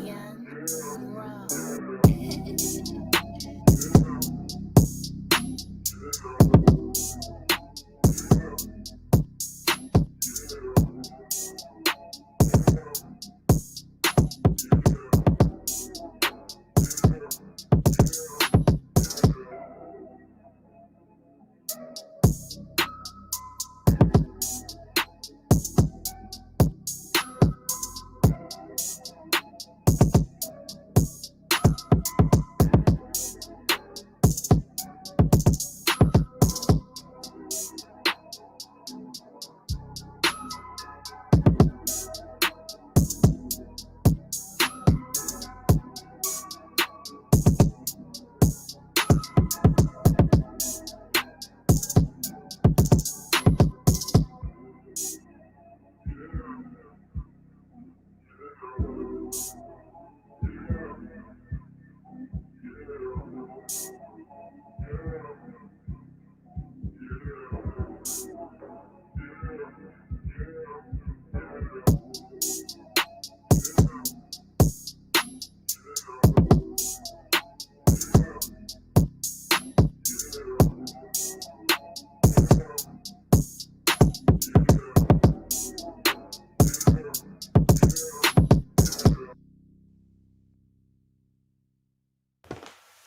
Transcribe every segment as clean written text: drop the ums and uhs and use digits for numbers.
Young Grump.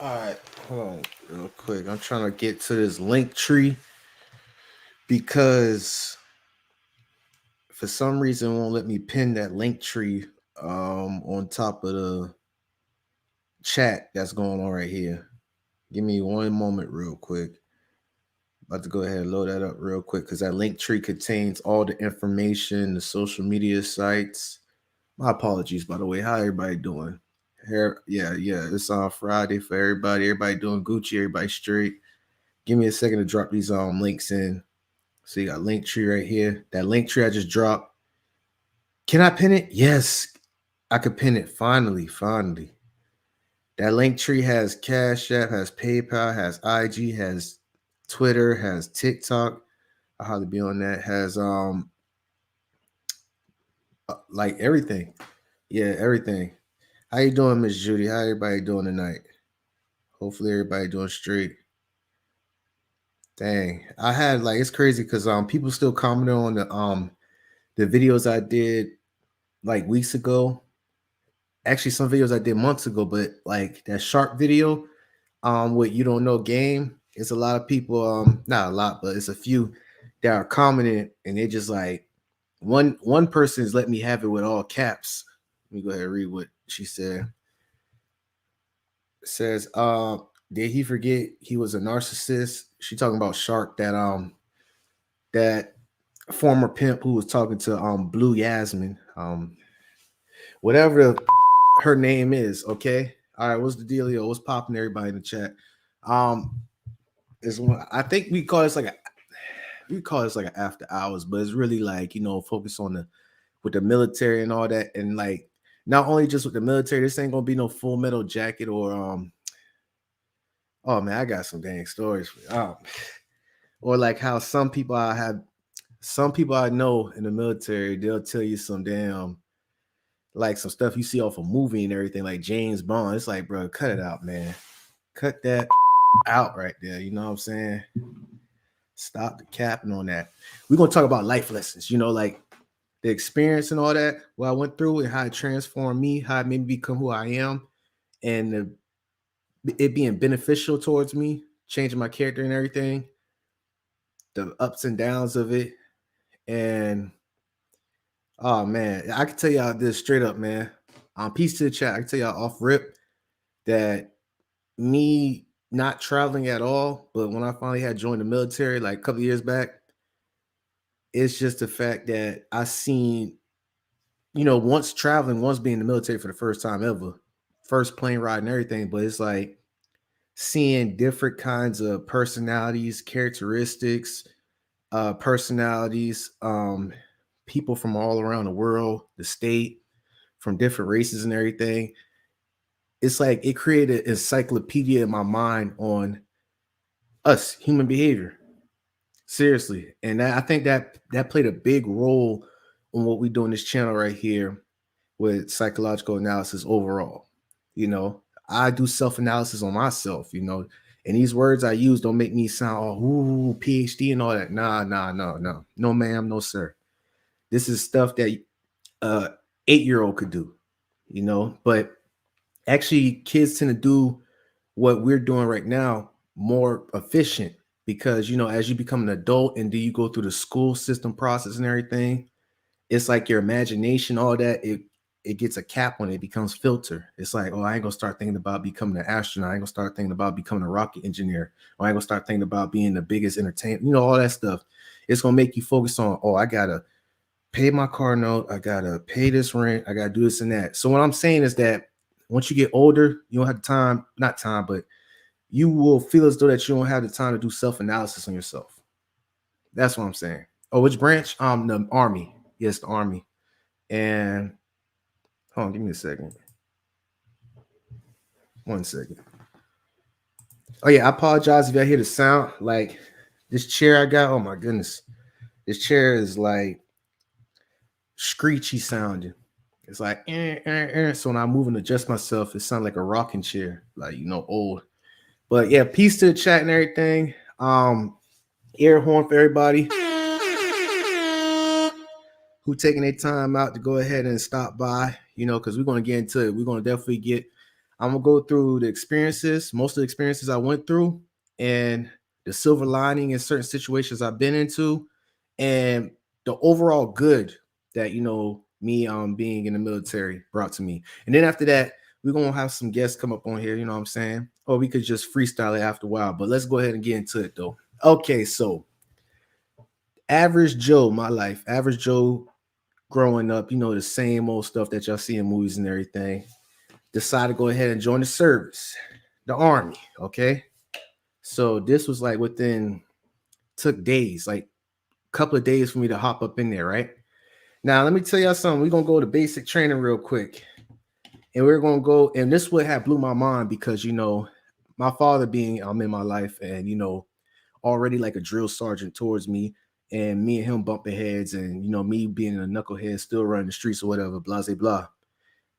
All right, hold on real quick. I'm trying to get to this link tree because for some reason it won't let me pin that link tree on top of the chat that's going on right here. Give me one moment real quick. About to go ahead and load that up real quick because that link tree contains all the information, the social media sites. My apologies, by the way. How everybody doing? Here, yeah. It's on Friday for everybody. Everybody doing Gucci. Everybody straight. Give me a second to drop these links in. So you got link tree right here. That link tree I just dropped. Can I pin it? Yes, I could pin it. Finally. That link tree has Cash App, has PayPal, has IG, has Twitter, has TikTok. I'll have to be on that. Has like everything. Yeah, everything. How you doing, Miss Judy? How everybody doing tonight? Hopefully everybody doing straight. Dang. I had like it's crazy because people still commenting on the videos I did like weeks ago. Actually some videos I did months ago, but like that shark video with You Don't Know Game, it's a lot of people, not a lot, but it's a few that are commenting and they just like one person has let me have it with all caps. Let me go ahead and read what she said. It says, did he forget he was a narcissist? She talking about Shark, that former pimp who was talking to Blue Yasmin. Whatever her name is, okay? All right, what's the dealio? What's popping everybody in the chat? Is one I think we call this like an after hours, but it's really like, focus on the with the military and all that. And like not only just with the military, this ain't gonna be no full metal jacket or oh man, I got some dang stories for you. Or like how some people I know in the military, they'll tell you some damn like some stuff you see off a movie and everything, like James Bond. It's like, bro, cut it out, man. Cut that out right there. You know what I'm saying? Stop the capping on that. We're gonna talk about life lessons, like the experience and all that, what I went through and how it transformed me, how it made me become who I am, and it being beneficial towards me, changing my character and everything, the ups and downs of it. And oh man, I can tell y'all this straight up, man. Peace to the chat. I can tell y'all off rip that me not traveling at all, but when I finally had joined the military like a couple years back, it's just the fact that I seen, once traveling, once being in the military for the first time ever, first plane ride and everything, but it's like seeing different kinds of personalities, characteristics, personalities, people from all around the world, the state, from different races and everything. It's like it created an encyclopedia in my mind on us, human behavior. Seriously. And I think that played a big role on what we do on this channel right here with psychological analysis overall. You know, I do self-analysis on myself, and these words I use don't make me sound all ooh, PhD and all that. Nah, no. No, ma'am, no, sir. This is stuff that 8-year-old could do, but actually kids tend to do what we're doing right now more efficient because as you become an adult and do you go through the school system process and everything, it's like your imagination, all that, it gets a cap on it, becomes filter. It's like, oh, I ain't gonna start thinking about becoming an astronaut. I ain't gonna start thinking about becoming a rocket engineer. Or I ain't gonna start thinking about being the biggest entertainer, all that stuff. It's gonna make you focus on, oh, I gotta pay my car note, I gotta pay this rent, I gotta do this and that. So what I'm saying is that once you get older, you don't have the time, not time, but you will feel as though that you don't have the time to do self-analysis on yourself. That's what I'm saying. Oh, which branch? The Army. Yes, the Army. And hold on, give me a second. 1 second. Oh yeah, I apologize if I hear the sound. Like this chair I got. Oh my goodness, this chair is like screechy sounding. It's like so when I move and adjust myself, it sounds like a rocking chair, like old. But yeah, peace to the chat and everything. Air horn for everybody who taking their time out to go ahead and stop by, because we're going to get into it. We're going to definitely I'm going to go through the experiences, most of the experiences I went through, and the silver lining in certain situations I've been into, and the overall good that, me being in the military brought to me. And then after that, we're going to have some guests come up on here, you know what I'm saying? Or we could just freestyle it after a while, but let's go ahead and get into it though. Okay, so average Joe, my life, average Joe growing up, the same old stuff that y'all see in movies and everything. Decided to go ahead and join the service, the Army. Okay. So this was like took days, like a couple of days for me to hop up in there, right? Now, let me tell y'all something. We're going to go to basic training real quick. And we're going to go, and this would have blew my mind because, my father being in my life and, already like a drill sergeant towards me, and me and him bumping heads, and me being a knucklehead still running the streets or whatever, blah blah blah.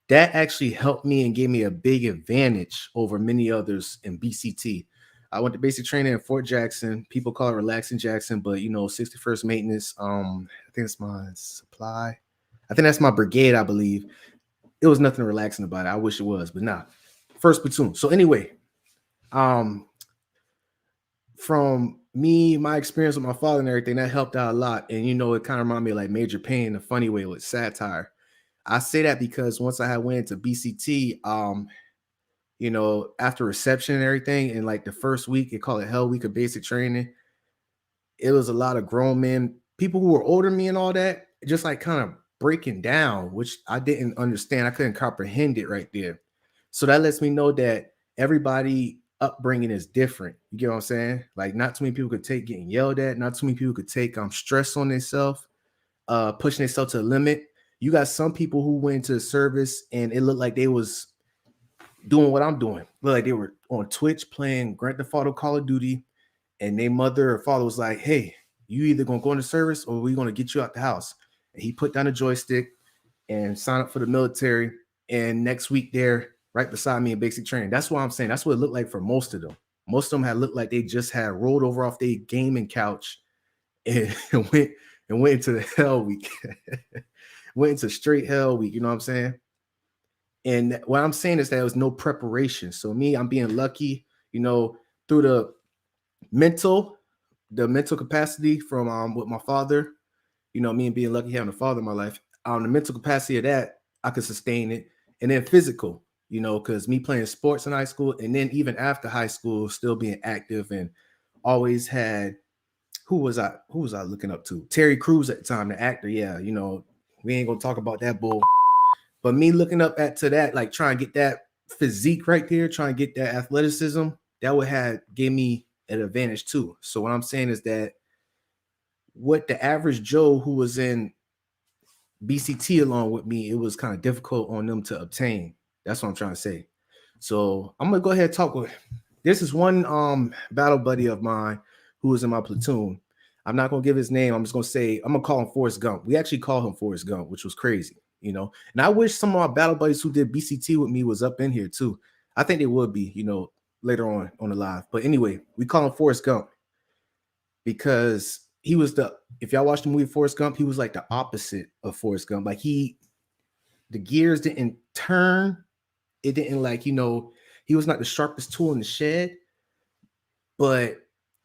That actually helped me and gave me a big advantage over many others in BCT. I went to basic training in Fort Jackson. People call it Relaxing Jackson, but 61st Maintenance. I think it's my supply. I think that's my brigade, I believe. It was nothing relaxing about it. I wish it was, but nah. First platoon. So anyway, from me, my experience with my father and everything, that helped out a lot. And it kind of reminded me of like Major Payne in a funny way with satire. I say that because once I had went into BCT, after reception and everything, and like the first week, they call it Hell Week of basic training. It was a lot of grown men, people who were older than me and all that, just like kind of breaking down, which I didn't understand. I couldn't comprehend it right there. So that lets me know that everybody upbringing is different. You get what I'm saying? Like not too many people could take getting yelled at. Not too many people could take stress on themselves, pushing themselves to the limit. You got some people who went into the service and it looked like they was doing what I'm doing. Looked like they were on Twitch playing Grand Theft Auto Call of Duty, and their mother or father was like, hey, you either gonna go into service or we're gonna get you out the house. And he put down a joystick and signed up for the military. And next week they're right beside me in basic training. That's what I'm saying. That's what it looked like for most of them. Most of them had looked like they just had rolled over off their gaming couch and went into the Hell Week. Went into straight Hell Week, you know what I'm saying? And what I'm saying is that there was no preparation. So me, I'm being lucky, through the mental capacity from with my father, me and being lucky having a father in my life. The mental capacity of that, I could sustain it. And then physical, because me playing sports in high school and then even after high school, still being active and always had who was I looking up to? Terry Crews at the time, the actor. Yeah, we ain't gonna talk about that bull. But me looking up to that, like trying to get that physique right there, trying to get that athleticism, that would have gave me an advantage too. So what I'm saying is that what the average Joe who was in BCT along with me, it was kind of difficult on them to obtain. That's what I'm trying to say. So I'm gonna go ahead and talk with. This is one battle buddy of mine who was in my platoon. I'm not gonna give his name. I'm just gonna say I'm gonna call him Forrest Gump. We actually call him Forrest Gump, which was crazy, you know. And I wish some of my battle buddies who did BCT with me was up in here too. I think they would be, you know, later on the live. But anyway, we call him Forrest Gump because he was the. If y'all watched the movie Forrest Gump, he was like the opposite of Forrest Gump. Like the gears didn't turn. It didn't like, you know, he was not the sharpest tool in the shed, but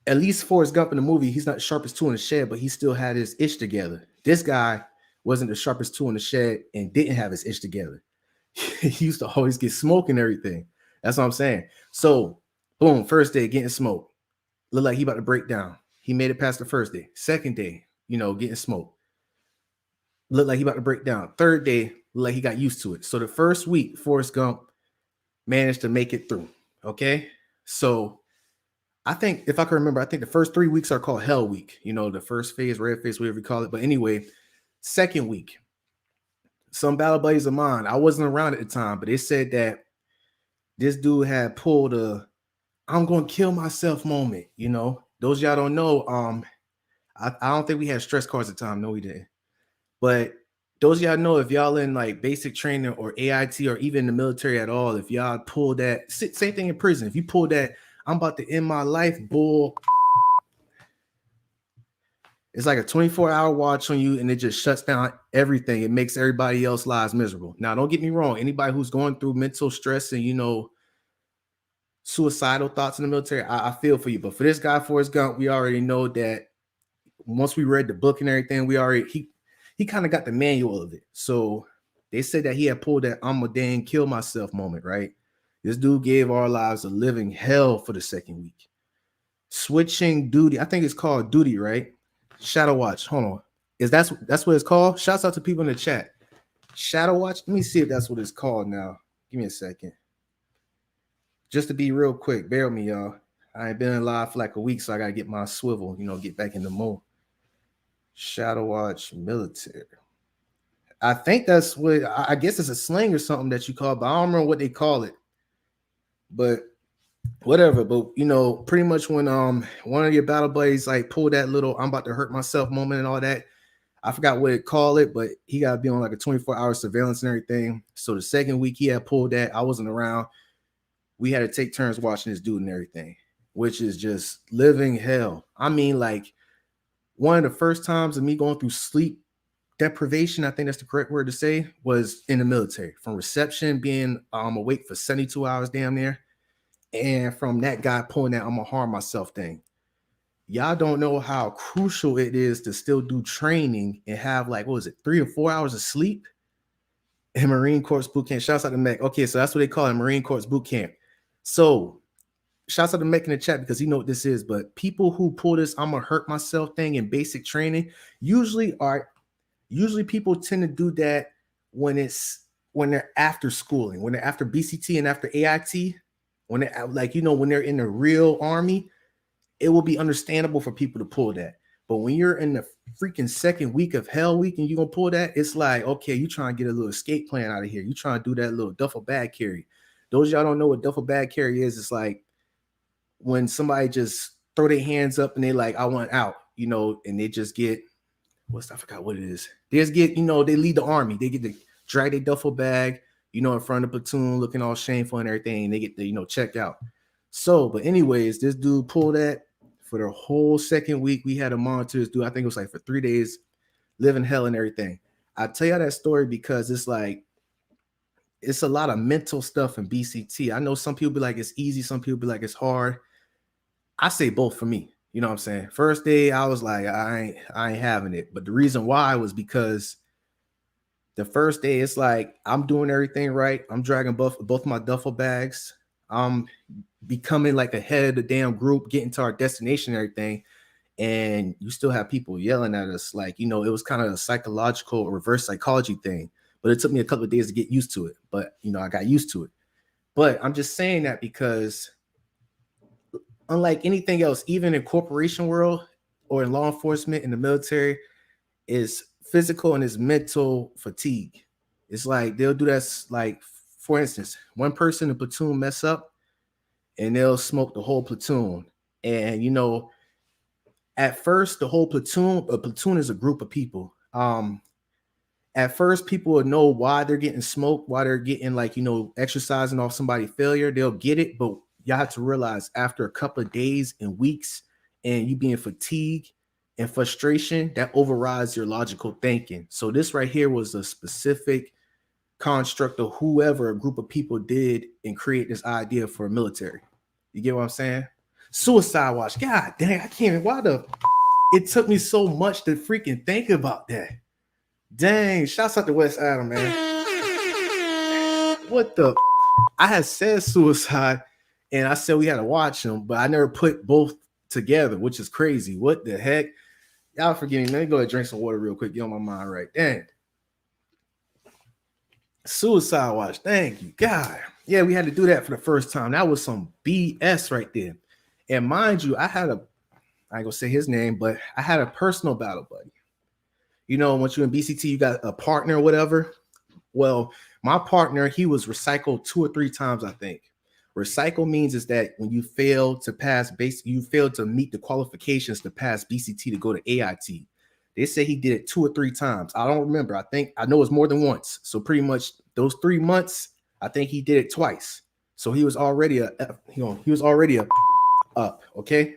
at least Forrest Gump in the movie, he's not the sharpest tool in the shed, but he still had his itch together. This guy wasn't the sharpest tool in the shed and didn't have his itch together. He used to always get smoke and everything. That's what I'm saying. So, boom, first day getting smoke. Looked like he about to break down. He made it past the first day. Second day, you know, getting smoke. Looked like he about to break down. Third day, looked like he got used to it. So the first week, Forrest Gump managed to make it through. Okay. So I think if I can remember, I think the first 3 weeks are called Hell Week. You know, the first phase, red phase, whatever you call it. But anyway, second week, some battle buddies of mine, I wasn't around at the time, but they said that this dude had pulled a I'm gonna kill myself moment. You know, those y'all don't know. I don't think we had stress cards at the time. No, we didn't. But those y'all know, if y'all in like basic training or AIT or even the military at all, if y'all pull that, same thing in prison. If you pull that, I'm about to end my life, bull. It's like a 24-hour watch on you, and it just shuts down everything. It makes everybody else's lives miserable. Now, don't get me wrong. Anybody who's going through mental stress and, you know, suicidal thoughts in the military, I feel for you. But for this guy, Forrest Gump, we already know that once we read the book and everything, he kind of got the manual of it. So they said that he had pulled that I'm a dang kill myself moment, right? This dude gave our lives a living hell for the second week. Switching duty. I think it's called duty, right? Shadow watch. Hold on. That's what it's called? Shouts out to people in the chat. Shadow watch. Let me see if that's what it's called now. Give me a second. Just to be real quick, bear with me, y'all. I ain't been in live for like a week, so I gotta get my swivel, you know, get back in the mode. Shadow watch military. I think that's what I guess it's a slang or something that you call, but I don't remember what they call it. But whatever. But you know, pretty much when one of your battle buddies like pulled that little I'm about to hurt myself moment and all that. I forgot what it called it, but he got to be on like a 24-hour surveillance and everything. So the second week he had pulled that, I wasn't around. We had to take turns watching this dude and everything, which is just living hell. I mean, like one of the first times of me going through sleep deprivation, I think that's the correct word to say, was in the military. From reception, being awake for 72 hours damn near, and from that guy pulling that I'm gonna harm myself thing. Y'all don't know how crucial it is to still do training and have like, what was it, 3 or 4 hours of sleep in Marine Corps boot camp. Shouts out to Mech. Okay, so that's what they call it, Marine Corps boot camp. So shouts out to Mech in the chat because he know what this is. But people who pull this I'm gonna hurt myself thing in basic training usually people tend to do that when they're after schooling, when they're after BCT and after AIT, when they're like, you know, when they're in the real army, it will be understandable for people to pull that. But when you're in the freaking second week of Hell Week and you're gonna pull that, it's like, okay, you trying to get a little escape plan out of here. You trying to do that little duffel bag carry. Those y'all don't know what duffel bag carry is. It's like when somebody just throw their hands up and they like, I want out, you know, and they just get I forgot what it is. They just get, you know, they lead the army. They get to drag their duffel bag, you know, in front of the platoon, looking all shameful and everything. And they get to, you know, checked out. So, but anyways, this dude pulled that for the whole second week. We had to monitor this dude. I think it was like for 3 days, living hell and everything. I tell you that story because it's like, it's a lot of mental stuff in BCT. I know some people be like, it's easy. Some people be like, it's hard. I say both for me. You know what I'm saying? First day, I was like, I ain't having it. But the reason why was because the first day, it's like I'm doing everything right. I'm dragging both my duffel bags. I'm becoming like the head of the damn group, getting to our destination and everything. And you still have people yelling at us. Like, you know, it was kind of a psychological reverse psychology thing. But it took me a couple of days to get used to it. But, you know, I got used to it. But I'm just saying that because unlike anything else, even in corporation world or in law enforcement in the military, is physical and it's mental fatigue. It's like they'll do that. Like, for instance, one person in the platoon mess up and they'll smoke the whole platoon. And at first, the whole platoon, a platoon is a group of people. At first, people will know why they're getting smoked, why they're getting exercising off somebody's failure. They'll get it, but you have to realize after a couple of days and weeks, and you being fatigued and frustration, that overrides your logical thinking. So this right here was a specific construct of whoever a group of people did and create this idea for a military. You get what I'm saying? Suicide watch. God dang, I can't even. Why the? It took me so much to freaking think about that. Dang, shouts out to West Adam, man. What the? I had said suicide, and I said we had to watch them, but I never put both together, which is crazy. What the heck? Y'all forgive me. Let me go and drink some water real quick. Get on my mind right. Dang. Suicide watch. Thank you, God. Yeah, we had to do that for the first time. That was some BS right there. And mind you, I ain't gonna say his name, but I had a personal battle buddy. Once you're in BCT, you got a partner or whatever. Well, my partner, he was recycled 2 or 3 times, I think. Recycle means is that when you fail to pass you fail to meet the qualifications to pass BCT to go to AIT. They say he did it 2 or 3 times. I don't remember. I know it's more than once. So pretty much those 3 months, I think he did it twice. So he was already up, okay?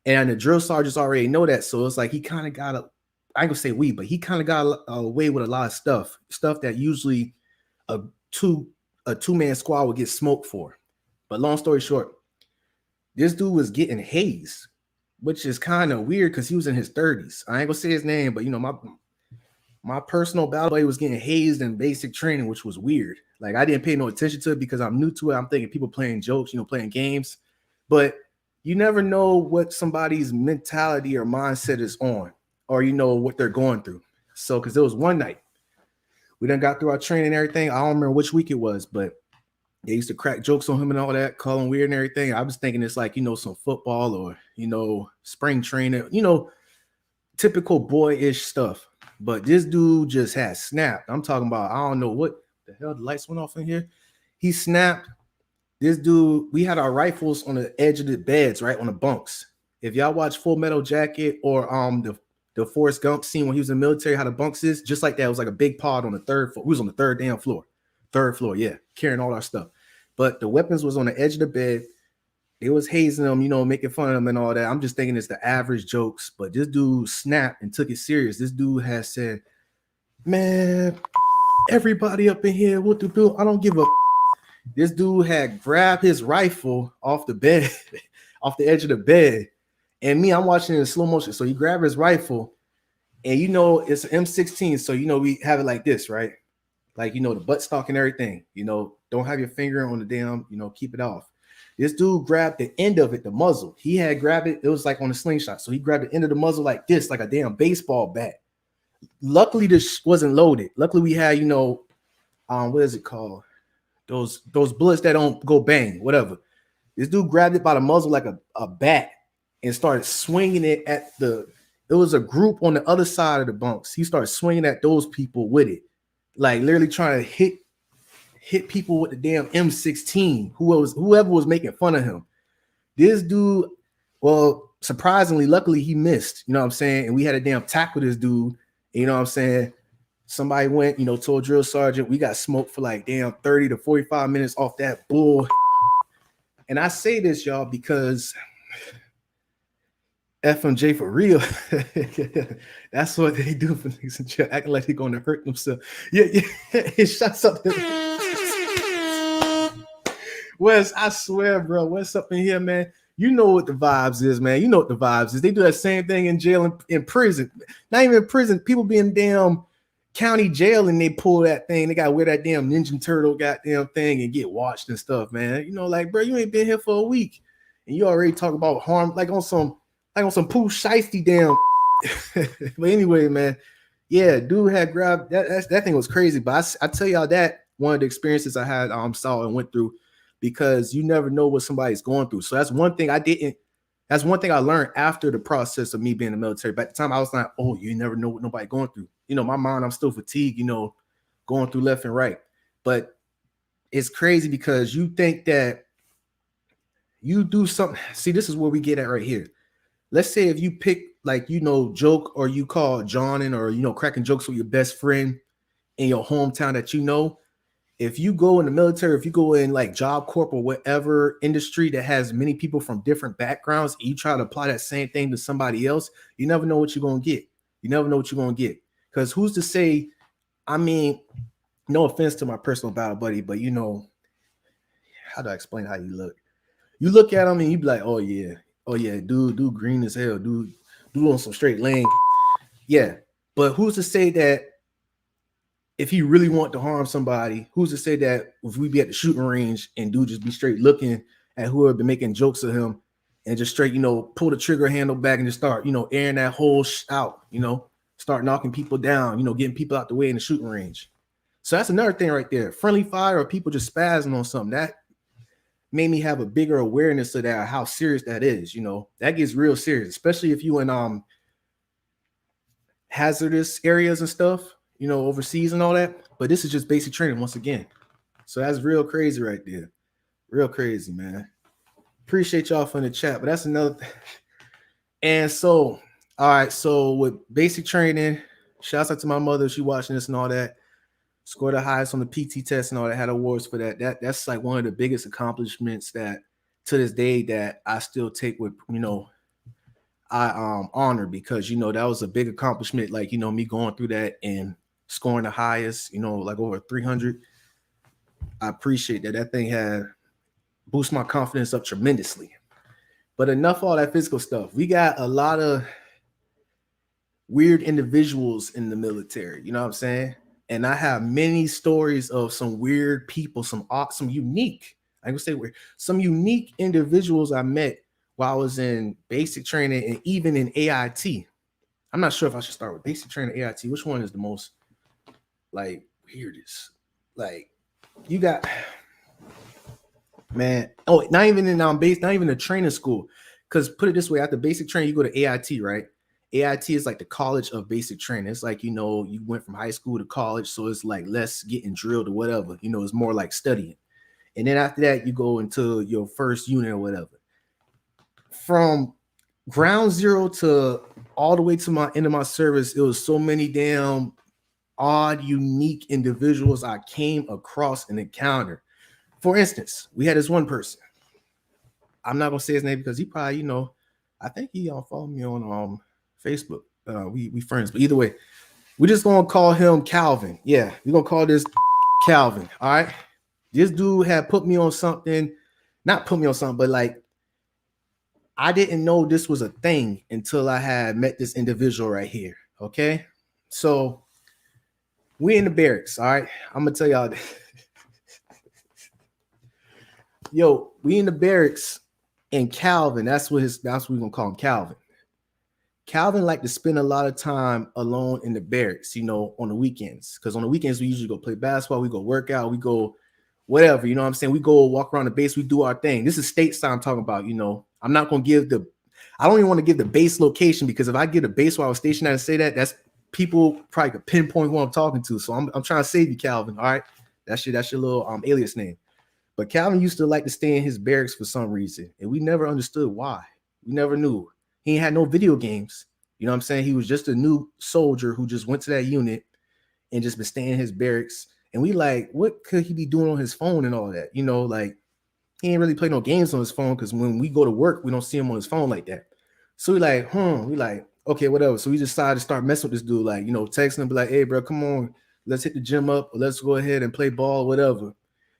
And the drill sergeants already know that. So it's like he kind of got I ain't gonna say but he kind of got away with a lot of stuff that usually a two-man squad would get smoked for. But long story short, this dude was getting hazed, which is kind of weird because he was in his 30s. I ain't gonna say his name, but my personal battle buddy was getting hazed in basic training, which was weird. Like, I didn't pay no attention to it because I'm new to it. I'm thinking people playing jokes, playing games, but you never know what somebody's mentality or mindset is on, or what they're going through. So, because there was one night we done got through our training and everything. I don't remember which week it was, but they used to crack jokes on him and all that, call him weird and everything. I was thinking it's like, some football or, spring training, typical boyish stuff. But this dude just had snapped. I'm talking about, I don't know what the hell, the lights went off in here. He snapped. This dude, we had our rifles on the edge of the beds, right, on the bunks. If y'all watch Full Metal Jacket or the Forrest Gump scene when he was in the military, how the bunks is, just like that. It was like a big pod on the 3rd floor. We was on the 3rd damn floor. 3rd floor, yeah, carrying all our stuff. But the weapons was on the edge of the bed. They was hazing them, making fun of them and all that. I'm just thinking it's the average jokes, but this dude snapped and took it serious. This dude has said, man, everybody up in here, what to do? I don't give a. This dude had grabbed his rifle off the bed, off the edge of the bed. And me, I'm watching it in slow motion. So he grabbed his rifle, and it's an M16. So we have it like this, right? Like the buttstock and everything. Don't have your finger on the damn. Keep it off. This dude grabbed the end of it, the muzzle. He had grabbed it. It was like on a slingshot. So he grabbed the end of the muzzle like this, like a damn baseball bat. Luckily, this wasn't loaded. Luckily, we had what is it called? Those bullets that don't go bang, whatever. This dude grabbed it by the muzzle like a bat and started swinging it at it was a group on the other side of the bunks. He started swinging at those people with it, like literally trying to hit people with the damn M16, whoever was making fun of him. This dude, well, surprisingly, luckily he missed, you know what I'm saying? And we had a damn tackle this dude, you know what I'm saying? Somebody went, told drill sergeant, we got smoked for like damn 30 to 45 minutes off that bull. And I say this, y'all, because FMJ for real. That's what they do for niggas in jail, acting like they're going to hurt themselves. Yeah. It shuts up. Wes, I swear, bro, what's up in here, man? You know what the vibes is, man. You know what the vibes is. They do that same thing in jail and in prison. Not even in prison. People be in damn county jail and they pull that thing. They got to wear that damn Ninja Turtle goddamn thing and get watched and stuff, man. Like, bro, you ain't been here for a week and you already talk about harm, like on some poo shiesty damn. But anyway, man, yeah, dude had grabbed that thing was crazy. But I tell y'all that one of the experiences I had saw and went through, because you never know what somebody's going through. So that's one thing I learned after the process of me being in the military. But at the time I was like, oh, you never know what nobody's going through. my mind, I'm still fatigued, going through left and right. But it's crazy because you think that you do something. See, this is where we get at right here. Let's say if you pick like, joke, or you call John or, cracking jokes with your best friend in your hometown that if you go in the military, if you go in like Job Corp or whatever industry that has many people from different backgrounds, you try to apply that same thing to somebody else, you never know what you're going to get. You never know what you're going to get. Because who's to say, I mean, no offense to my personal battle buddy, but how do I explain how you look? You look at him and you be like, oh yeah, dude green as hell, dude on some straight lane. Yeah. But who's to say that if he really want to harm somebody, who's to say that if we be at the shooting range and dude just be straight looking at whoever been making jokes of him and just straight, pull the trigger handle back and just start, airing that whole out, start knocking people down, getting people out the way in the shooting range. So that's another thing right there. Friendly fire or people just spazzing on something. That made me have a bigger awareness of that, how serious that is. That gets real serious, especially if you in hazardous areas and stuff, overseas and all that. But this is just basic training once again. So that's real crazy right there. Real crazy, man. Appreciate y'all for the chat, but that's another thing. And so, all right, so with basic training, shouts out to my mother. She watching this and all that. Scored the highest on the PT test and all that, had awards for that. That's like one of the biggest accomplishments that to this day that I still take with, I honor, because that was a big accomplishment, like me going through that and scoring the highest, like over 300. I appreciate that thing had boosted my confidence up tremendously. But enough all that physical stuff. We got a lot of weird individuals in the military, you know what I'm saying? And I have many stories of some weird people, some unique, I would say weird, some unique individuals I met while I was in basic training and even in AIT. I'm not sure if I should start with basic training, AIT. Which one is the most like weirdest? Like you got, man. Oh, not even in not even a training school. Because put it this way, after basic training, you go to AIT, right? AIT is like the college of basic training. It's like, you went from high school to college. So it's like less getting drilled or whatever. It's more like studying. And then after that, you go into your first unit or whatever. From ground zero to all the way to my end of my service, it was so many damn odd, unique individuals I came across and encountered. For instance, we had this one person. I'm not gonna say his name because he probably, I think he followed me on Facebook. We friends, but either way, we're just gonna call him Calvin. Yeah, we're gonna call this Calvin. All right. This dude had put me on something, not put me on something, but like I didn't know this was a thing until I had met this individual right here. Okay. So we in the barracks. All right. I'm gonna tell y'all. Yo, we in the barracks, and Calvin, that's what we're gonna call him, Calvin. Calvin liked to spend a lot of time alone in the barracks, on the weekends. Because on the weekends, we usually go play basketball, we go work out, we go whatever, you know what I'm saying? We go walk around the base, we do our thing. This is stateside I'm talking about, I'm not gonna I don't even want to give the base location, because if I give the base where I was stationed at and say that, that's people probably could pinpoint who I'm talking to. So I'm trying to save you, Calvin. All right. That's your little alias name. But Calvin used to like to stay in his barracks for some reason, and we never understood why. We never knew. He had no video games. You know what I'm saying? He was just a new soldier who just went to that unit and just been staying in his barracks. And we like, what could he be doing on his phone and all that? Like he ain't really play no games on his phone, because when we go to work, we don't see him on his phone like that. So we like, okay, whatever. So we decided to start messing with this dude, like, texting him, be like, hey, bro, come on, let's hit the gym up, or let's go ahead and play ball, whatever.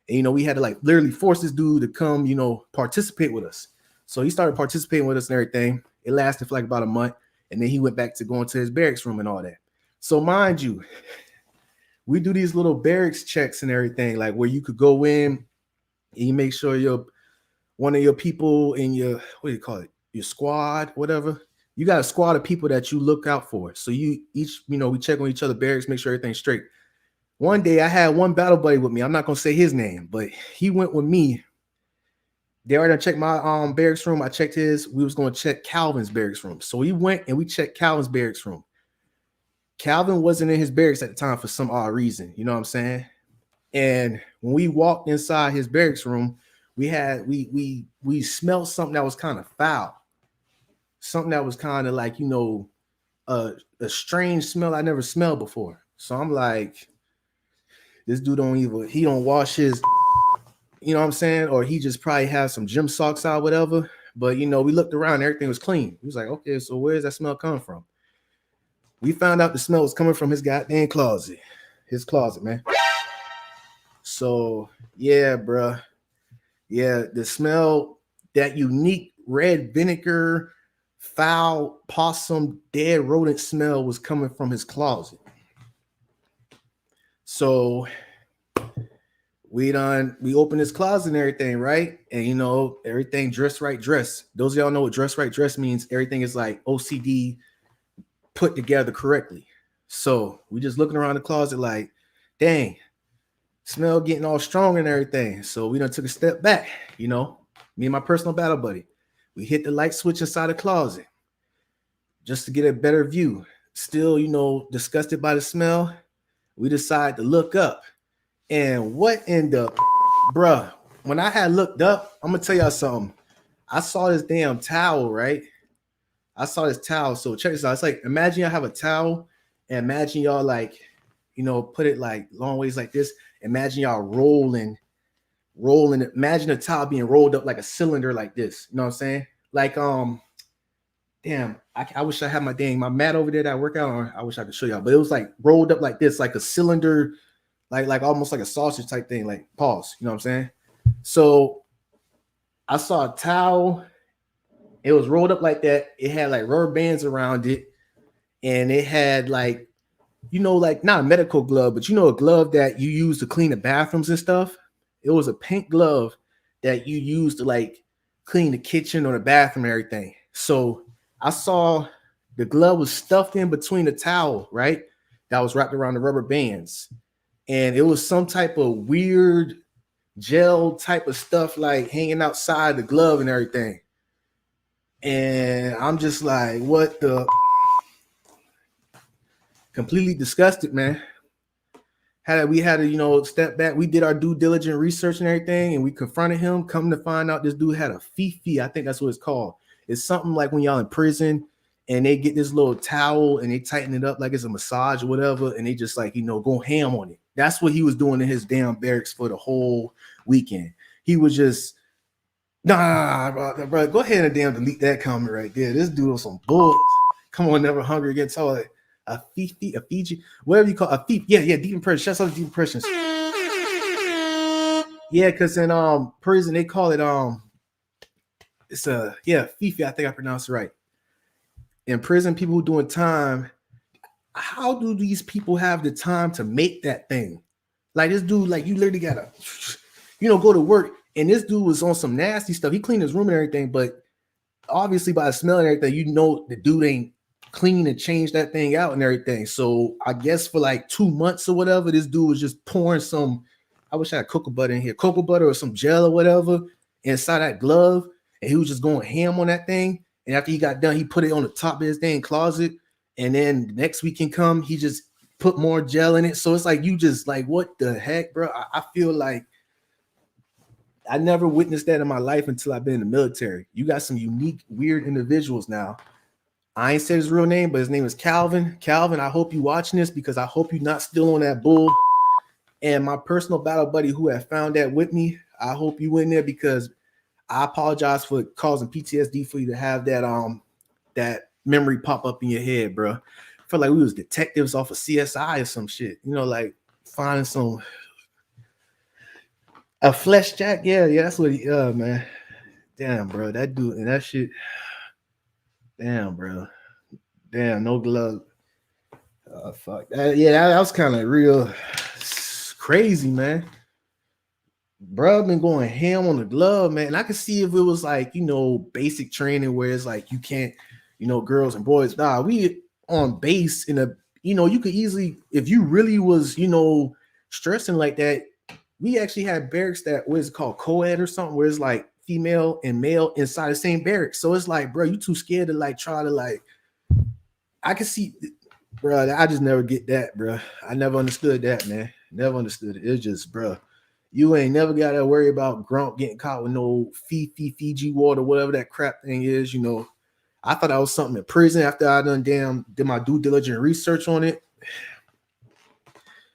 And, we had to like literally force this dude to come, participate with us. So he started participating with us and everything. It lasted for like about a month. And then he went back to going to his barracks room and all that. So mind you, we do these little barracks checks and everything, like where you could go in and you make sure one of your people in your, what do you call it? Your squad, whatever. You got a squad of people that you look out for. So you each, we check on each other barracks, make sure everything's straight. One day I had one battle buddy with me. I'm not going to say his name, but he went with me. They already checked my barracks room. I checked his. We was going to check Calvin's barracks room. So we went and we checked Calvin's barracks room. Calvin wasn't in his barracks at the time for some odd reason. You know what I'm saying? And when we walked inside his barracks room, we smelled something that was kind of foul, something that was kind of like a strange smell I never smelled before. So I'm like, this dude he don't wash his, you know what I'm saying, or he just probably has some gym socks out, whatever. But we looked around, everything was clean. He was like, okay, so where's that smell coming from? We found out the smell was coming from his goddamn closet, man. So yeah, bruh. Yeah, the smell, that unique red vinegar, foul, possum, dead rodent smell was coming from his closet. So we opened his closet and everything, right? And everything dress right dress. Those of y'all know what dress right dress means. Everything is like OCD put together correctly. So we just looking around the closet like, dang, smell getting all strong and everything. So we done took a step back, me and my personal battle buddy. We hit the light switch inside the closet just to get a better view. Still, disgusted by the smell. We decided to look up. And what in the bruh? When I had looked up, I'm gonna tell y'all something. I saw this damn towel, right? I saw this towel. So check this out. It's like, imagine y'all have a towel, and imagine y'all like, put it like long ways like this. Imagine y'all rolling. Imagine a towel being rolled up like a cylinder like this. You know what I'm saying? Like, damn, I wish I had my mat over there that I work out on. I wish I could show y'all, but it was like rolled up like this, like a cylinder, like almost like a sausage type thing, like pause. You know what I'm saying? So I saw a towel. It was rolled up like that. It had like rubber bands around it, and it had like, like not a medical glove, but a glove that you use to clean the bathrooms and stuff. It was a pink glove that you use to like clean the kitchen or the bathroom and everything. So I saw the glove was stuffed in between the towel, right? That was wrapped around the rubber bands. And it was some type of weird gel type of stuff like hanging outside the glove and everything. And I'm just like, what the? Completely disgusted, man. We had to, step back. We did our due diligent research and everything, and we confronted him. Come to find out, this dude had a Fifi. I think that's what it's called. It's something like when y'all in prison and they get this little towel and they tighten it up like it's a massage or whatever, and they just like, go ham on it. That's what he was doing in his damn barracks for the whole weekend. He was just, nah, bro, go ahead and damn delete that comment right there. This dude was some bull. Come on, never hungry again. Tell it. A Fiji, whatever you call a Fifi. Yeah, deep impression. Shouts out to deep impressions. Yeah, because in prison they call it it's Fifi. I think I pronounced it right. In prison, people who doing time, how do these people have the time to make that thing? Like this dude, like you literally gotta, go to work, and this dude was on some nasty stuff. He cleaned his room and everything, but obviously by the smell and everything, the dude ain't clean and change that thing out and everything. So I guess for like 2 months or whatever, this dude was just pouring some, I wish I had cocoa butter in here, cocoa butter or some gel or whatever inside that glove, and he was just going ham on that thing. And after he got done, he put it on the top of his dang closet, and then the next week can come, he just put more gel in it. So it's like, you just like, what the heck, bro? I feel like I never witnessed that in my life until I've been in the military. You got some unique, weird individuals now. I ain't said his real name, but his name is Calvin. Calvin, I hope you watching this, because I hope you're not still on that bull. And my personal battle buddy who had found that with me, I hope you in there, because I apologize for causing PTSD for you to have that memory pop up in your head, bro. I felt like we was detectives off of CSI or some shit, like finding a flesh jack. Yeah, that's what man. Damn, bro, that dude and that shit. Damn, bro. Damn, no glove. Fuck. That was kind of real crazy, man. Bro, been going ham on the glove, man. And I could see if it was like, basic training where it's like you can't, girls and boys. Nah, we on base in a, you could easily, if you really was, stressing like that, we actually had barracks that was called co-ed or something, where it's like female and male inside the same barracks. So it's like, bro, you too scared to like try to like, I can see bro. I just never get that, bro. I never understood that, man. Never understood it. It's just, bro, you ain't never got to worry about Grump getting caught with no Fiji water, whatever that crap thing is. You know, I thought that was something in prison after I did my due diligent research on it.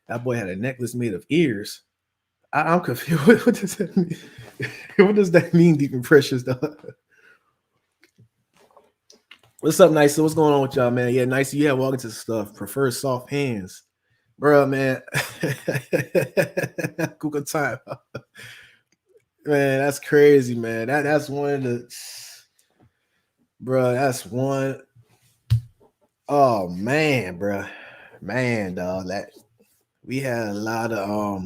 That boy had a necklace made of ears. I'm confused. What does that mean? What does that mean, deep and precious, though? What's up, Nice? What's going on with y'all, man? Yeah, Nice. Yeah, welcome to the stuff. Prefer soft hands, bro, man. Google time, man. That's crazy, man. That's one of the, bro. That's one. Oh man, bro, man, dog. That we had a lot of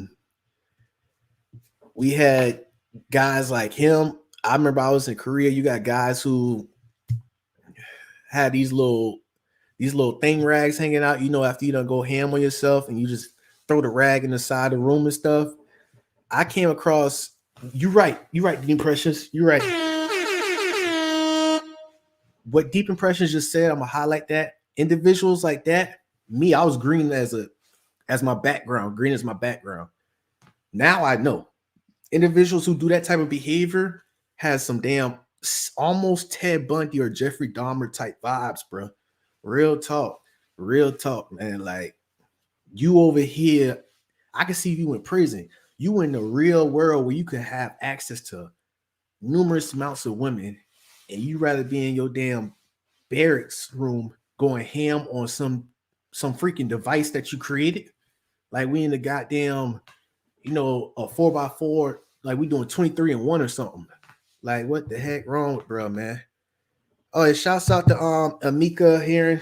we had guys like him. I remember I was in Korea. You got guys who had these little thing rags hanging out, you know, after you done go ham on yourself and you just throw the rag in the side of the room and stuff. I came across, you're right, Deep Impressions, you're right. What Deep Impressions just said, I'm gonna highlight that. Individuals like that, me, I was green as my background, green as my background. Now I know individuals who do that type of behavior has some damn almost Ted Bundy or Jeffrey Dahmer type vibes, bro. Real talk, man. Like you over here, I can see you in prison. You in the real world where you can have access to numerous amounts of women, and you rather be in your damn barracks room going ham on some freaking device that you created. Like we in the goddamn, you know, a 4x4, like we doing 23 and 1 or something. Like what the heck wrong with bro, man? Oh, it shouts out to Amika here.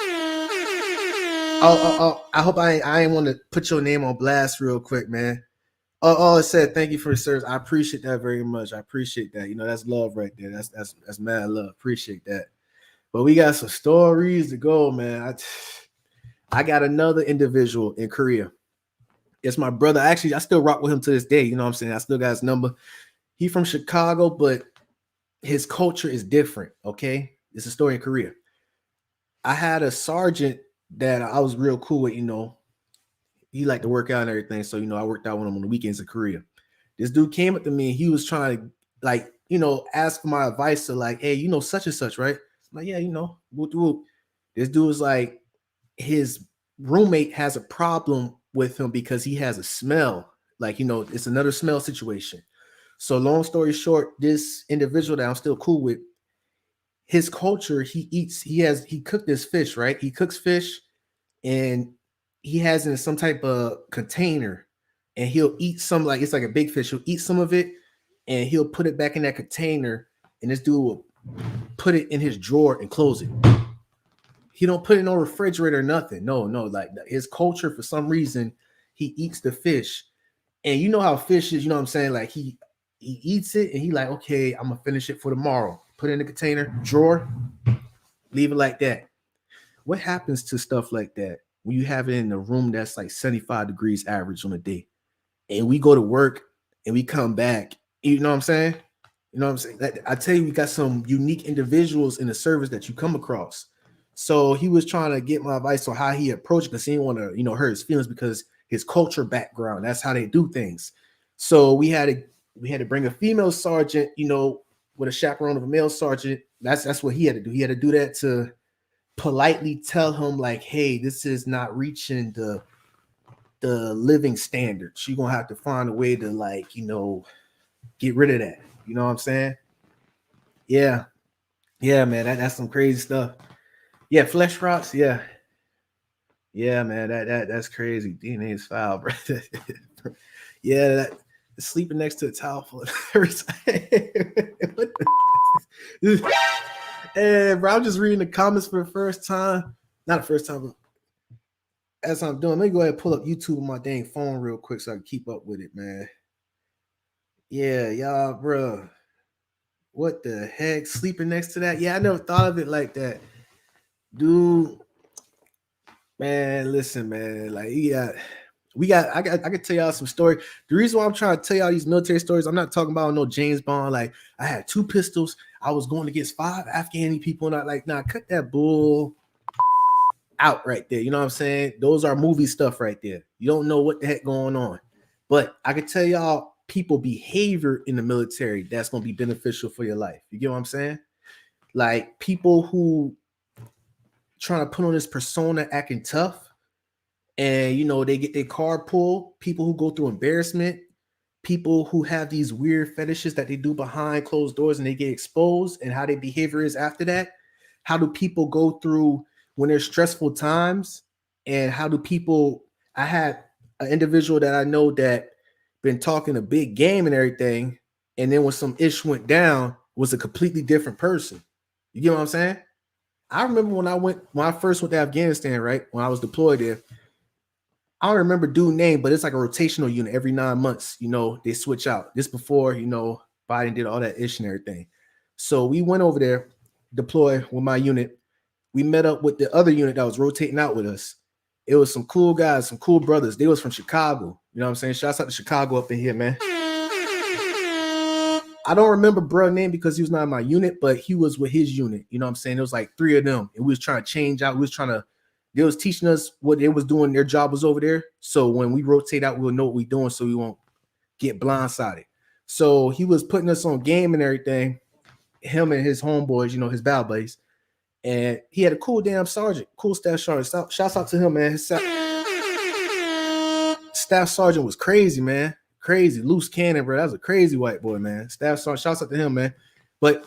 Oh, I hope I ain't want to put your name on blast real quick, man. It said thank you for the service. I appreciate that very much. I appreciate that. You know, that's love right there. That's mad love. Appreciate that. But we got some stories to go, man. I got another individual in Korea. It's my brother. Actually, I still rock with him to this day. You know what I'm saying? I still got his number. He from Chicago, but his culture is different. Okay. It's a story in Korea. I had a sergeant that I was real cool with, you know. He liked to work out and everything. So, you know, I worked out with him on the weekends in Korea. This dude came up to me and he was trying to, like, you know, ask for my advice to like, hey, you know, such and such, right? I'm like, yeah, you know, whoop, whoop. This dude was like, his roommate has a problem with him because he has a smell. Like, you know, it's another smell situation. So long story short, this individual that I'm still cool with, his culture, he cooked this fish, right? He cooks fish and he has it in some type of container and he'll eat some, like it's like a big fish. He'll eat some of it and he'll put it back in that container and this dude will put it in his drawer and close it. He don't put it in no refrigerator or nothing. No, like his culture for some reason, he eats the fish. And you know how fish is, you know what I'm saying? Like he eats it and he like, okay, I'm gonna finish it for tomorrow. Put it in the container, drawer, leave it like that. What happens to stuff like that when you have it in a room that's like 75 degrees average on a day? And we go to work and we come back, you know what I'm saying? You know what I'm saying? I tell you, we got some unique individuals in the service that you come across. So he was trying to get my advice on how he approached because he didn't want to, you know, hurt his feelings because his culture background, that's how they do things. So we had to bring a female sergeant, you know, with a chaperone of a male sergeant. That's what he had to do. He had to do that to politely tell him, like, hey, this is not reaching the living standards. You're gonna have to find a way to, like, you know, get rid of that. You know what I'm saying? Yeah. Yeah, man. That's some crazy stuff. Yeah, flesh rots. Yeah. Yeah, man. That's crazy. DNA is foul, bro. Yeah, sleeping next to a towel full of Hey, bro, I'm just reading the comments for the first time. Not the first time, but as I'm doing, let me go ahead and pull up YouTube on my dang phone real quick so I can keep up with it, man. Yeah, y'all, bro. What the heck? Sleeping next to that? Yeah, I never thought of it like that. Dude, man, listen, man. Like, I could tell y'all some story. The reason why I'm trying to tell y'all these military stories, I'm not talking about no James Bond. Like, I had 2 pistols. I was going against 5 Afghani people, and I like, nah, cut that bull. out right there. You know what I'm saying? Those are movie stuff right there. You don't know what the heck going on. But I can tell y'all people behavior in the military that's gonna be beneficial for your life. You get what I'm saying? Like people who trying to put on this persona acting tough and you know they get their card pulled, people who go through embarrassment, people who have these weird fetishes that they do behind closed doors and they get exposed and how their behavior is after that. How do people go through when there's stressful times? And how do people I had an individual that I know that been talking a big game and everything, and then when some ish went down, was a completely different person. You get what I'm saying? I remember when I first went to Afghanistan, right? When I was deployed there, I don't remember dude name, but it's like a rotational unit every 9 months. You know, they switch out. This before, you know, Biden did all that ish and everything. So we went over there, deploy with my unit. We met up with the other unit that was rotating out with us. It was some cool guys, some cool brothers. They was from Chicago. You know what I'm saying? Shouts out to Chicago up in here, man. I don't remember bro name because he was not in my unit, but he was with his unit. You know what I'm saying? It was like three of them, and we was trying to change out. We was trying to. They was teaching us what they was doing. Their job was over there. So when we rotate out, we'll know what we're doing, so we won't get blindsided. So he was putting us on game and everything. Him and his homeboys, you know, his battle buddies, and he had a cool damn sergeant, cool staff sergeant. Shouts out to him, man. His staff sergeant was crazy, man. Crazy, loose cannon, bro. That was a crazy white boy, man. Staff sergeant, shouts out to him, man. But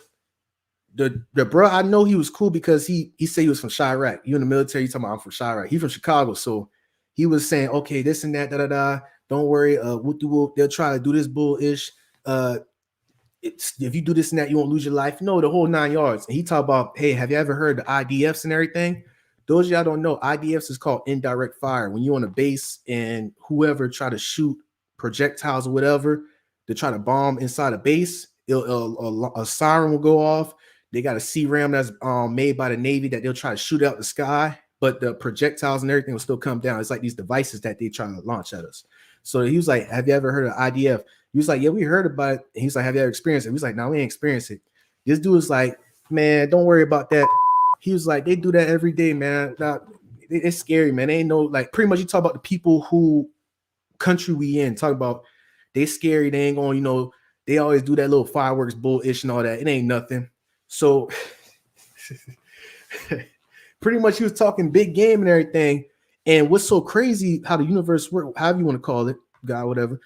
the bro, I know he was cool because he said he was from Chirac. You in the military, you talking about I'm from Chirac. He from Chicago, so he was saying, okay, this and that, da da da. Don't worry, they'll try to do this bullish. If you do this and that, you won't lose your life. No, the whole 9 yards. And he talked about, hey, have you ever heard the IDFs and everything? Those of y'all don't know, IDFs is called indirect fire. When you're on a base and whoever try to shoot projectiles or whatever to try to bomb inside a base, a siren will go off. They got a C-RAM that's made by the Navy that they'll try to shoot out the sky, but the projectiles and everything will still come down. It's like these devices that they try to launch at us. So he was like, have you ever heard of IDF? He was like, yeah, we heard about it. And he's like, have you ever experienced it? He was like, no, we ain't experienced it. This dude was like, man, don't worry about that. He was like, they do that every day, man. It's scary, man. They ain't no, like, pretty much you talk about the people who country we in, talk about they scary, they ain't going, you know, they always do that little fireworks bullish and all that. It ain't nothing. So pretty much he was talking big game and everything. And what's so crazy, how the universe works, however you want to call it, God, whatever,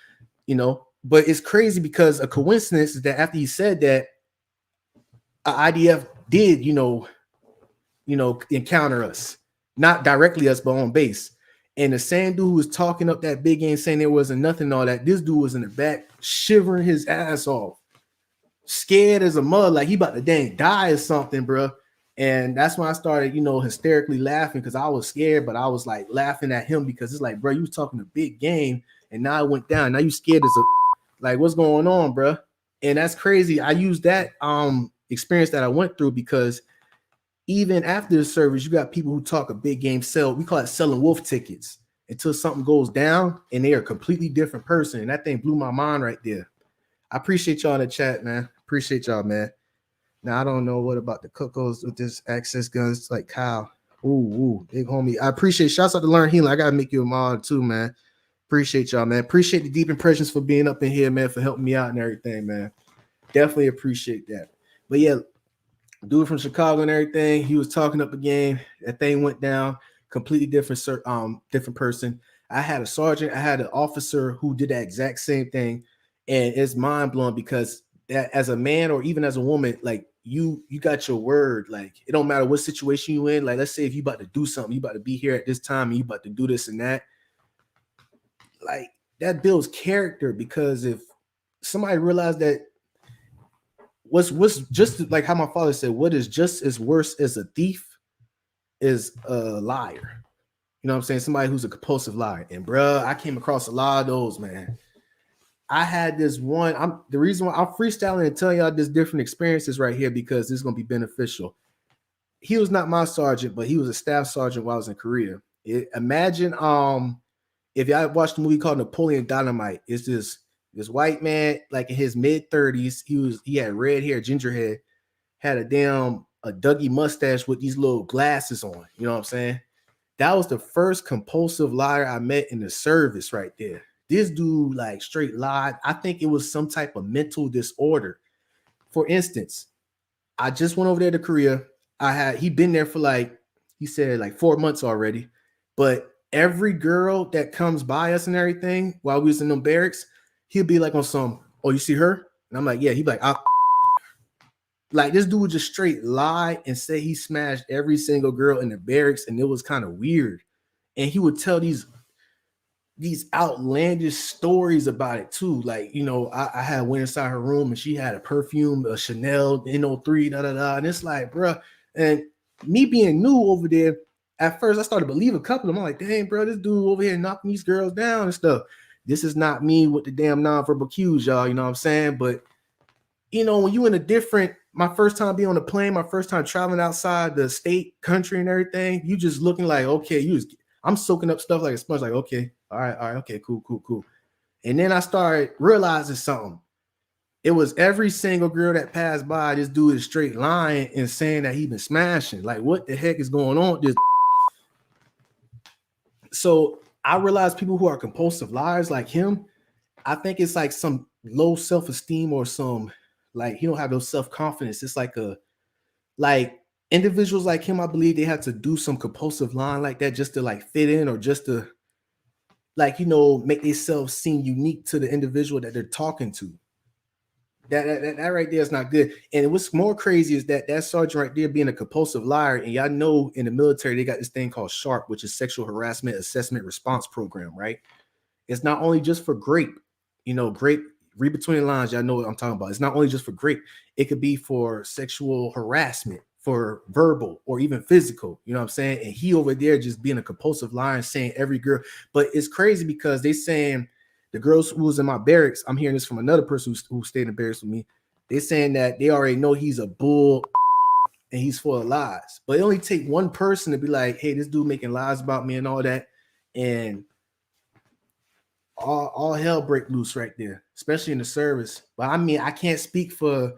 you know, but it's crazy because a coincidence is that after he said that, IDF did, you know, encounter us, not directly us, but on base. And the same dude who was talking up that big game saying there wasn't nothing and all that, this dude was in the back shivering his ass off, scared as a mud, like he about to dang die or something, bro. And that's when I started, you know, hysterically laughing because I was scared, but I was like laughing at him because it's like, bro, you was talking a big game and now it went down. Now you scared as a, like, what's going on, bro? And that's crazy. I used that experience that I went through because even after the service, you got people who talk a big game sell. We call it selling wolf tickets until something goes down and they are a completely different person. And that thing blew my mind right there. I appreciate y'all in the chat, man. Appreciate y'all, man. Now, I don't know what about the cookos with this access guns like Kyle. Ooh, big homie. I appreciate shouts out to Learn Healing. I got to make you a mod too, man. Appreciate y'all, man. Appreciate the deep impressions for being up in here, man, for helping me out and everything, man. Definitely appreciate that. But yeah, dude from Chicago and everything, he was talking up a game. That thing went down. Completely different, different person. I had a sergeant, I had an officer who did that exact same thing, and it's mind blowing because that as a man or even as a woman, like you got your word. Like it don't matter what situation you in. Like let's say if you about to do something, you about to be here at this time, and you about to do this and that. Like that builds character because if somebody realized that what's just like how my father said, what is just as worse as a thief is a liar. You know what I'm saying? Somebody who's a compulsive liar. And bruh, I came across a lot of those, man. I had this one. The reason why I'm freestyling and telling y'all this different experiences right here because this is gonna be beneficial. He was not my sergeant, but he was a staff sergeant while I was in Korea. Imagine if y'all watched the movie called Napoleon Dynamite, it's this white man, like in his mid-30s. He had red hair, ginger hair, had a Dougie mustache with these little glasses on. You know what I'm saying? That was the first compulsive liar I met in the service right there. This dude like straight lied. I think it was some type of mental disorder. For instance, I just went over there to Korea. He'd been there for like, he said like 4 months already. But every girl that comes by us and everything while we was in them barracks, he'll be like on some, oh, you see her? And I'm like, yeah. He'd be like, like this dude would just straight lie and say he smashed every single girl in the barracks, and it was kind of weird. And he would tell these outlandish stories about it too. Like, I had went inside her room and she had a perfume, a Chanel NO3, da da da. And it's like, bruh. And me being new over there, at first I started to believe a couple of them. I'm like, dang, bro, this dude over here knocking these girls down and stuff. This is not me with the damn nonverbal cues, y'all. You know what I'm saying? But when you in a different, my first time being on a plane, my first time traveling outside the state, country, and everything, you just looking like, okay, I'm soaking up stuff like a sponge, like, okay, all right, okay, cool. And then I started realizing something. It was every single girl that passed by, this dude is straight lying and saying that he been smashing. Like, what the heck is going on? So I realized people who are compulsive liars like him, I think it's like some low self-esteem or some, like, he don't have no self-confidence. It's like individuals like him, I believe they have to do some compulsive lying like that just to like fit in, or just to like, make themselves seem unique to the individual that they're talking to. That right there is not good. And what's more crazy is that sergeant right there being a compulsive liar. And y'all know in the military, they got this thing called SHARP, which is Sexual Harassment Assessment Response Program, right? It's not only just for grape, grape, read between the lines, y'all know what I'm talking about. It's not only just for grape. It could be for sexual harassment, for verbal or even physical, you know what I'm saying? And he over there just being a compulsive liar and saying every girl. But it's crazy because they saying the girls who was in my barracks, I'm hearing this from another person who stayed in the barracks with me. They're saying that they already know he's a bull and he's full of lies. But it only take one person to be like, hey, this dude making lies about me and all that. And all hell break loose right there, especially in the service. But I mean, I can't speak for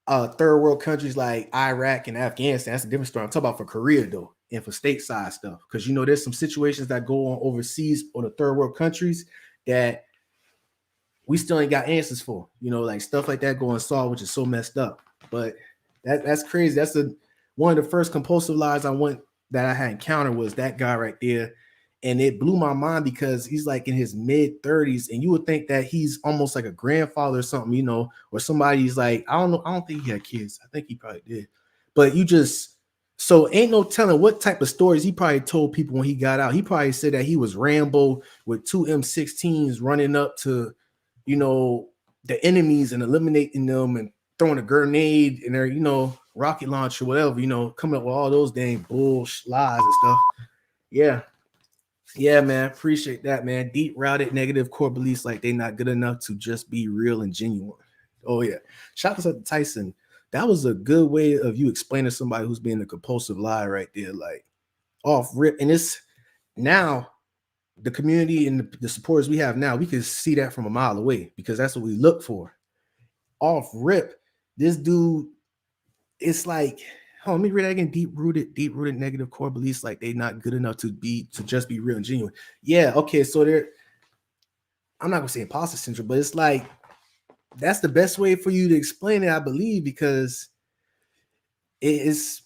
third world countries like Iraq and Afghanistan. That's a different story. I'm talking about for Korea though, and for stateside stuff. Because there's some situations that go on overseas or the third world countries that we still ain't got answers for. Like stuff like that going solved, which is so messed up. But that's crazy. That's one of the first compulsive lies that I had encountered was that guy right there. And it blew my mind because he's like in his mid 30s, and you would think that he's almost like a grandfather or something, or somebody's like, I don't know. I don't think he had kids. I think he probably did. But so ain't no telling what type of stories he probably told people when he got out. He probably said that he was Rambo with 2 M16s running up to, the enemies and eliminating them and throwing a grenade in their, rocket launcher, whatever, coming up with all those dang bullshit lies and stuff. Yeah, man. Appreciate that, man. Deep routed negative core beliefs like they not good enough to just be real and genuine. Oh, yeah. Shout out to Tyson. That was a good way of you explaining to somebody who's being a compulsive liar right there, like off rip. And it's now the community and the supporters we have now, we can see that from a mile away because that's what we look for. Off rip, this dude, it's like, let me read that again. Deep rooted negative core beliefs like they not good enough to just be real and genuine. Yeah, okay. So I'm not gonna say imposter syndrome, but it's like that's the best way for you to explain it, I believe, because it's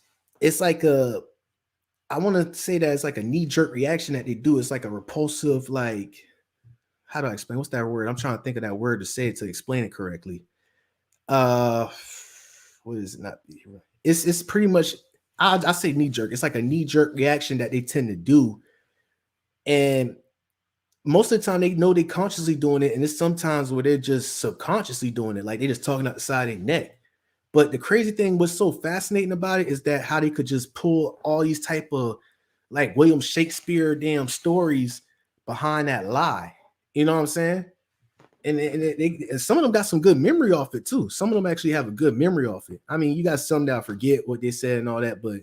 like I want to say that it's like a knee-jerk reaction that they do. It's like a repulsive, like, how do I explain? What's that word? I'm trying to think of that word to say it to explain it correctly. What is it? Not it's pretty much I say knee-jerk. It's like a knee-jerk reaction that they tend to do. And most of the time they know they consciously doing it, and it's sometimes where they're just subconsciously doing it, like they're just talking out the side of their neck. But the crazy thing, what's so fascinating about it is that how they could just pull all these type of like William Shakespeare damn stories behind that lie. You know what I'm saying? And some of them got some good memory off it too. Some of them actually have a good memory off it. I mean, you got some that forget what they said and all that, but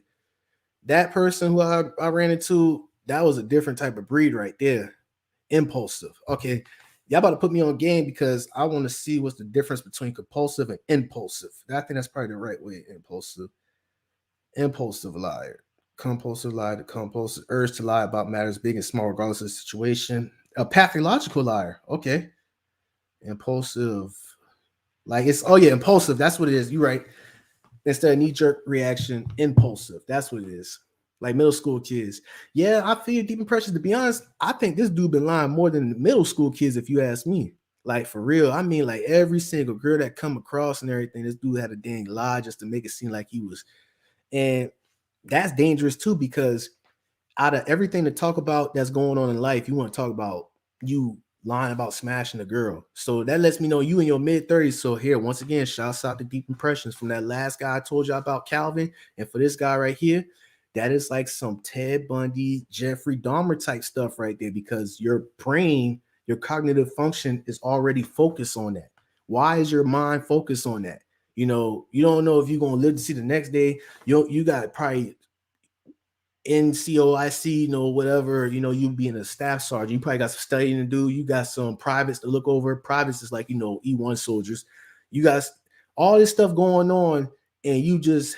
that person who I ran into, that was a different type of breed right there. Impulsive. Okay. Y'all about to put me on game because I want to see what's the difference between compulsive and impulsive. I think that's probably the right way. Impulsive liar. compulsive lie, the compulsive urge to lie about matters big and small, regardless of the situation. A pathological liar. Okay. Impulsive. Like it's impulsive. That's what it is. You're right. Instead of knee-jerk reaction, impulsive. That's what it is. Like middle school kids. Yeah, I feel deep impressions. To be honest, I think this dude been lying more than the middle school kids, if you ask me. Like for real. I mean, like every single girl that come across and everything, this dude had a dang lie just to make it seem like he was. And that's dangerous too, because out of everything to talk about that's going on in life, you want to talk about you lying about smashing a girl. So that lets me know you in your mid-30s. So here, once again, shouts out to Deep Impressions from that last guy I told you about, Calvin. And for this guy right here, that is like some Ted Bundy, Jeffrey Dahmer type stuff right there, because your brain, your cognitive function is already focused on that. Why is your mind focused on that? You know, you don't know if you're going to live to see the next day. You got probably NCOIC, whatever, you being a staff sergeant, you probably got some studying to do. You got some privates to look over. Privates is like, E1 soldiers. You got all this stuff going on, and you just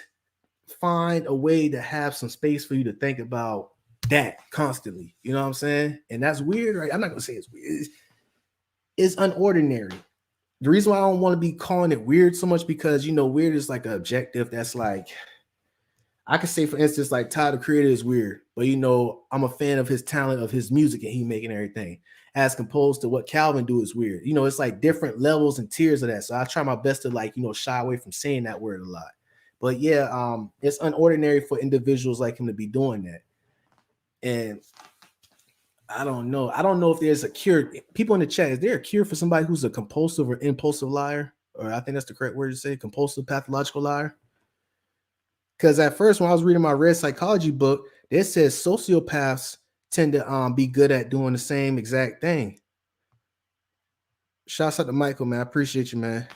find a way to have some space for you to think about that constantly. You know what I'm saying? And that's weird, right? I'm not going to say it's weird. It's unordinary. The reason why I don't want to be calling it weird so much, because, weird is like an objective that's like, I could say, for instance, like Tyler, the Creator, is weird, but I'm a fan of his talent, of his music, and he making everything. As composed to what Calvin do is weird. It's like different levels and tiers of that. So I try my best to shy away from saying that word a lot. But yeah, it's unordinary for individuals like him to be doing that. And I don't know. I don't know if there's a cure. People in the chat, is there a cure for somebody who's a compulsive or impulsive liar? Or I think that's the correct word to say, compulsive pathological liar. Because at first, when I was reading my Red Psychology book, it says sociopaths tend to be good at doing the same exact thing. Shouts out to Michael, man. I appreciate you, man.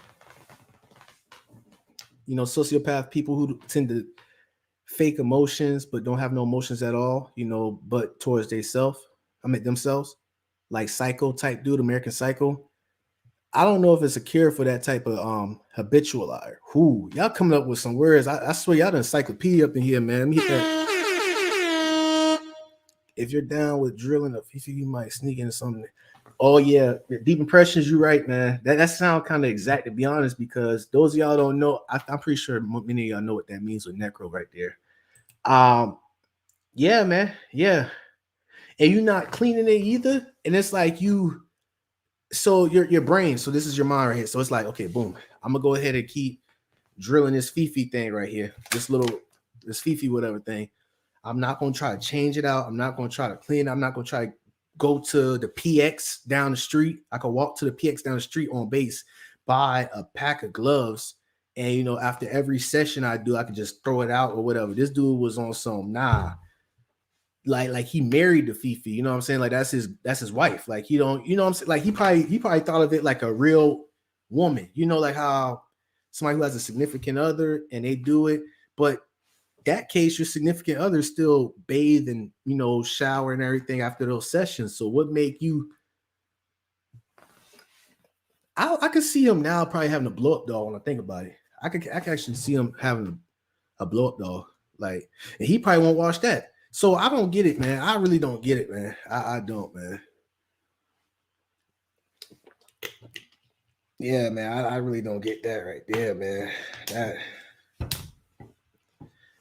Sociopath people who tend to fake emotions but don't have no emotions at all, but towards themselves. Like Psycho type dude, American Psycho. I don't know if it's a cure for that type of habitual liar. Who y'all coming up with some words? I swear y'all done encyclopedia up in here, man. Let me hit that. If you're down with drilling a Fifi, you might sneak into something. Oh yeah, Deep Impressions. You're right, man. That sounds kind of exact, to be honest, because those of y'all don't know. I'm pretty sure many of y'all know what that means with necro right there. Yeah, man. Yeah, and you're not cleaning it either, and it's like you. So your brain, so this is your mind right here. So it's like, okay, boom, I'm gonna go ahead and keep drilling this Fifi thing right here, this Fifi whatever thing. I'm not gonna try to change it out. I'm not gonna try to clean it. I'm not gonna try to go to the PX down the street. I could walk to the PX down the street on base, buy a pack of gloves, and after every session I do, I could just throw it out or whatever. This dude was on some like he married the Fifi, you know what I'm saying? Like that's his wife. Like he don't, what I'm saying? Like he probably thought of it like a real woman, like how somebody who has a significant other and they do it, but that case, your significant other still bathe and shower and everything after those sessions. So what make you? I could see him now probably having a blow up doll when I think about it. I could actually see him having a blow up doll, like, and he probably won't watch that. So I don't get it, man. I really don't get it, man. I don't, man. Yeah, man. I really don't get that right there, man.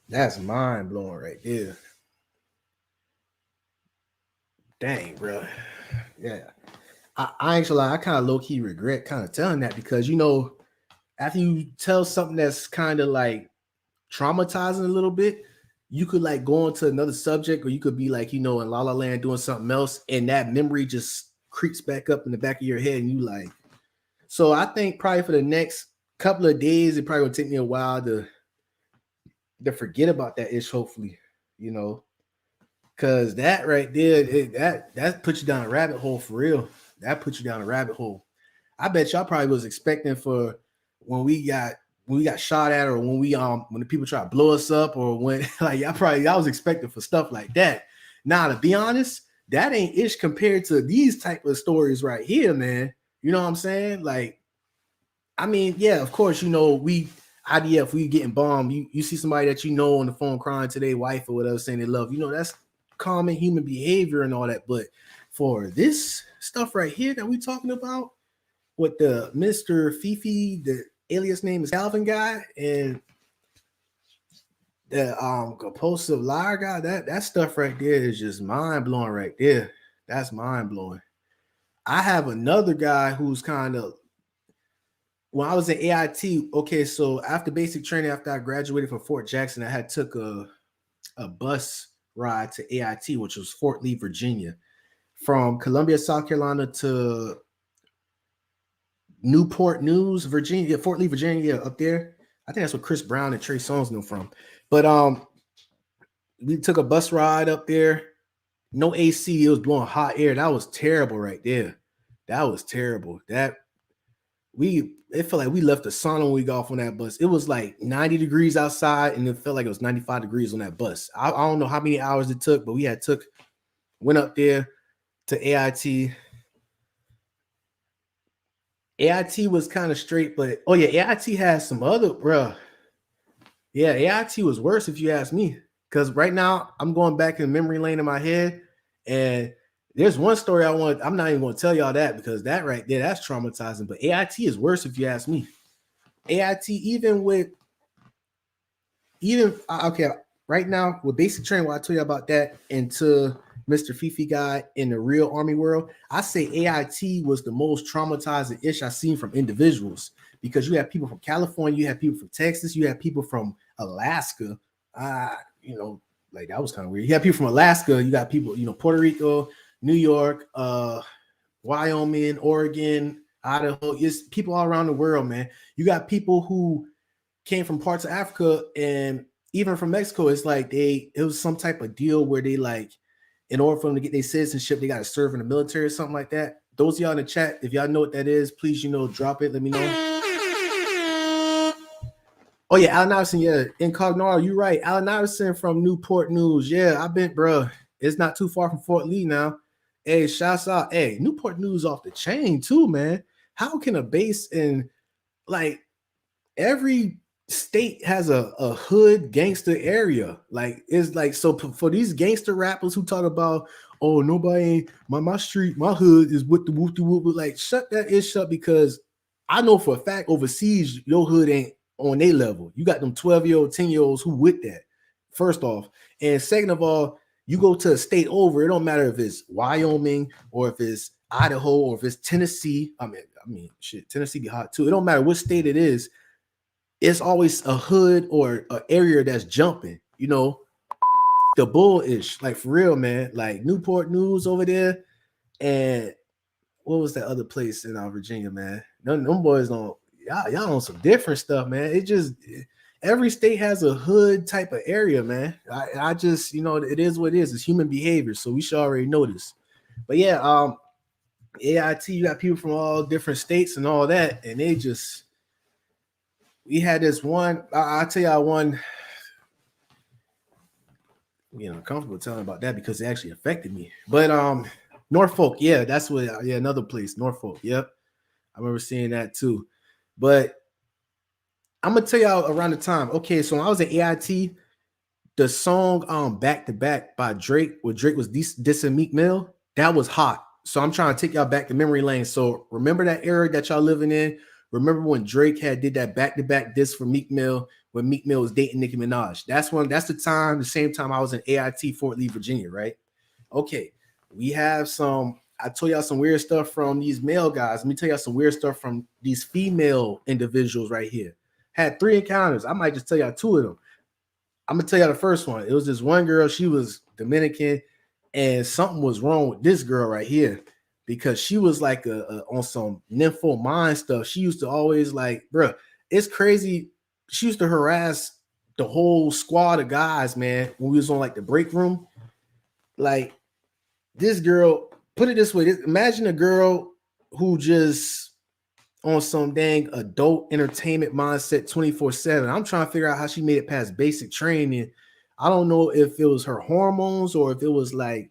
That's mind blowing right there. Dang, bro. Yeah. I actually, I kind of low key regret kind of telling that, because after you tell something that's kind of like traumatizing a little bit, you could like go into another subject, or you could be like, in La La Land doing something else, and that memory just creeps back up in the back of your head, and you like. So I think probably for the next couple of days, it probably gonna take me a while to forget about that ish. Hopefully, because that right there, that puts you down a rabbit hole for real. That puts you down a rabbit hole. I bet y'all probably was expecting for when we got shot at, or when when the people try to blow us up, or when like y'all was expecting for stuff like that. Now, to be honest, that ain't ish compared to these type of stories right here, man. You know what I'm saying? Like, I mean, yeah, of course, IDF, we getting bombed. You see somebody that you know on the phone crying to their wife or whatever, saying they love. You know, that's common human behavior and all that. But for this stuff right here that we talking about, with the Mr. Fifi, the alias name is Calvin guy, and the compulsive liar guy, that stuff right there is just mind blowing right there. That's mind blowing. I have another guy who's kind of, when I was in AIT, okay, so after basic training, after I graduated from Fort Jackson, I had took a bus ride to AIT, which was Fort Lee, Virginia, from Columbia, South Carolina to Newport News, Virginia, Fort Lee, Virginia, up there. I think that's where Chris Brown and Trey Songz know from. But we took a bus ride up there. No AC, it was blowing hot air. That was terrible right there. That was terrible. It felt like we left the sun when we got off on that bus. It was like 90 degrees outside, and it felt like it was 95 degrees on that bus. I don't know how many hours it took, but we went up there to AIT. AIT was kind of straight, but oh yeah, AIT has some other, bruh. Yeah, AIT was worse if you ask me. Because right now I'm going back in memory lane in my head, and there's one story I'm not even going to tell y'all that, because that right there, that's traumatizing. But AIT is worse if you ask me. AIT, okay, right now with basic training, what I tell you about that, and to Mr. Fifi guy in the real Army world, I say AIT was the most traumatizing ish I've seen from individuals, because you have people from California, you have people from Texas, you have people from Alaska. Like that was kind of weird. You have people from Alaska, you got people, Puerto Rico, New York, Wyoming, Oregon, Idaho. It's people all around the world, man. You got people who came from parts of Africa and even from Mexico. It's like it was some type of deal where they, like, in order for them to get their citizenship, they got to serve in the military or something like that. Those of y'all in the chat, if y'all know what that is, please, drop it. Let me know. Oh yeah, Allen Iverson, yeah, incognito. You're right. Allen Iverson from Newport News. Yeah, I've been, bro. It's not too far from Fort Lee now. Hey, shouts out. Hey, Newport News off the chain too, man. How can a base in, like, every state has a hood gangster area? Like, it's like, so for these gangster rappers who talk about, oh, nobody ain't my street, my hood is with the whoop, like, shut that ish up, because I know for a fact overseas your hood ain't on their level. You got them 12-year-old, 10-year-olds who with that, first off. And second of all, you go to a state over, it don't matter if it's Wyoming or if it's Idaho or if it's Tennessee. I mean, shit, Tennessee be hot too. It don't matter what state it is. It's always a hood or an area that's jumping, the bullish, like, for real, man. Like Newport News over there, and what was that other place in Virginia, man? Them boys don't, y'all on some different stuff, man. It just, every state has a hood type of area, man. I just, it is what it is. It's human behavior, so we should already know this. But yeah, AIT, you got people from all different states and all that, and we had this one. I'll tell y'all one. Comfortable telling about that because it actually affected me. But Norfolk, yeah, that's what. Yeah, another place, Norfolk. Yep, I remember seeing that too. But I'm gonna tell y'all around the time. Okay, so when I was at AIT, the song "Back to Back" by Drake, where Drake was dissing Meek Mill, that was hot. So I'm trying to take y'all back to memory lane. So remember that era that y'all living in. Remember when Drake did that back-to-back diss for Meek Mill when Meek Mill was dating Nicki Minaj? That's the same time I was in AIT, Fort Lee, Virginia, right? Okay, we have I told y'all some weird stuff from these male guys. Let me tell y'all some weird stuff from these female individuals right here. Had 3 encounters. I might just tell y'all 2 of them. I'm gonna tell y'all the first one. It was this one girl, she was Dominican, and something was wrong with this girl right here, because she was like on some nympho mind stuff. She used to always, like, bro, it's crazy. She used to harass the whole squad of guys, man, when we was on, like, the break room. Like, this girl, put it this way, imagine a girl who just on some dang adult entertainment mindset 24/7. I'm trying to figure out how she made it past basic training. I don't know if it was her hormones or if it was, like,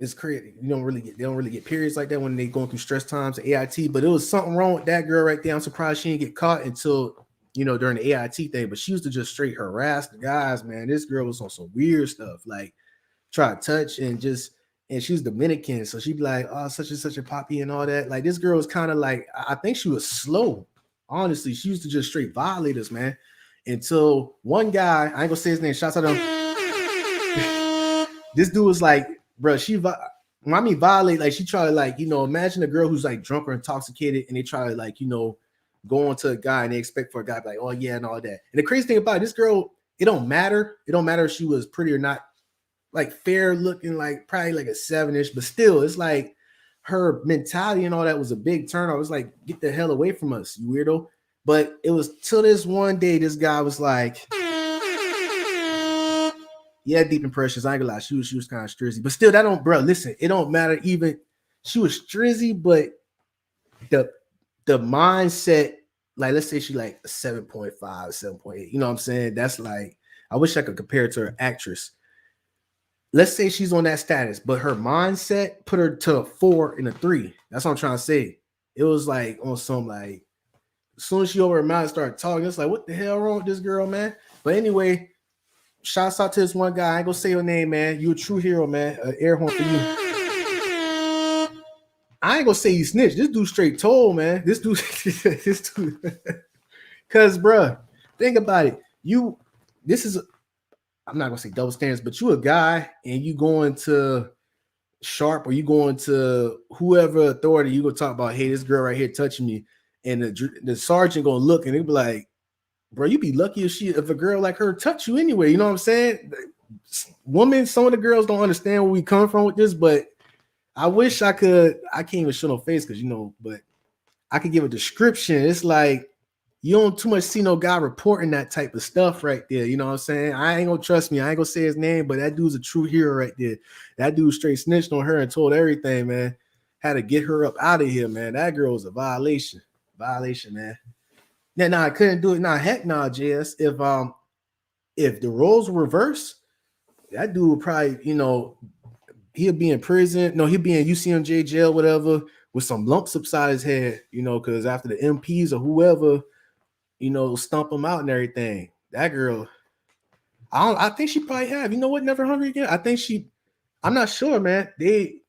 it's crazy. They don't really get periods like that when they going through stress times, AIT. But it was something wrong with that girl right there. I'm surprised she didn't get caught until during the AIT thing. But she used to just straight harass the guys, man. This girl was on some weird stuff, like try to touch and she's Dominican, so she'd be like, oh, such and such a poppy and all that. Like this girl was kind of like, I think she was slow. Honestly, she used to just straight violate us, man. Until one guy, I ain't gonna say his name, shouts out to him. This dude was like, bro, when I mean violate, like she tried to like, imagine a girl who's like drunk or intoxicated and they try to like, go on to a guy and they expect for a guy to be like, oh yeah, and all that. And the crazy thing about it, this girl, it don't matter. It don't matter if she was pretty or not, like fair looking, like probably like a 7-ish, but still, it's like her mentality and all that was a big turn off. It was like, get the hell away from us, you weirdo. But it was till this one day, this guy was like, yeah, deep impressions. I ain't gonna lie, she was kind of strizzy, but still, that don't, bro. Listen, it don't matter. Even she was strizzy, but the mindset, like let's say she like a 7.5, 7.8. You know what I'm saying? That's like, I wish I could compare it to her actress. Let's say she's on that status, but her mindset put her to a 4 and a 3. That's what I'm trying to say. It was like on some like, as soon as she over her mouth started talking, it's like, what the hell wrong with this girl, man? But anyway, shouts out to this one guy. I ain't gonna say your name, man. You a true hero, man. Air horn for you. I ain't gonna say you snitched. This dude straight told, man. This dude, cause bruh, think about it. This is, I'm not gonna say double standards, but you a guy and you going to Sharp or you going to whoever authority, you gonna talk about, hey, this girl right here touching me, and the sergeant gonna look and they be like, bro, you be lucky if a girl like her touch you anyway. You know what I'm saying? Women, some of the girls don't understand where we come from with this, but I wish I could. I can't even show no face because but I could give a description. It's like you don't too much see no guy reporting that type of stuff right there. You know what I'm saying? I ain't gonna trust me. I ain't gonna say his name, but that dude's a true hero right there. That dude straight snitched on her and told everything, man. Had to get her up out of here, man. That girl was a violation. Violation, man. Nah, I couldn't do it. Nah, heck nah, JS. If the roles were reversed, that dude would probably, he'll be in prison. No, he'll be in UCMJ jail, whatever, with some lumps upside his head, because after the MPs or whoever, stump him out and everything. That girl, I think she probably have. You know what? Never Hungry Again. I think I'm not sure, man. They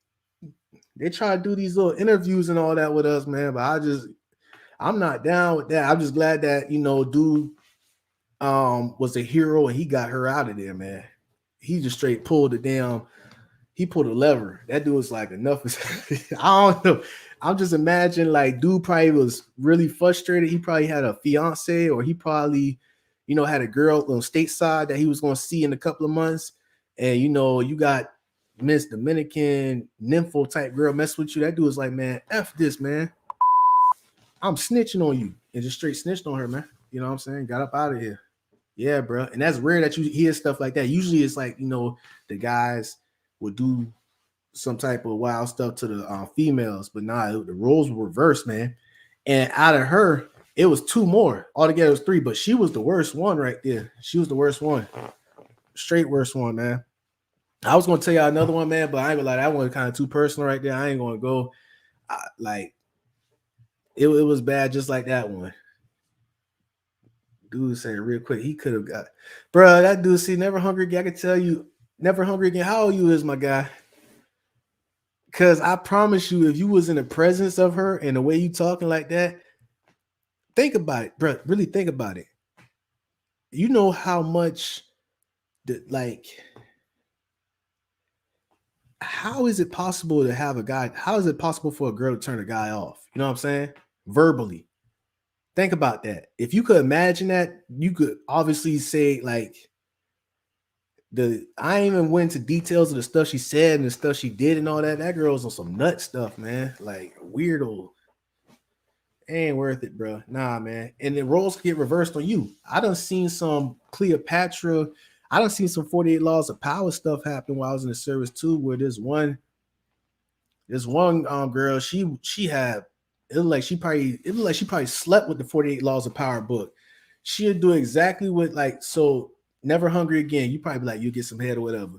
try to do these little interviews and all that with us, man. But I'm not down with that. I'm just glad that, dude was a hero and he got her out of there, man. He just straight pulled he pulled a lever. That dude was like, enough is I don't know. I'm just imagining like dude probably was really frustrated. He probably had a fiance or he probably, had a girl on stateside that he was going to see in a couple of months. And, you got Miss Dominican nympho type girl mess with you. That dude was like, man, F this, man. I'm snitching on you. And just straight snitched on her, man. You know what I'm saying? Got up out of here. Yeah, bro. And that's rare that you hear stuff like that. Usually it's like, the guys would do some type of wild stuff to the females, but nah, the roles were reversed, man. And out of her, it was 2 more. Altogether, it was 3, but she was the worst one right there. She was the worst one. Straight worst one, man. I was going to tell y'all another one, man, but I ain't gonna lie, that one kind of too personal right there. I ain't going to go. It was bad just like that one. Dude said real quick, he could have got, bro, that dude, see, Never Hungry Again. I can tell you, Never Hungry Again, how old you is, my guy? Because I promise you, if you was in the presence of her and the way you talking like that, think about it, bro. Really think about it. You know how much, how is it possible to have a guy? How is it possible for a girl to turn a guy off? You know what I'm saying? Verbally. Think about that. If you could imagine that, you could obviously say like, I ain't even went into details of the stuff she said and the stuff she did and all that. That girl's on some nut stuff, man. Like weirdo. Ain't worth it, bro. Nah, man. And the roles get reversed on you. I done seen some Cleopatra. I done seen some 48 Laws of Power stuff happen while I was in the service too, where this one girl, she had, it looked like she probably slept with the 48 Laws of Power book. She'll do exactly what so Never Hungry Again. You probably be like, you get some head or whatever.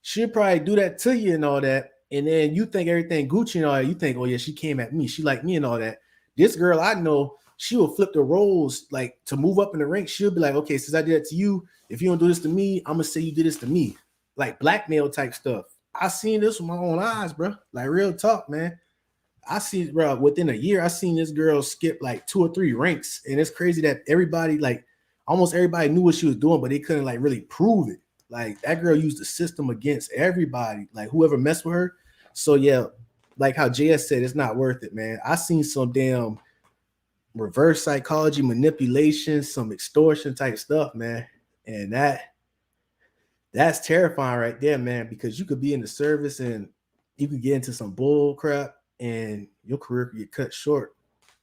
She'll probably do that to you and all that. And then you think everything Gucci and all that. You think, oh yeah, she came at me. She liked me and all that. This girl I know, she will flip the roles like to move up in the rank. She'll be like, okay, since I did that to you, if you don't do this to me, I'm gonna say you did this to me. Like blackmail type stuff. I seen this with my own eyes, bro. Like real talk, man. I see, bro, within a year, I seen this girl skip like 2 or 3 ranks. And it's crazy that everybody, like almost everybody knew what she was doing, but they couldn't like really prove it. Like that girl used the system against everybody, like whoever messed with her. So yeah, like how JS said, it's not worth it, man. I seen some damn reverse psychology manipulation, some extortion type stuff, man. And that's terrifying right there, man, because you could be in the service and you could get into some bull crap and your career could get cut short.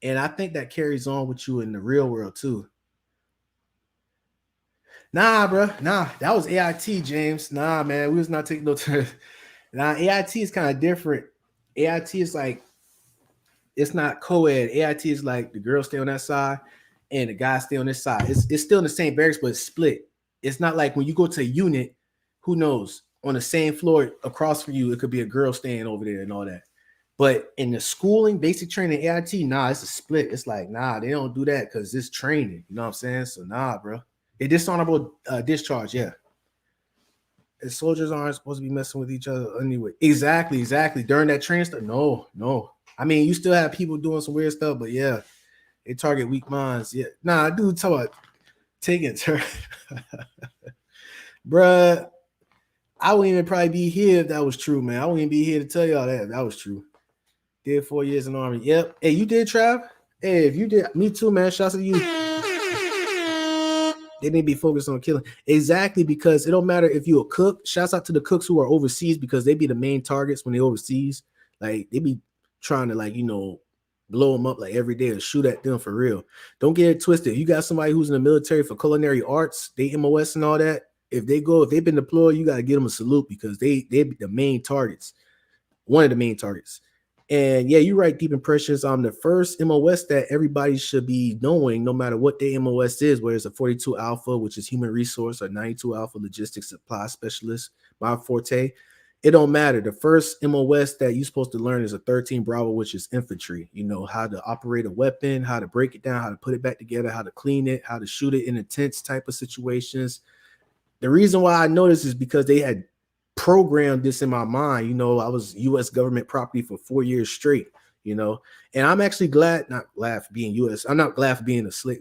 And I think that carries on with you in the real world too. Nah, bro. Nah, that was AIT, James. Nah, man, we was not taking no turn. Nah, AIT is kind of different. AIT is like it's not co-ed. AIT is like the girls stay on that side and the guys stay on this side. It's still in the same barracks, but it's split. It's not like when you go to a unit, who knows, on the same floor across from you, it could be a girl staying over there and all that. But in the schooling, basic training, AIT, nah, it's a split. It's like, nah, they don't do that because it's training. You know what I'm saying? So nah, bro. A dishonorable discharge, yeah. And soldiers aren't supposed to be messing with each other anyway. Exactly, exactly. During that training stuff, no, no. I mean, you still have people doing some weird stuff, but yeah, they target weak minds. Yeah, nah, I do talk about taking turn, bruh. I wouldn't even probably be here if that was true, man. I wouldn't even be here to tell y'all that if that was true. Did 4 years in the army. Yep. Hey, you did, Trav? Hey, if you did, me too, man. Shouts to you. They need to be focused on killing. Exactly, because it don't matter if you're a cook. Shouts out to the cooks who are overseas because they be the main targets when they overseas. Like they be trying to blow them up like every day or shoot at them for real. Don't get it twisted. You got somebody who's in the military for culinary arts, they MOS and all that. If they've been deployed, you got to give them a salute because they be the main targets, one of the main targets. And yeah, you're right, Deep Impressions. The first MOS that everybody should be knowing, no matter what their MOS is, whether it's a 42 Alpha, which is human resource, or 92 Alpha logistics supply specialist, my forte. It don't matter. The first MOS that you're supposed to learn is a 13 Bravo, which is infantry. You know how to operate a weapon, how to break it down, how to put it back together, how to clean it, how to shoot it in intense type of situations. The reason why I know this is because they had programmed this in my mind. You know, I was U.S. government property for 4 years straight, you know, and I'm actually not glad for being U.S. I'm not glad for being a slick,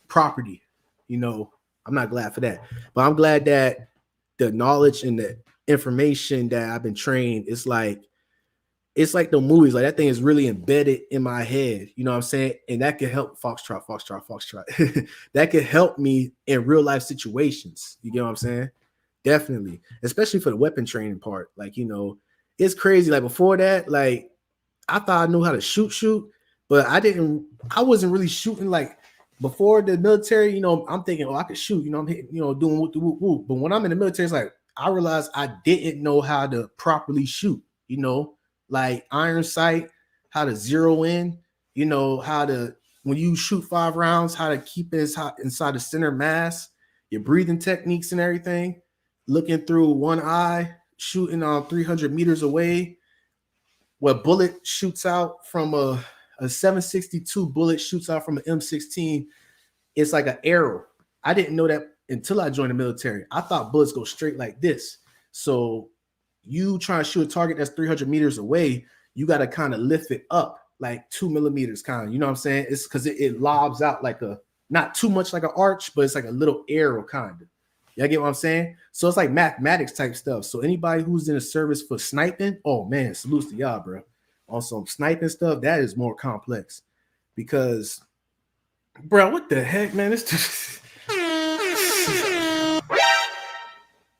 property, you know, I'm not glad for that, but I'm glad that the knowledge and the information that I've been trained, it's like the movies, like that thing is really embedded in my head, you know what I'm saying? And that could help Foxtrot. That could help me in real life situations. You get what I'm saying? Definitely, especially for the weapon training part. Like, it's crazy. Like before that, like I thought I knew how to shoot, but I wasn't really shooting like before the military. I'm thinking, oh, I could shoot, I'm hitting, doing whoop, whoop, whoop. But when I'm in the military, it's like I realized I didn't know how to properly shoot, like iron sight, how to zero in, how to, when you shoot 5 rounds, how to keep it inside the center mass, your breathing techniques and everything, looking through one eye, shooting on 300 meters away. What bullet shoots out from a 762 bullet shoots out from an M16. It's like an arrow. I didn't know that until I joined the military. I thought bullets go straight like this. So you try to shoot a target that's 300 meters away, you got to kind of lift it up like 2 millimeters, kind of, you know what I'm saying? It's because it lobs out like not too much like an arch, but it's like a little arrow kind of. Y'all get what I'm saying? So it's like mathematics type stuff. So anybody who's in a service for sniping, oh man, salutes to y'all, bro. On some sniping stuff, that is more complex because, bro, what the heck, man? This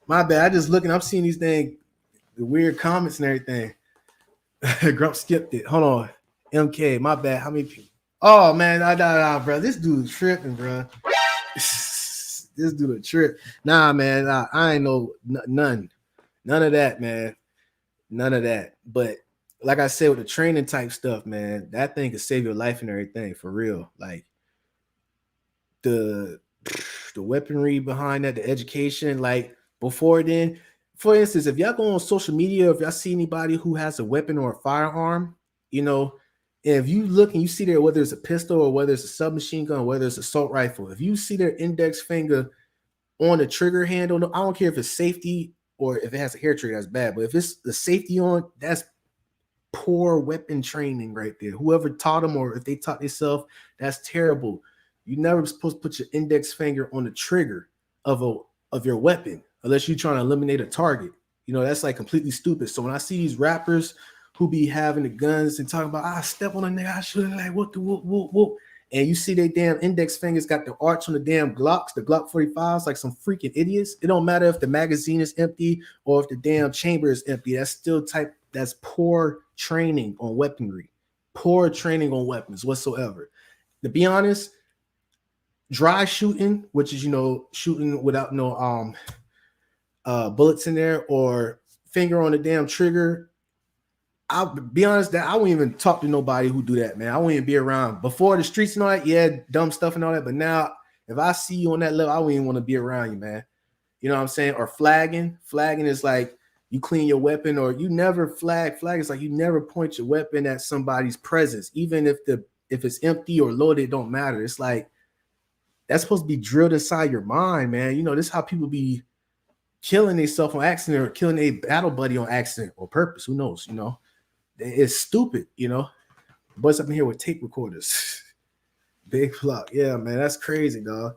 my bad. I just looking, I'm seeing these things, the weird comments and everything. Grump skipped it. Hold on. MK, my bad. How many people? Oh man, bro. This dude's tripping, bro. This dude a trip. Nah, man. I ain't know none of that, man. None of that. But like I said, with the training type stuff, man, that thing could save your life and everything for real. Like the weaponry behind that, the education, like before then, for instance, if y'all go on social media, if y'all see anybody who has a weapon or a firearm, you know, if you look and you see there, whether it's a pistol or whether it's a submachine gun, whether it's an assault rifle, if you see their index finger on the trigger handle, I don't care if it's safety or if it has a hair trigger, that's bad. But if it's the safety on, that's poor weapon training right there. Whoever taught them, or if they taught themselves, that's terrible. You never supposed to put your index finger on the trigger of your weapon unless you're trying to eliminate a target. You know, that's like completely stupid. So when I see these rappers who be having the guns and talking about, I step on a nigga, I should like what the whoop whoop whoop. And you see their damn index fingers got the arch on the damn Glocks, the Glock 45s, like some freaking idiots. It don't matter if the magazine is empty or if the damn chamber is empty. That's still that's poor training on weaponry, poor training on weapons whatsoever. To be honest, dry shooting, which is, you know, shooting without no bullets in there or finger on the damn trigger, I'll be honest that I won't even talk to nobody who do that, man. I won't even be around. Before the streets and all that, yeah, dumb stuff and all that. But now, if I see you on that level, I won't even want to be around you, man. You know what I'm saying? Or flagging. Flagging is like you clean your weapon, or you never flag. Flag is like you never point your weapon at somebody's presence, even if it's empty or loaded, it don't matter. It's like that's supposed to be drilled inside your mind, man. You know, this is how people be killing themselves on accident or killing a battle buddy on accident or purpose. Who knows? You know. It's stupid, you know. Boys up in here with tape recorders. Big flock. Yeah, man, that's crazy, dog.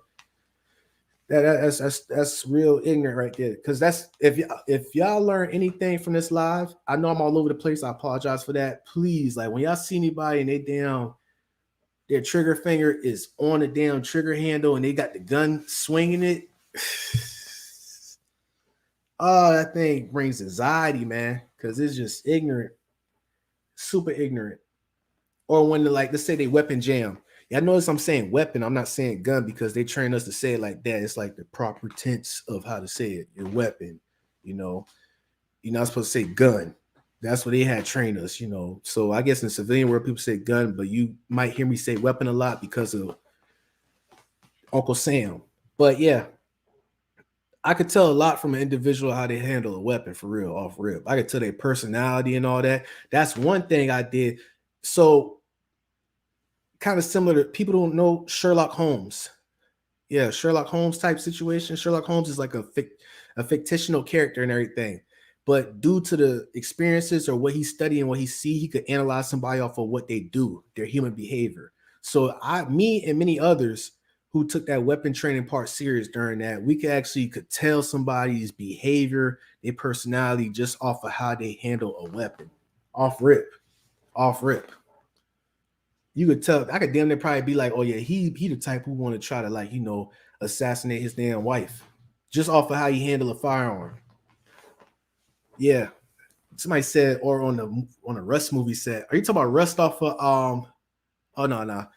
That's real ignorant right there. Because that's if y'all learn anything from this live, I know I'm all over the place. I apologize for that. Please, like when y'all see anybody and their trigger finger is on the damn trigger handle and they got the gun swinging it. Oh, that thing brings anxiety, man. Because it's just ignorant. Super ignorant. Or when like let's say they weapon jam. Yeah, I notice I'm saying weapon, I'm not saying gun because they train us to say it like that. It's like the proper tense of how to say it. Your weapon, you know. You're not supposed to say gun. That's what they had trained us, you know. So I guess in civilian world people say gun, but you might hear me say weapon a lot because of Uncle Sam. But yeah, I could tell a lot from an individual how they handle a weapon for real, off rip. I could tell their personality and all that. That's one thing I did. So kind of similar to people don't know Sherlock Holmes. Yeah, Sherlock Holmes type situation. Sherlock Holmes is like a fictional character and everything. But due to the experiences or what he studied and what he see, he could analyze somebody off of what they do, their human behavior. So me and many others who took that weapon training part serious during that, we could tell somebody's behavior, their personality just off of how they handle a weapon. Off rip. Off rip. You could tell. I could damn near probably be like, oh yeah, he the type who want to try to like, you know, assassinate his damn wife. Just off of how he handle a firearm. Yeah. Somebody said, or on a Rust movie set. Are you talking about Rust off of oh no.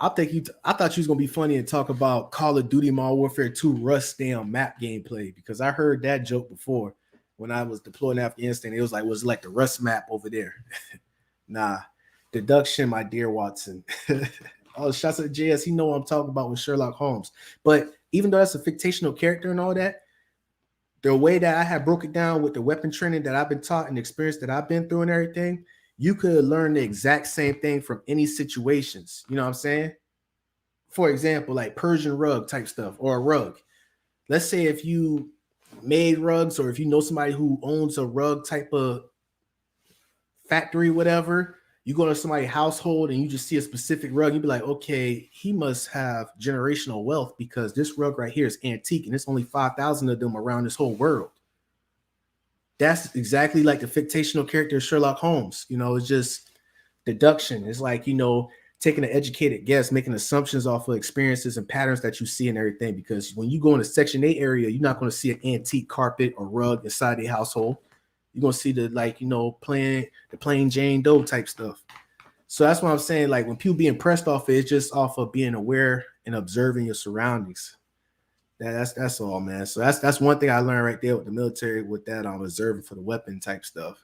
I thought you was gonna be funny and talk about Call of Duty Modern Warfare 2 Rust damn map gameplay because I heard that joke before when I was deployed in Afghanistan. It was like the Rust map over there. Nah, deduction, my dear Watson. Oh, shots at JS. He know what I'm talking about with Sherlock Holmes. But even though that's a fictional character and all that, the way that I have broke it down with the weapon training that I've been taught and the experience that I've been through and everything, you could learn the exact same thing from any situations. You know what I'm saying? For example, like Persian rug type stuff or a rug. Let's say if you made rugs or if you know somebody who owns a rug type of factory, whatever, you go to somebody's household and you just see a specific rug, you'd be like, okay, he must have generational wealth because this rug right here is antique and there's only 5,000 of them around this whole world. That's exactly like the fictional character of Sherlock Holmes. You know, it's just deduction. It's like, you know, taking an educated guess, making assumptions off of experiences and patterns that you see and everything. Because when you go in the Section 8 area, you're not going to see an antique carpet or rug inside the household. You're going to see the, like, you know, plain Jane Doe type stuff. So that's what I'm saying. Like when people be impressed off it, it's just off of being aware and observing your surroundings. That's all, man. So that's one thing I learned right there with the military with that observing for the weapon type stuff.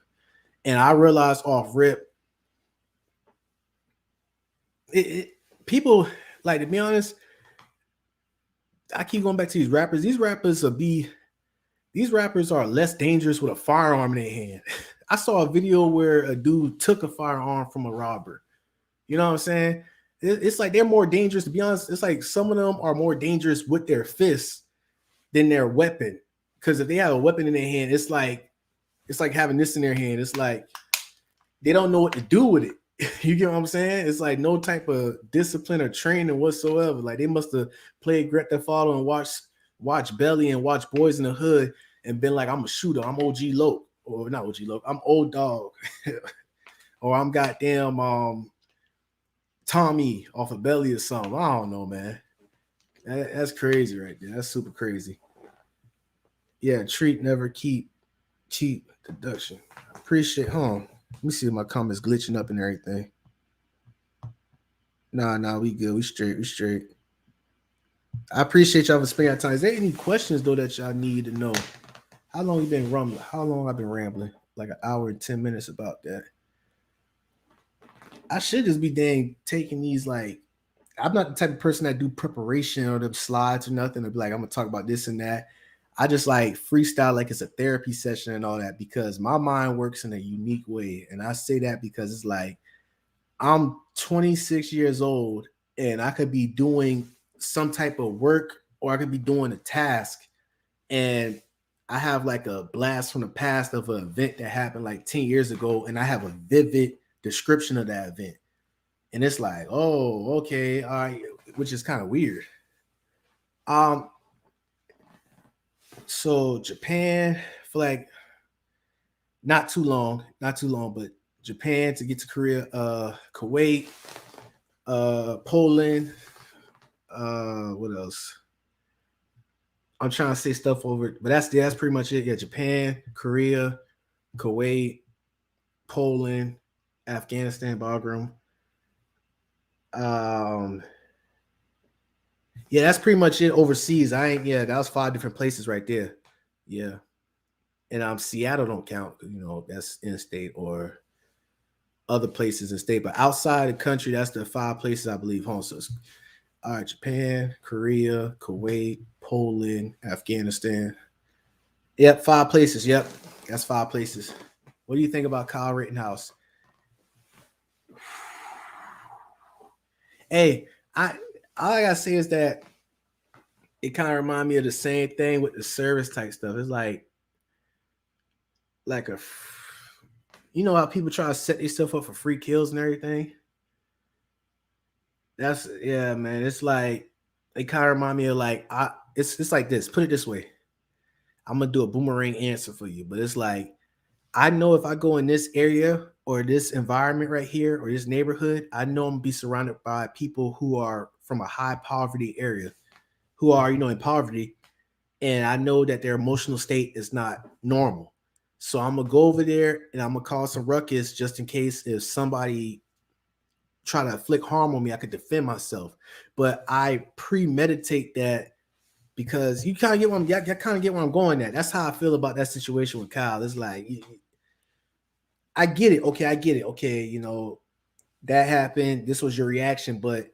And I realized off rip, people, like, to be honest, I keep going back to these rappers. These rappers will be These rappers are less dangerous with a firearm in their hand. I saw a video where a dude took a firearm from a robber. You know what I'm saying? It's like they're more dangerous. To be honest, it's like some of them are more dangerous with their fists than their weapon. Because if they have a weapon in their hand, it's like having this in their hand. It's like they don't know what to do with it. You get what I'm saying? It's like no type of discipline or training whatsoever. Like they must have played Grand Theft Auto and watch Belly and watch Boys in the Hood and been like, I'm a shooter, I'm OG Loke, or not OG Loke, I'm Old Dog, or I'm goddamn Tommy off of Belly or something. I don't know, man. That's crazy right there. That's super crazy. Yeah, treat never keep cheap deduction. Appreciate home. Let me see if my comments glitching up and everything. Nah, we good. We straight. We straight. I appreciate y'all for spending our time. Is there any questions though that y'all need to know? How long you been rumbling? How long I've been rambling? Like an hour and 10 minutes about that. I should just be dang taking these like I'm not the type of person that do preparation or the slides or nothing to be like I'm gonna talk about this and that. I just like freestyle like it's a therapy session and all that because my mind works in a unique way. And I say that because it's like I'm 26 years old and I could be doing some type of work or I could be doing a task and I have like a blast from the past of an event that happened like 10 years ago and I have a vivid description of that event. And it's like, oh, okay, all right, which is kind of weird. Um, so Japan, for like not too long, but Japan to get to Korea, Kuwait, Poland, what else? I'm trying to say stuff over, but that's pretty much it. Yeah, Japan, Korea, Kuwait, Poland, Afghanistan, Bagram. Um, yeah, that's pretty much it overseas. I ain't yeah, that was 5 different places right there. Yeah. And Seattle don't count, you know, that's in state or other places in state. But outside the country, that's the 5 places I believe home. So all right, Japan, Korea, Kuwait, Poland, Afghanistan. Yep, 5 places. Yep. That's 5 places. What do you think about Kyle Rittenhouse? Hey, I all I gotta say is that it kind of remind me of the same thing with the service type stuff. It's like a you know how people try to set themselves up for free kills and everything. That's yeah, man. It's like it kind of remind me of like it's like this. Put it this way. I'm gonna do a boomerang answer for you, but it's like I know if I go in this area or this environment right here or this neighborhood, I know I'm gonna be surrounded by people who are from a high poverty area, who are, you know, in poverty, and I know that their emotional state is not normal. So I'm gonna go over there and I'm gonna cause some ruckus just in case if somebody try to inflict harm on me, I could defend myself. But I premeditate that because you kind of get what I'm, you kind of get where I'm going at. That's how I feel about that situation with Kyle. It's like I get it. Okay, I get it. Okay, you know, that happened. This was your reaction, but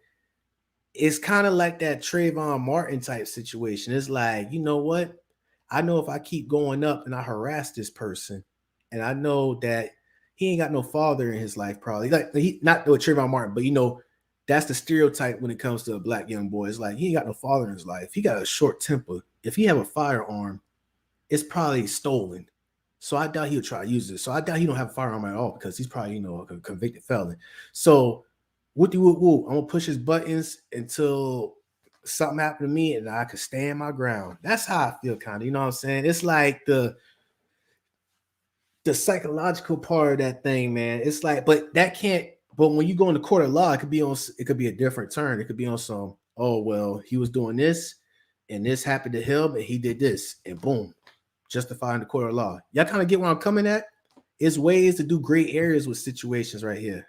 it's kind of like that Trayvon Martin type situation. It's like, you know what? I know if I keep going up and I harass this person, and I know that he ain't got no father in his life, probably. Like he not with Trayvon Martin, but you know, that's the stereotype when it comes to a black young boy. It's like he ain't got no father in his life. He got a short temper. If he have a firearm, it's probably stolen. So I doubt he'll try to use it. So I doubt he don't have a firearm at all because he's probably, you know, a convicted felon. So whoop whoop whoop. I'm gonna push his buttons until something happened to me and I could stand my ground. That's how I feel, kind of. You know what I'm saying? It's like the psychological part of that thing, man. It's like, but that can't. But when you go in the court of law, it could be on. It could be a different turn. It could be on some. Oh well, he was doing this, and this happened to him, and he did this, and boom, justifying the court of law. Y'all kind of get where I'm coming at. It's ways to do gray areas with situations right here.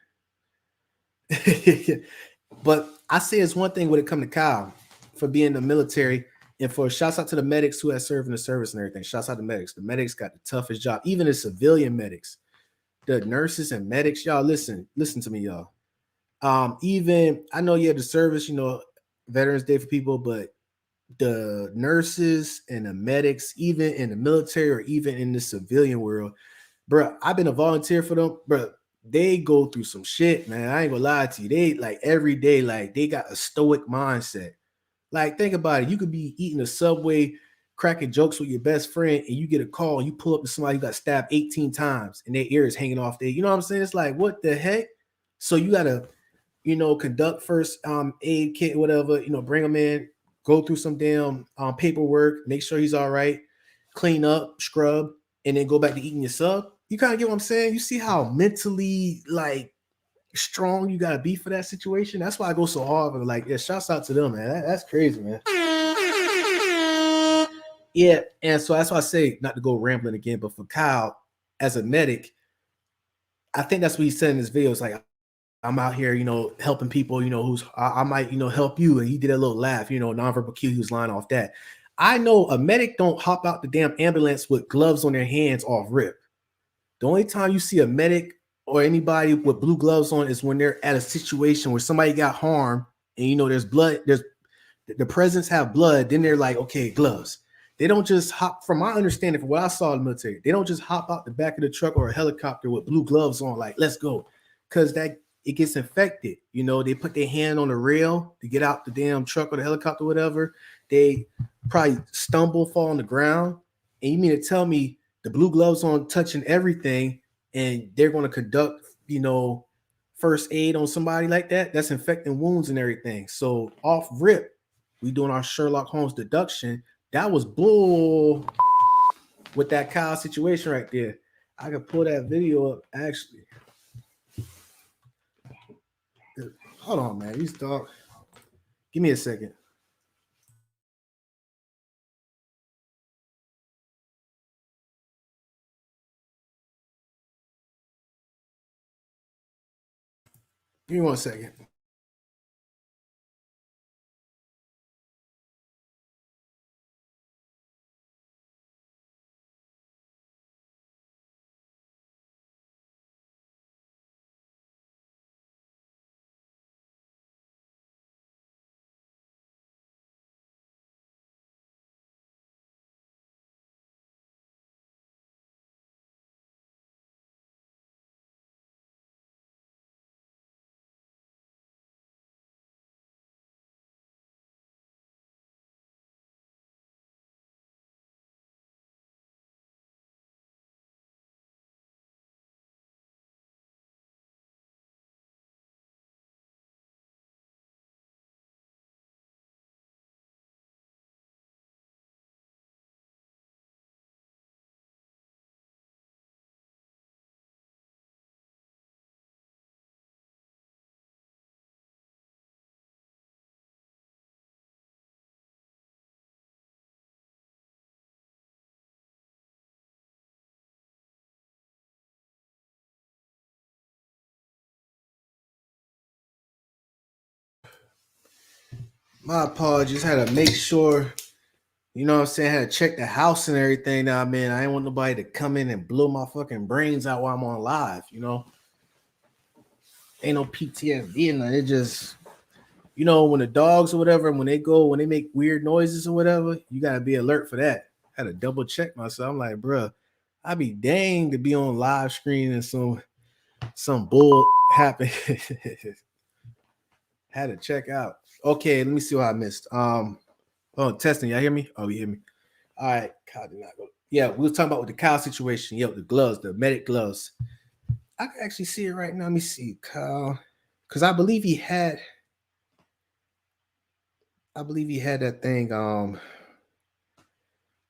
But I say it's one thing when it comes to Kyle for being in the military and for shouts out to the medics who have served in the service and everything. Shouts out to medics. The medics got the toughest job, even the civilian medics, the nurses and medics. Y'all listen to me, y'all. Even I know you had the service, you know, Veterans Day for people, but the nurses and the medics, even in the military or even in the civilian world, bro, I've been a volunteer for them, bro. They go through some shit, man. I ain't gonna lie to you. They like every day, like they got a stoic mindset. Like, think about it. You could be eating a Subway, cracking jokes with your best friend, and you get a call, and you pull up to somebody who got stabbed 18 times and their ear is hanging off there. You know what I'm saying? It's like, what the heck? So you gotta, conduct first aid kit, whatever, bring him in, go through some damn paperwork, make sure he's all right, clean up, scrub, and then go back to eating your sub. You kind of get what I'm saying? You see how mentally like strong you gotta be for that situation. That's why I go so hard. But like, yeah, shouts out to them, man. That's crazy, man. Yeah, and so that's why I say not to go rambling again, but for Kyle as a medic, I think that's what he said in his video. It's like I'm out here, helping people, who's I might, help you. And he did a little laugh, nonverbal cue. He was lying off that. I know a medic don't hop out the damn ambulance with gloves on their hands off rip. The only time you see a medic or anybody with blue gloves on is when they're at a situation where somebody got harmed and there's blood, there's the presents have blood, then they're like, okay, gloves. They don't just hop, from my understanding, from what I saw in the military, they don't just hop out the back of the truck or a helicopter with blue gloves on, like, let's go. Because that it gets infected. They put their hand on the rail to get out the damn truck or the helicopter, whatever. They probably stumble, fall on the ground. And you mean to tell me the blue gloves on touching everything and they're going to conduct, first aid on somebody like that? That's infecting wounds and everything. So off rip, we doing our Sherlock Holmes deduction. That was bull with that Kyle situation right there. I could pull that video up actually. Hold on, man. These dog. Give me a second. Give me 1 second. My apologies. Had to make sure, what I'm saying? Had to check the house and everything now, man. I didn't want nobody to come in and blow my fucking brains out while I'm on live, Ain't no PTSD in it. It just, when the dogs or whatever, when they make weird noises or whatever, you gotta be alert for that. Had to double check myself. I'm like, bro, I'd be dang to be on live screen and some bull happen. Had to check out. Okay, let me see what I missed. Testing. Y'all hear me? Oh, you hear me? All right. Kyle did not go. Yeah, we were talking about with the Kyle situation. Yep, the gloves, the medic gloves. I can actually see it right now. Let me see, Kyle, because I believe he had that thing.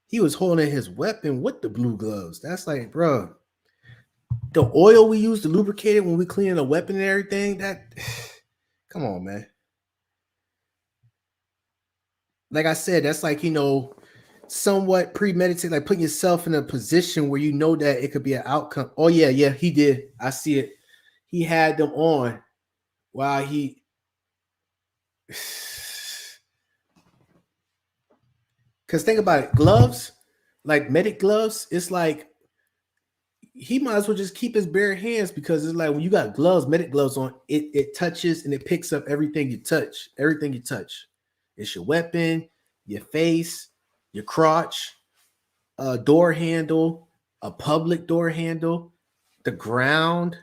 He was holding his weapon with the blue gloves. That's like, bro, the oil we use to lubricate it when we clean a weapon and everything. That, come on, man. Like I said, that's like, somewhat premeditated, like putting yourself in a position where you know that it could be an outcome. Oh, yeah, he did. I see it. He had them on while he. Because think about it, gloves, like medic gloves, it's like he might as well just keep his bare hands because it's like when you got gloves, medic gloves on, it touches and it picks up everything you touch. Everything you touch. It's your weapon. your face, your crotch, a door handle, a public door handle, the ground,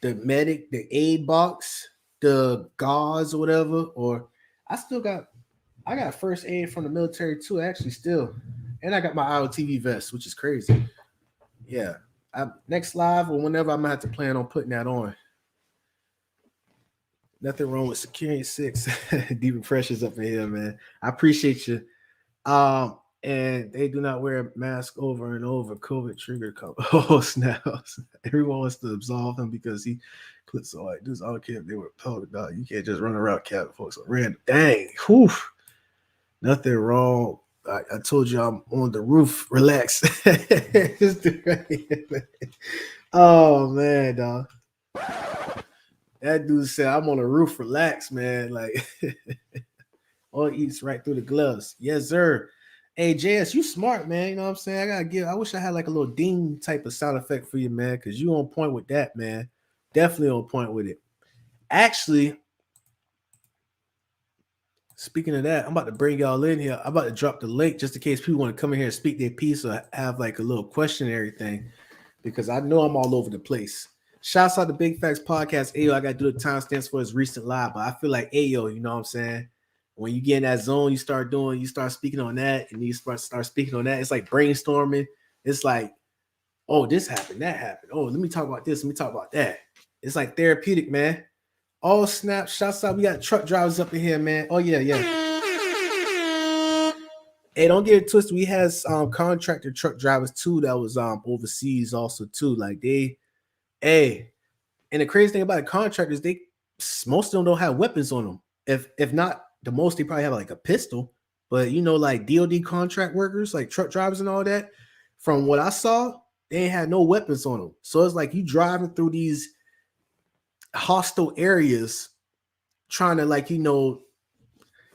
the medic, the aid box, the gauze or whatever. Or I got first aid from the military too, actually still. And I got my IOTV vest, which is crazy. Yeah. Next live or whenever I'm gonna have to plan on putting that on. Nothing wrong with securing six. Deep pressures up in here, man. I appreciate you. And they do not wear a mask over and over. COVID trigger. Oh snaps! Everyone wants to absolve him because he clips all like dudes. I don't care if they were public. Dog. You can't just run around capping folks on random. Dang. Whew. Nothing wrong. I told you I'm on the roof. Relax. Oh man, dog. That dude said I'm on the roof. Relax, man. Like all eats right through the gloves. Yes, sir. Hey, JS, you smart, man. You know what I'm saying? I wish I had like a little ding type of sound effect for you, man, because you on point with that, man. Definitely on point with it. Actually, speaking of that, I'm about to bring y'all in here. I'm about to drop the link just in case people want to come in here and speak their piece or have like a little questionnaire thing, because I know I'm all over the place. Shouts out to Big Facts Podcast. Ayo, I got to do the timestamps for his recent live, but I feel like Ayo, you know what I'm saying? When you get in that zone, you start speaking on that, and you start speaking on that. It's like brainstorming. It's like, oh, this happened, that happened. Oh, let me talk about this. Let me talk about that. It's like therapeutic, man. Oh, snap. Shouts out. We got truck drivers up in here, man. Oh, yeah. Hey, don't get it twisted. We had contractor truck drivers too that was overseas also too. Like hey, and the crazy thing about the contractors, most of them don't have weapons on them. If not the most, they probably have like a pistol. But like DoD contract workers, like truck drivers and all that, from what I saw, they ain't had no weapons on them. So it's like you driving through these hostile areas, trying to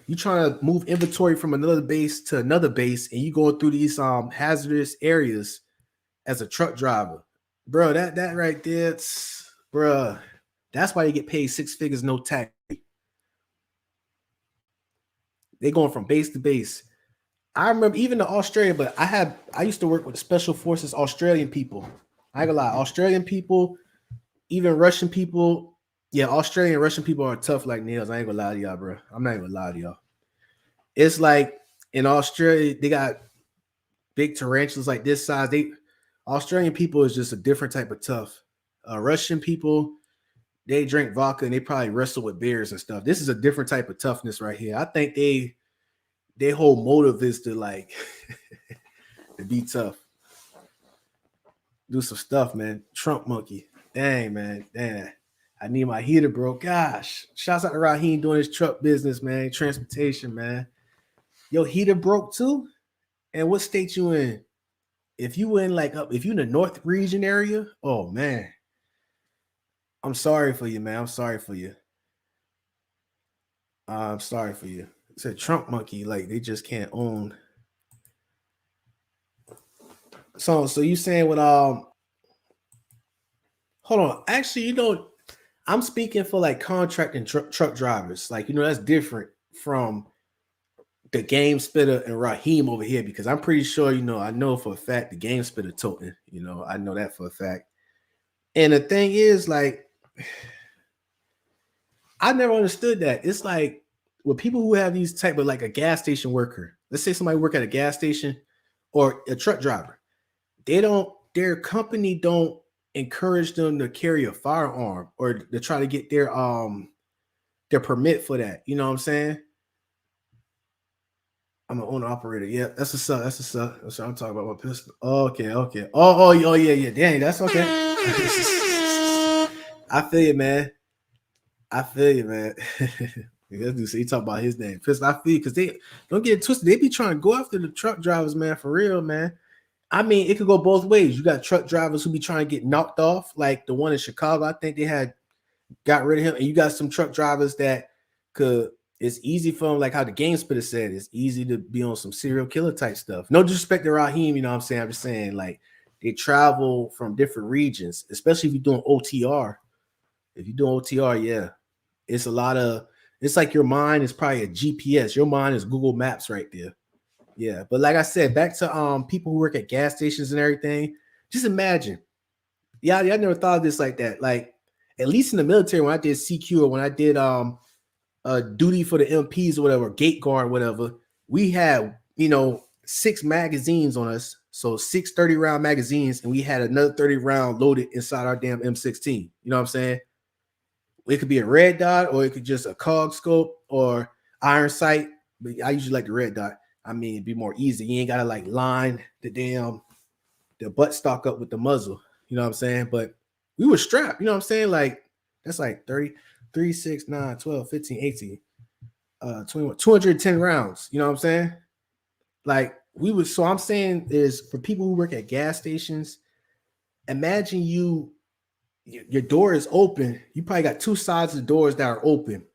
you trying to move inventory from another base to another base, and you going through these hazardous areas as a truck driver, bro. That right there, bro. That's why you get paid six figures, no tax. They going from base to base. I remember even to Australia, but I used to work with the Special Forces Australian people. I ain't gonna lie, Australian people, even Russian people. Yeah, Australian and Russian people are tough like nails. I ain't gonna lie to y'all, bro. I'm not even gonna lie to y'all. It's like in Australia, they got big tarantulas like this size. Australian people is just a different type of tough. Russian people, they drink vodka and they probably wrestle with bears and stuff. This is a different type of toughness right here. I think their whole motive is to like to be tough. Do some stuff, man. Trump monkey. Dang, man. Dang. I need my heater, bro. Gosh. Shouts out to Raheem doing his truck business, man. Transportation, man. Yo, heater broke too? And what state you in? If you in if you in the North region area, oh man. I'm sorry for you, man. I'm sorry for you. I'm sorry for you. It's a Trump monkey, like they just can't own. So you saying what hold on. Actually, I'm speaking for like contracting truck drivers. Like, that's different from the game spitter and Raheem over here, because I'm pretty sure, I know for a fact the game spitter toting, I know that for a fact. And the thing is, like, I never understood that. It's like with people who have these type of like a gas station worker, let's say somebody work at a gas station or a truck driver, their company don't encourage them to carry a firearm or to try to get their permit for that. You know what I'm saying? I'm an owner operator. Yeah, that's what's up. That's what's up. That's what I'm talking about. My pistol. Okay. Oh, yeah. Dang, that's okay. I feel you, man. That dude say he talk about his name. Pistol. I feel you, because they don't get it twisted. They be trying to go after the truck drivers, man, for real, man. I mean, it could go both ways. You got truck drivers who be trying to get knocked off, like the one in Chicago. I think they got rid of him. And you got some truck drivers that it's easy for them, like how the game spitter said, it's easy to be on some serial killer type stuff. No disrespect to Raheem, you know what I'm saying? I'm just saying, like, they travel from different regions, especially if you're doing OTR. If you're doing OTR, yeah. It's a lot of It's like your mind is probably a GPS. Your mind is Google Maps right there. Yeah, but like I said, back to people who work at gas stations and everything. Just imagine. Yeah, I never thought of this like that. Like at least in the military, when I did CQ or when I did duty for the MPs or whatever, gate guard, whatever, we had 6 magazines on us. So 6 30-round magazines, and we had another 30 round loaded inside our damn M16. You know what I'm saying? It could be a red dot, or it could just a cog scope or iron sight. But I usually like the red dot. I mean, it'd be more easy. You ain't gotta like line the butt stock up with the muzzle. You know what I'm saying? But we were strapped. You know what I'm saying? Like that's like 33, 6, 9, 12, 15, 18, 21, 210 rounds. You know what I'm saying? Like we would. So I'm saying is for people who work at gas stations, imagine your door is open. You probably got 2 sides of the doors that are open,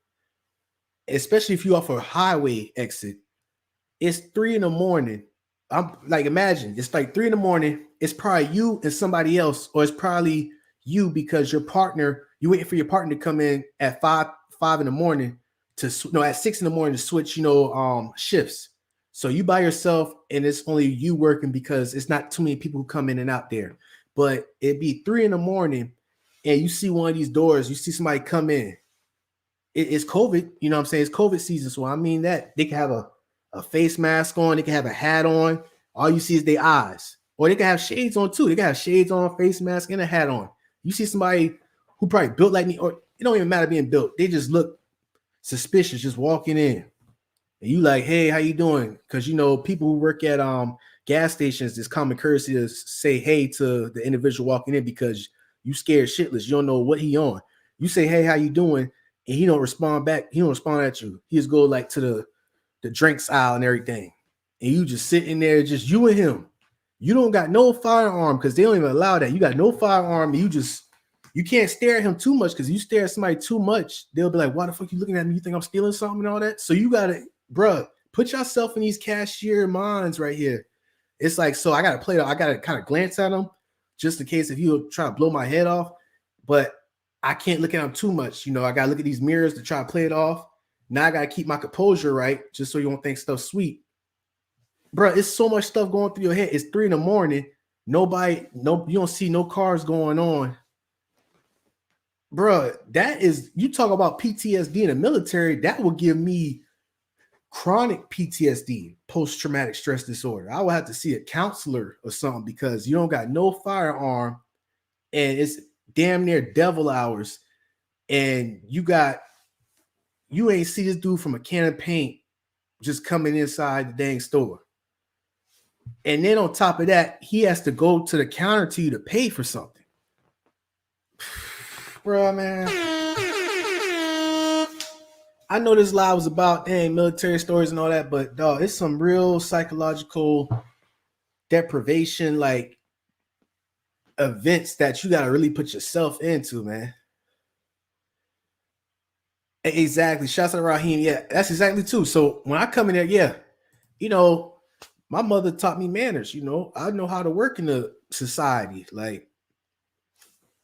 especially if you off a highway exit. It's 3 in the morning. I'm like, imagine it's like 3 in the morning. It's probably you and somebody else, or it's probably you because your partner, you waiting for your partner to come in at 5 in the morning at 6 in the morning to switch, shifts. So you by yourself and it's only you working because it's not too many people who come in and out there. But it'd be 3 in the morning and you see one of these doors, you see somebody come in. It's COVID, you know what I'm saying? It's COVID season. So I mean that they can have a face mask on, they can have a hat on. All you see is their eyes. Or they can have shades on too. They can have shades on, face mask, and a hat on. You see somebody who probably built like me, or it don't even matter being built. They just look suspicious just walking in. And you like, hey, how you doing? Because people who work at gas stations, it's common courtesy to say hey to the individual walking in because you scared shitless. You don't know what he on. You say, hey, how you doing? And he don't respond back. He don't respond at you. He just go like to the drinks aisle and everything. And you just sitting there, just you and him. You don't got no firearm because they don't even allow that. You got no firearm. And you can't stare at him too much because you stare at somebody too much, they'll be like, why the fuck you looking at me? You think I'm stealing something and all that? So you got to, bruh, put yourself in these cashier minds right here. It's like, so I got to play it. I got to kind of glance at him just in case if you try to blow my head off. But I can't look at him too much. I got to look at these mirrors to try to play it off. Now I got to keep my composure right just so you don't think stuff's sweet. Bro, it's so much stuff going through your head. It's 3 in the morning. You don't see no cars going on. Bro, you talk about PTSD in the military, that will give me chronic PTSD, post-traumatic stress disorder. I will have to see a counselor or something because you don't got no firearm and it's damn near devil hours. And you ain't see this dude from a can of paint just coming inside the dang store. And then on top of that, he has to go to the counter to you to pay for something. Bro, man. I know this live was about military stories and all that, but dog, it's some real psychological deprivation, like events that you got to really put yourself into, man. Exactly. Shouts out to Raheem. Yeah, that's exactly too. So when I come in there, yeah, my mother taught me manners. I know how to work in the society. Like,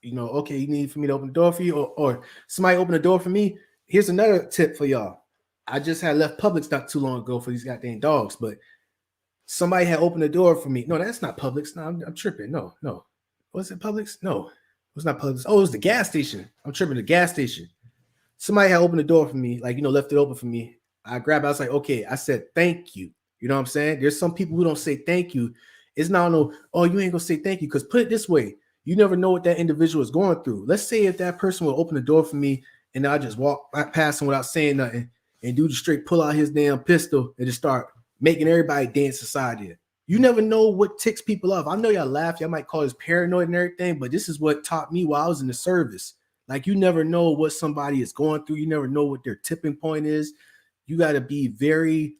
okay, you need for me to open the door for you, or somebody open the door for me. Here's another tip for y'all. I just had left Publix not too long ago for these goddamn dogs, but somebody had opened the door for me. No, that's not Publix. No, I'm tripping. No. Was it Publix? No, it was not Publix. Oh, it was the gas station. I'm tripping. The gas station. Somebody had opened the door for me, like, left it open for me. I grabbed it. I was like, okay. I said, thank you. You know what I'm saying? There's some people who don't say thank you. It's not no, oh, you ain't gonna say thank you. Because put it this way, you never know what that individual is going through. Let's say if that person will open the door for me and I just walk past him without saying nothing and dude just straight pull out his damn pistol and just start making everybody dance inside here. You never know what ticks people off. I know y'all laugh. Y'all might call this paranoid and everything, but this is what taught me while I was in the service. Like, you never know what somebody is going through. You never know what their tipping point is. You got to be very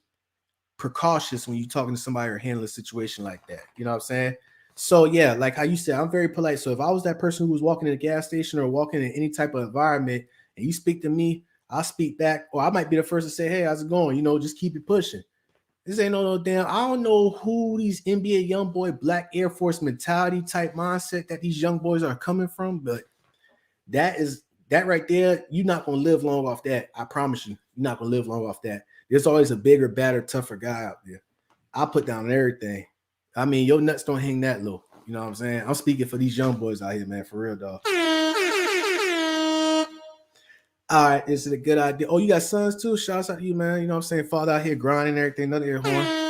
precautious when you're talking to somebody or handle a situation like that. You know what I'm saying? So, yeah, like how you said, I'm very polite. So if I was that person who was walking in a gas station or walking in any type of environment and you speak to me, I'll speak back. Or I might be the first to say, hey, how's it going? Just keep it pushing. This ain't no damn. I don't know who these NBA young boy, Black Air Force mentality type mindset that these young boys are coming from, but that is that right there, you're not gonna live long off that. I promise you, you're not gonna live long off that. There's always a bigger, badder, tougher guy out there. I put down everything. I mean, your nuts don't hang that low. You know what I'm saying? I'm speaking for these young boys out here, man, for real, dog. All right, is it a good idea? Oh, you got sons too? Shouts out to you, man. You know what I'm saying? Father out here grinding and everything, another air horn.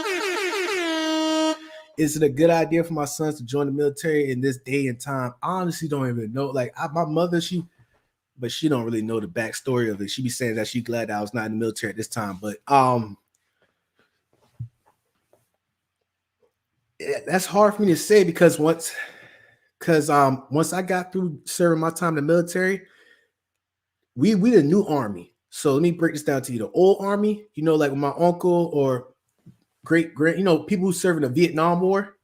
Is it a good idea for my sons to join the military in this day and time? I honestly don't even know. Like my mother, she don't really know the backstory of it. She be saying that she's glad that I was not in the military at this time. But that's hard for me to say because once I got through serving my time in the military, we the new army. So let me break this down to you. The old army, you know, like my uncle or great, you know, people who served in the Vietnam War,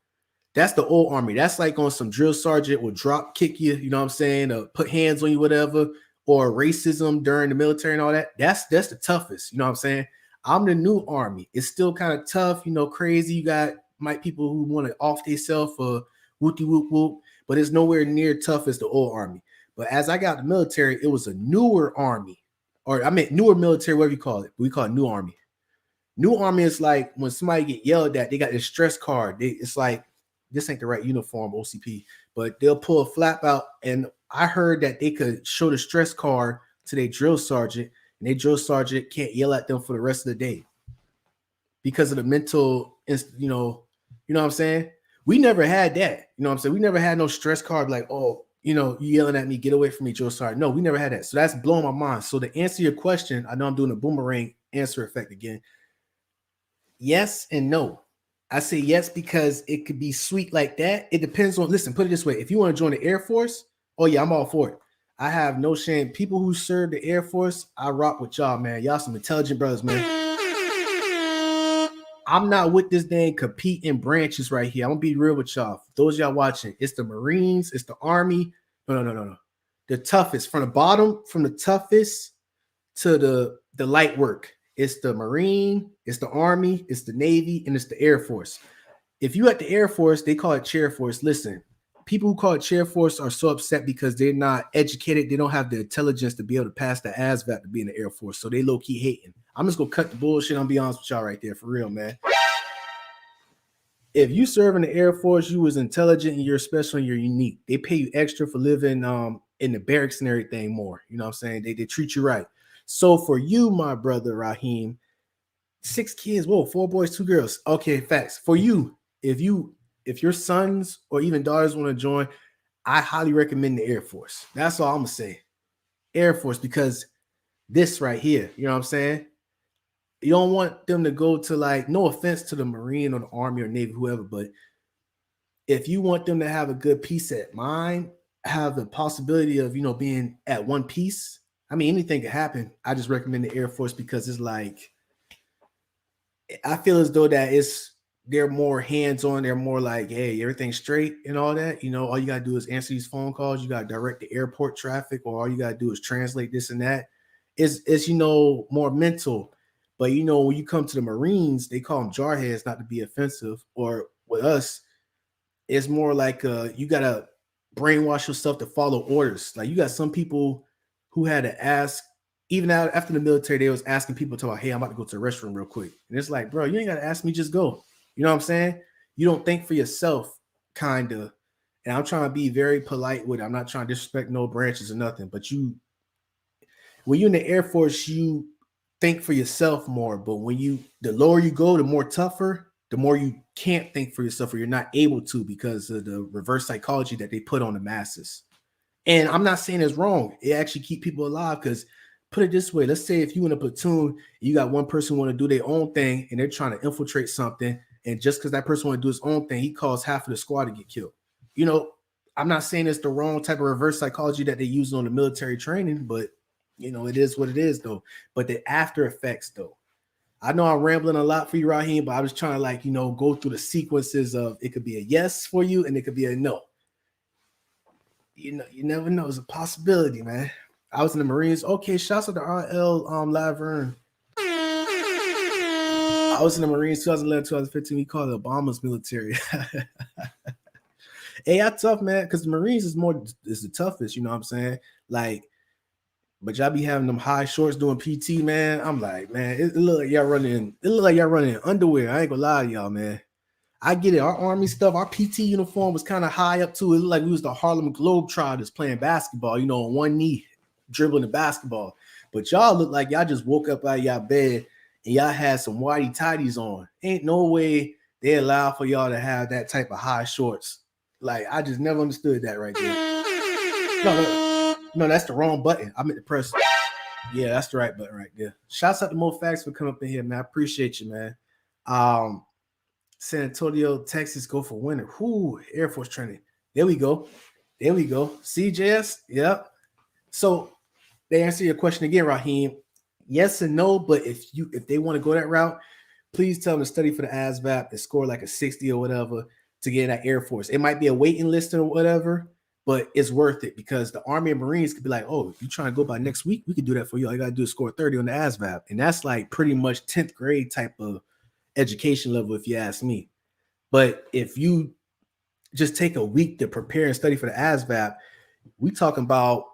that's the old army. That's like on some drill sergeant will drop kick you, you know what I'm saying, put hands on you, whatever, or racism during the military and all that. That's the toughest, you know what I'm saying? I'm the new army. It's still kind of tough, you know, crazy. You got people who want to off themselves for whoopty whoop whoop, but it's nowhere near tough as the old army. But as I got the military, it was a newer army, or I mean newer military, whatever you call it. We call it new army. New army is like when somebody get yelled at, they got this stress card. It's like, this ain't the right uniform, OCP, but they'll pull a flap out. And I heard that they could show the stress card to their drill sergeant, and their drill sergeant can't yell at them for the rest of the day because of the mental, you know what I'm saying? We never had that. You know what I'm saying? We never had no stress card like, oh, you know, you yelling at me, get away from me, drill sergeant. No, we never had that. So that's blowing my mind. So to answer your question, I know I'm doing a boomerang answer effect again. Yes and no. I say yes because it could be sweet like that. It depends on, listen, put it this way. If you want to join the Air Force, oh yeah, I'm all for it. I have no shame. People who serve the Air Force, I rock with y'all, man. Y'all some intelligent brothers, man. I'm not with this dang competing branches right here. I'm gonna be real with y'all. For those y'all watching, it's the Marines, it's the Army. No. The toughest from the bottom, from the toughest to the light work. It's the Marine, it's the Army, it's the Navy, and it's the Air Force. If you at the Air Force, they call it Chair Force. Listen, people who call it Chair Force are so upset because they're not educated. They don't have the intelligence to be able to pass the ASVAB to be in the Air Force. So they low-key hating. I'm just going to cut the bullshit. I'm going to be honest with y'all right there. For real, man. If you serve in the Air Force, you was intelligent and you're special and you're unique. They pay you extra for living in the barracks and everything more. You know what I'm saying? They treat you right. So for you, my brother Raheem, 6 kids, whoa, 4 boys, 2 girls. Okay, facts. For you, if your sons or even daughters want to join, I highly recommend the Air Force. That's all I'm gonna say. Air Force, because this right here, you know what I'm saying? You don't want them to go to, like, no offense to the Marine or the Army or Navy, whoever, but if you want them to have a good peace at mind, have the possibility of, you know, being at one piece. I mean, anything could happen. I just recommend the Air Force because it's like, I feel as though that they're more hands-on. They're more like, hey, everything's straight and all that. You know, all you gotta do is answer these phone calls. You gotta direct the airport traffic, or all you gotta do is translate this and that. It's you know, more mental. But you know, when you come to the Marines, they call them jarheads, not to be offensive. Or with us, it's more like you gotta brainwash yourself to follow orders. Like you got some people who had to ask, even after the military, they was asking people to, hey, I'm about to go to the restroom real quick. And it's like, bro, you ain't gotta ask me, just go. You know what I'm saying? You don't think for yourself, kind of. And I'm trying to be very polite with it. I'm not trying to disrespect no branches or nothing. But when you're in the Air Force, you think for yourself more. But the lower you go, the more tougher, the more you can't think for yourself, or you're not able to, because of the reverse psychology that they put on the masses. And I'm not saying it's wrong. It actually keep people alive, because put it this way. Let's say if you in a platoon, you got one person want to do their own thing and they're trying to infiltrate something. And just because that person want to do his own thing, he caused half of the squad to get killed. You know, I'm not saying it's the wrong type of reverse psychology that they use on the military training, but, you know, it is what it is, though. But the after effects, though. I know I'm rambling a lot for you, Raheem, but I was trying to, like, you know, go through the sequences of, it could be a yes for you and it could be a no. You know, you never know. It's a possibility, man. I was in the Marines. Okay, shouts out to RL Laverne. I was in the Marines 2011, 2015. We call it Obama's military. Hey, I tough, man, because the Marines is the toughest, you know what I'm saying? Like, But y'all be having them high shorts doing PT, man. I'm like, man, it look like y'all running. It look like y'all running in underwear. I ain't gonna lie to y'all, man. I get it. Our army stuff, our PT uniform was kind of high up too. It looked like we was the Harlem Globetrotters playing basketball, on one knee, dribbling the basketball. But y'all look like y'all just woke up out of y'all bed and y'all had some whitey tighties on. Ain't no way they allow for y'all to have that type of high shorts. Like, I just never understood that right there. No, that's the wrong button. I meant to press. Yeah, that's the right button right there. Shouts out to Mo Facts for coming up in here, man. I appreciate you, man. San Antonio, Texas, go for winter. Whoo, Air Force training. There we go. CJS, yep. So they answer your question again, Raheem. Yes and no, but if they want to go that route, please tell them to study for the ASVAB and score like a 60 or whatever to get in that Air Force. It might be a waiting list or whatever, but it's worth it because the Army and Marines could be like, oh, if you're trying to go by next week, we could do that for you. All you got to do is score 30 on the ASVAB. And that's like pretty much 10th grade type of education level, if you ask me. But if you just take a week to prepare and study for the ASVAB, we talking about,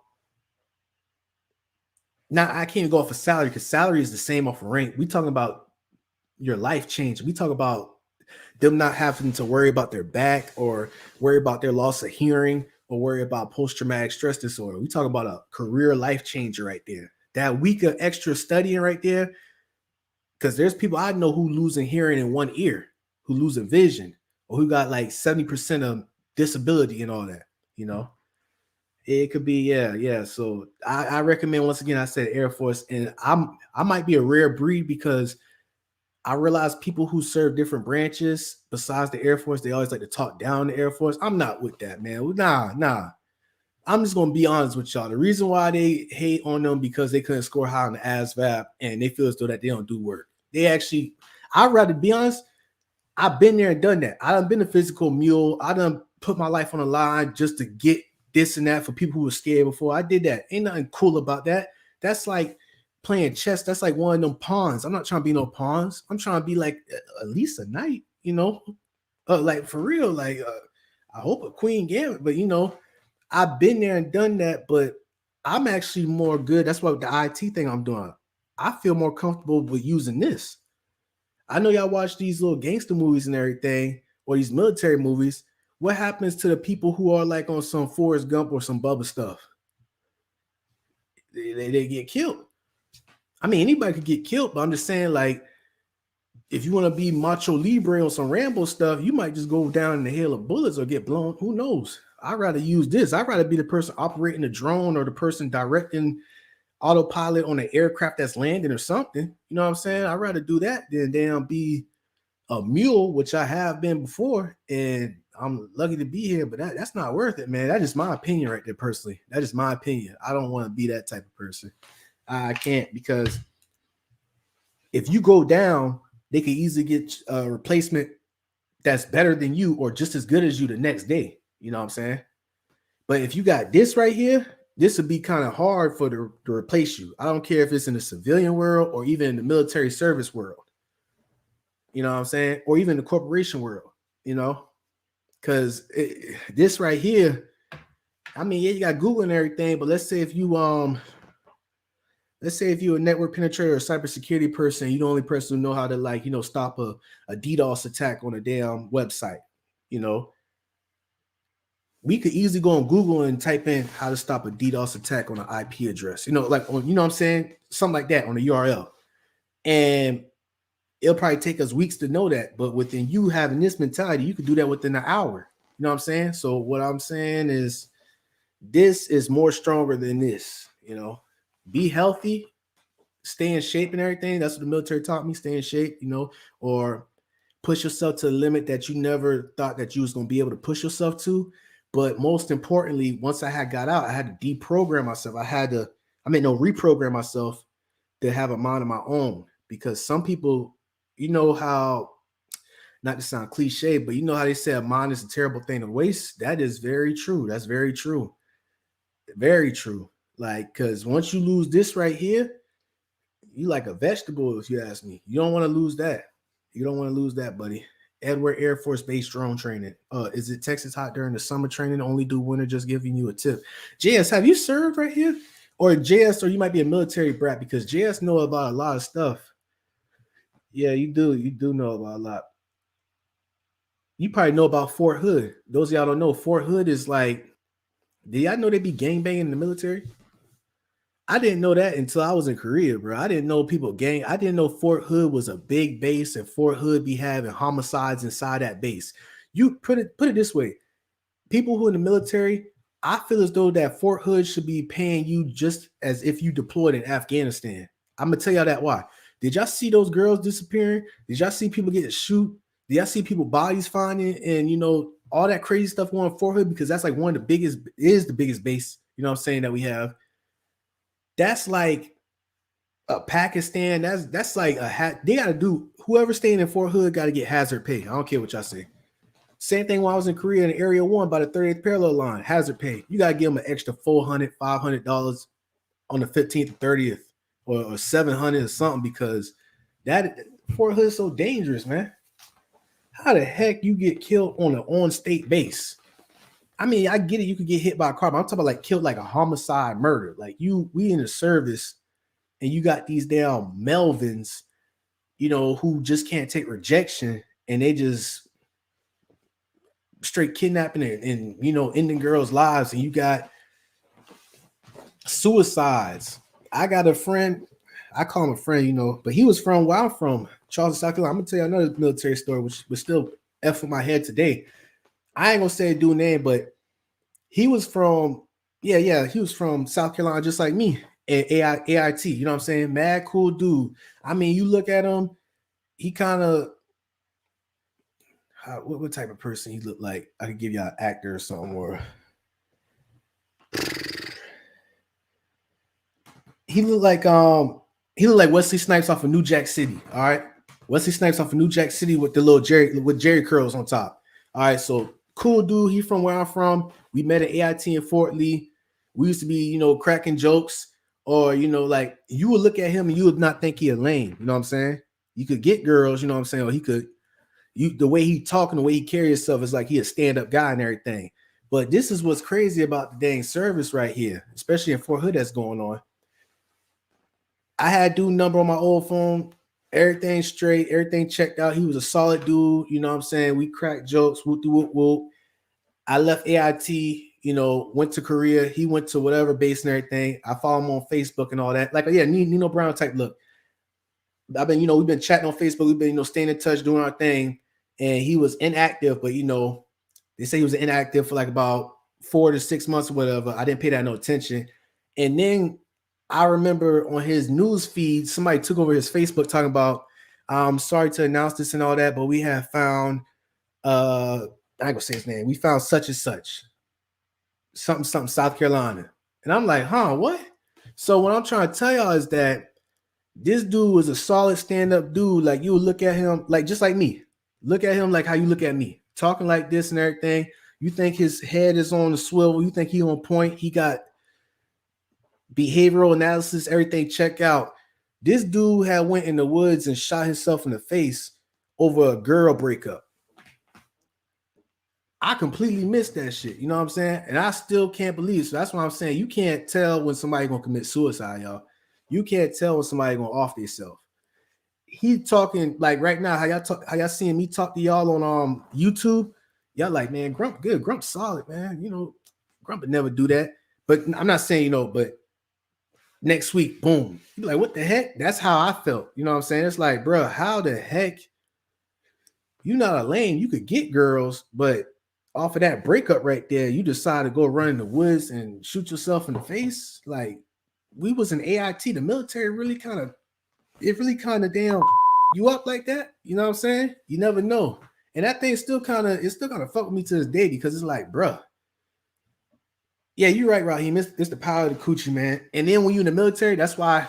now I can't even go off of salary because salary is the same off of rank. We talking about your life change. We talk about them not having to worry about their back or worry about their loss of hearing or worry about post-traumatic stress disorder. We talk about a career life changer right there. That week of extra studying right there, because there's people I know who losing hearing in one ear, who losing vision, or who got like 70% of disability and all that, It could be, yeah. So I recommend, once again, I said Air Force, and I might be a rare breed because I realize people who serve different branches besides the Air Force, they always like to talk down the Air Force. I'm not with that, man. Nah. I'm just gonna be honest with y'all. The reason why they hate on them because they couldn't score high on the ASVAB and they feel as though that they don't do work. I'd rather be honest. I've been there and done that. I done been a physical mule. I done put my life on the line just to get this and that for people who were scared before. I did that. Ain't nothing cool about that. That's like playing chess. That's like one of them pawns. I'm not trying to be no pawns. I'm trying to be like at least a knight, like for real. Like I hope a queen gambit, but I've been there and done that, but I'm actually more good. That's what the IT thing I'm doing. I feel more comfortable with using this. I know y'all watch these little gangster movies and everything, or these military movies. What happens to the people who are like on some Forrest Gump or some Bubba stuff? They get killed. I mean, anybody could get killed, but I'm just saying, like, if you want to be macho libre on some Rambo stuff, you might just go down in the hail of bullets or get blown. Who knows? I'd rather use this. I'd rather be the person operating the drone or the person directing autopilot on an aircraft that's landing or something. You know what I'm saying? I'd rather do that than damn be a mule, which I have been before, and I'm lucky to be here, but that's not worth it, man. That's just my opinion right there, personally. That is my opinion. I don't want to be that type of person. I can't, because if you go down, they could easily get a replacement that's better than you or just as good as you the next day. You know what I'm saying? But if you got this right here, this would be kind of hard to replace you. I don't care if it's in the civilian world or even in the military service world. You know what I'm saying? Or even the corporation world, because this right here, I mean, yeah, you got Google and everything, but let's say if you're a network penetrator or a cybersecurity person, you're the only person who know how to stop a DDoS attack on a damn website, we could easily go on Google and type in how to stop a DDoS attack on an IP address, what I'm saying? Something like that on a URL. And it'll probably take us weeks to know that. But within you having this mentality, you could do that within an hour. You know what I'm saying? So what I'm saying is this is more stronger than this, Be healthy, stay in shape and everything. That's what the military taught me, stay in shape, or push yourself to the limit that you never thought that you was going to be able to push yourself to. But most importantly, once I had got out, I had to deprogram myself. Reprogram myself to have a mind of my own, because some people, how, not to sound cliche, but how they say a mind is a terrible thing to waste. That is very true. That's very true. Very true. Like, because once you lose this right here, you like a vegetable, if you ask me. You don't want to lose that. You don't want to lose that, buddy. Edward Air Force Base drone training. Is it Texas hot during the summer training? Only do winter, just giving you a tip. JS, have you served right here? or JS, or you might be a military brat because JS know about a lot of stuff. Yeah, you do. You do know about a lot. You probably know about Fort Hood. Those of y'all don't know, Fort Hood is like, did y'all know they be gangbanging in the military? I didn't know that until I was in Korea, bro. I didn't know people gang. I didn't know Fort Hood was a big base and Fort Hood be having homicides inside that base. You put it this way: people who in the military, I feel as though that Fort Hood should be paying you just as if you deployed in Afghanistan. I'm gonna tell y'all that why. Did y'all see those girls disappearing? Did y'all see people getting shoot? Did y'all see people bodies finding and all that crazy stuff going on Fort Hood? Because that's like one of the biggest, is the biggest base, what I'm saying, that we have. That's like a Pakistan. That's like they gotta do, whoever staying in Fort Hood gotta get hazard pay. I don't care what y'all say. Same thing when I was in Korea in Area 1 by the 30th parallel line, hazard pay. You got to give them an extra $400, $500 on the 15th, 30th, or $700 or something, because that Fort Hood is so dangerous, man. How the heck you get killed on an on-state base? I mean, I get it. You could get hit by a car, but I'm talking about like killed like a homicide murder. Like we in the service and you got these damn Melvins, who just can't take rejection and they just straight kidnapping and ending girls' lives, and you got suicides. I got a friend, I call him a friend, but he was from where I'm from, Charleston, South Carolina. I'm gonna tell you another military story, which was still F in my head today. I ain't gonna say a dude name, but he was from, he was from South Carolina, just like me, and AIT, you know what I'm saying? Mad cool dude. I mean, you look at him, he kind of, what type of person he looked like? I could give you an actor or something, or he looked like Wesley Snipes off of New Jack City. All right, Wesley Snipes off of New Jack City with the little Jerry curls on top. All right, so cool dude. He from where I'm from. We met at AIT in Fort Lee. We used to be, cracking jokes, or like you would look at him and you would not think he a lame. You know what I'm saying? You could get girls. You know what I'm saying? Or he could. The way he talking, the way he carry himself is like he a stand-up guy and everything. But this is what's crazy about the dang service right here, especially in Fort Hood that's going on. I had dude number on my old phone, everything straight, everything checked out. He was a solid dude, you know what I'm saying? We cracked jokes, whoop whoop whoop. I left AIT, went to Korea. He went to whatever base and everything. I follow him on Facebook and all that. Like, yeah, Nino Brown type look. I've been, we've been chatting on Facebook. We've been, staying in touch, doing our thing. And he was inactive, but they say he was inactive for like about 4 to 6 months or whatever. I didn't pay that no attention. And then I remember on his news feed, somebody took over his Facebook talking about, I'm sorry to announce this and all that, but we have found, I ain't gonna say his name. We found such and such, something, South Carolina. And I'm like, what? So what I'm trying to tell y'all is that this dude was a solid stand-up dude. Like, you would look at him like, just like me. Look at him like how you look at me, talking like this and everything. You think his head is on the swivel. You think he on point. He got behavioral analysis, everything check out. This dude had went in the woods and shot himself in the face over a girl breakup. I completely missed that shit. You know what I'm saying? And I still can't believe it. So that's why I'm saying you can't tell when somebody gonna commit suicide, y'all. You can't tell when somebody gonna off themselves. He talking like right now, how y'all seeing me talk to y'all on YouTube. Y'all like, man, Grump good, Grump solid, man. Grump would never do that. But I'm not saying, but next week, boom. You like, what the heck? That's how I felt. You know what I'm saying? It's like, bro, how the heck? You not a lame. You could get girls, but off of that breakup right there, you decide to go run in the woods and shoot yourself in the face. Like, we was in AIT, the military really kind of damn you up like that. You know what I'm saying? You never know. And that thing still kind of fuck with me to this day, because it's like, bruh. Yeah, you're right, Raheem. It's the power of the coochie, man. And then when you're in the military, that's why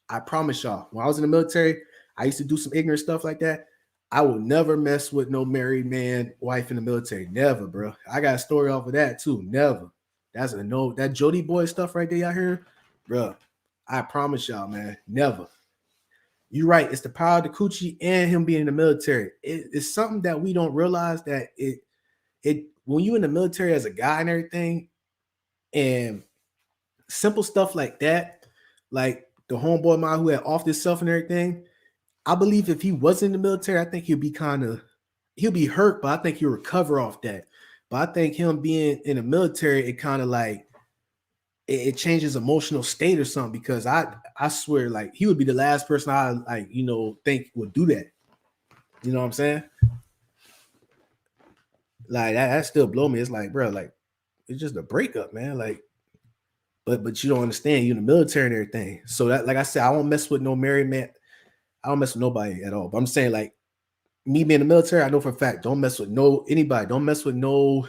I promise y'all, when I was in the military, I used to do some ignorant stuff like that. I would never mess with no married man, wife in the military. Never, bro. I got a story off of that too. Never. That's a no. That Jody boy stuff right there, y'all hear, bro. I promise y'all, man. Never. You're right. It's the power of the coochie and him being in the military. It's something that we don't realize, that it when you in the military as a guy and everything, and simple stuff like that, like the homeboy of mine who had off himself and everything. I believe if he was in the military, I think he'll be hurt, but I think he'll recover off that. But I think him being in the military, it kind of like it changes emotional state or something, because I swear, like, he would be the last person I like, think would do that. You know what I'm saying? Like that still blow me. It's like, bro, like it's just a breakup, man. Like, but you don't understand. You're in the military and everything. So that, like I said, I won't mess with no married man. I don't mess with nobody at all. But I'm saying, like, me being in the military, I know for a fact, don't mess with anybody. Don't mess with no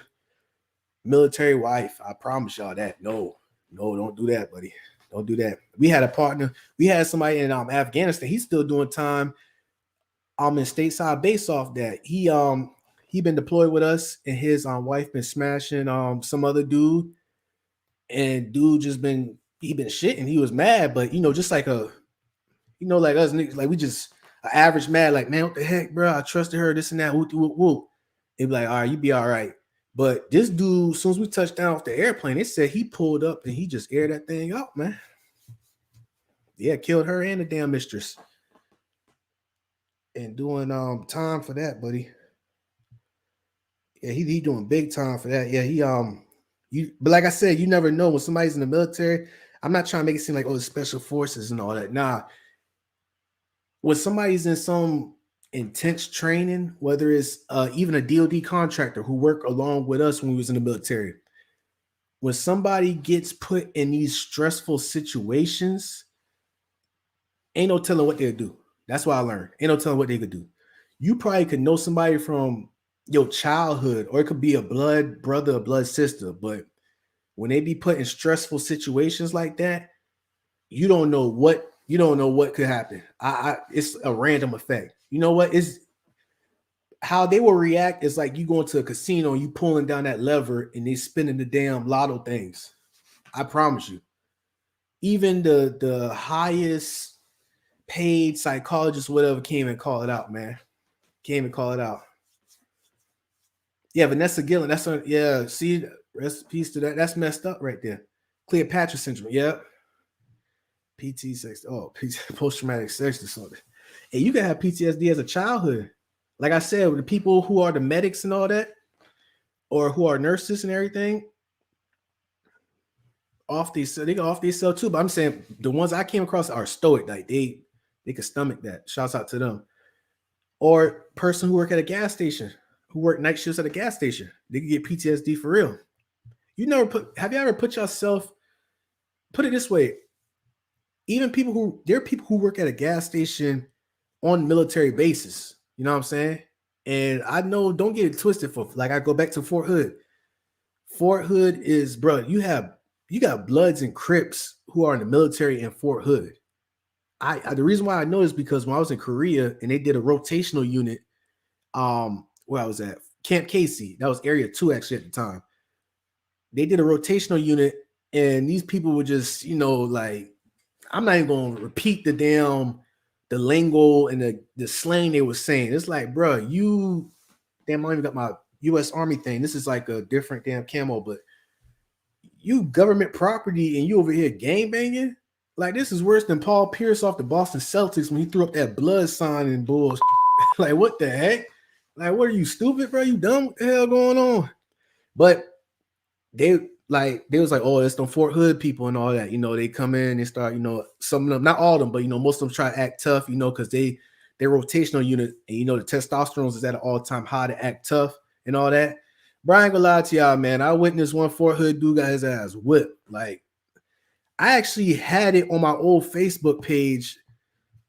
military wife. I promise y'all that. No, don't do that, buddy. Don't do that. We had a partner. We had somebody in Afghanistan. He's still doing time. In stateside base off that. He been deployed with us, and his wife been smashing some other dude, and dude just been shitting. He was mad, but just like like us niggas, like we just an average mad, like, man, what the heck, bro? I trusted her, this and that. Whoop, whoop, whoop. It'd be like, all right, you be all right. But this dude, as soon as we touched down off the airplane, it said he pulled up and he just aired that thing out, man. Yeah, killed her and the damn mistress. And doing time for that, buddy. Yeah, he doing big time for that. Yeah, but like I said, you never know when somebody's in the military. I'm not trying to make it seem like, oh, the special forces and all that. Nah. When somebody's in some intense training, whether it's even a DoD contractor who worked along with us when we was in the military, when somebody gets put in these stressful situations, ain't no telling what they'll do. That's what I learned. Ain't no telling what they could do. You probably could know somebody from your childhood, or it could be a blood brother, a blood sister, but when they be put in stressful situations like that, you don't know what could happen. It's a random effect. You know what? Is how they will react is like you going to a casino and you pulling down that lever and they spinning the damn lotto things. I promise you. Even the highest paid psychologist, whatever, came and call it out, man. Came and call it out. Yeah, Vanessa Gillen. That's yeah. See, rest in peace to that. That's messed up right there. Cleopatra syndrome. Yep. Post-traumatic stress disorder. And you can have PTSD as a childhood. Like I said, the people who are the medics and all that, or who are nurses and everything, they go off these cell too. But I'm saying the ones I came across are stoic. Like they can stomach that. Shouts out to them. Or person who work at a gas station, who work night shifts at a gas station, they can get PTSD for real. Have you ever put yourself, put it this way, there are people who work at a gas station on military bases. You know what I'm saying? And I know, don't get it twisted, for like I go back to Fort Hood. Fort Hood is, bro, you got Bloods and Crips who are in the military in Fort Hood. The reason why I know is because when I was in Korea and they did a rotational unit, where I was at Camp Casey, that was Area 2 actually at the time. They did a rotational unit, and these people were just, like, I'm not even going to repeat the lingo and the slang they were saying. It's like, bro, I even got my U.S. Army thing. This is like a different damn camo, but you government property and you over here gang banging? Like, this is worse than Paul Pierce off the Boston Celtics when he threw up that blood sign and bullshit. Like, what the heck? Like, what are you, stupid, bro? You dumb? What the hell going on? But they was like, oh, it's them Fort Hood people and all that. They come in, they start, some of them, not all of them, but most of them try to act tough, because they're rotational unit, and the testosterone is at an all-time high to act tough and all that. But I ain't gonna lie to y'all, man. I witnessed one Fort Hood dude got his ass whipped. Like, I actually had it on my old Facebook page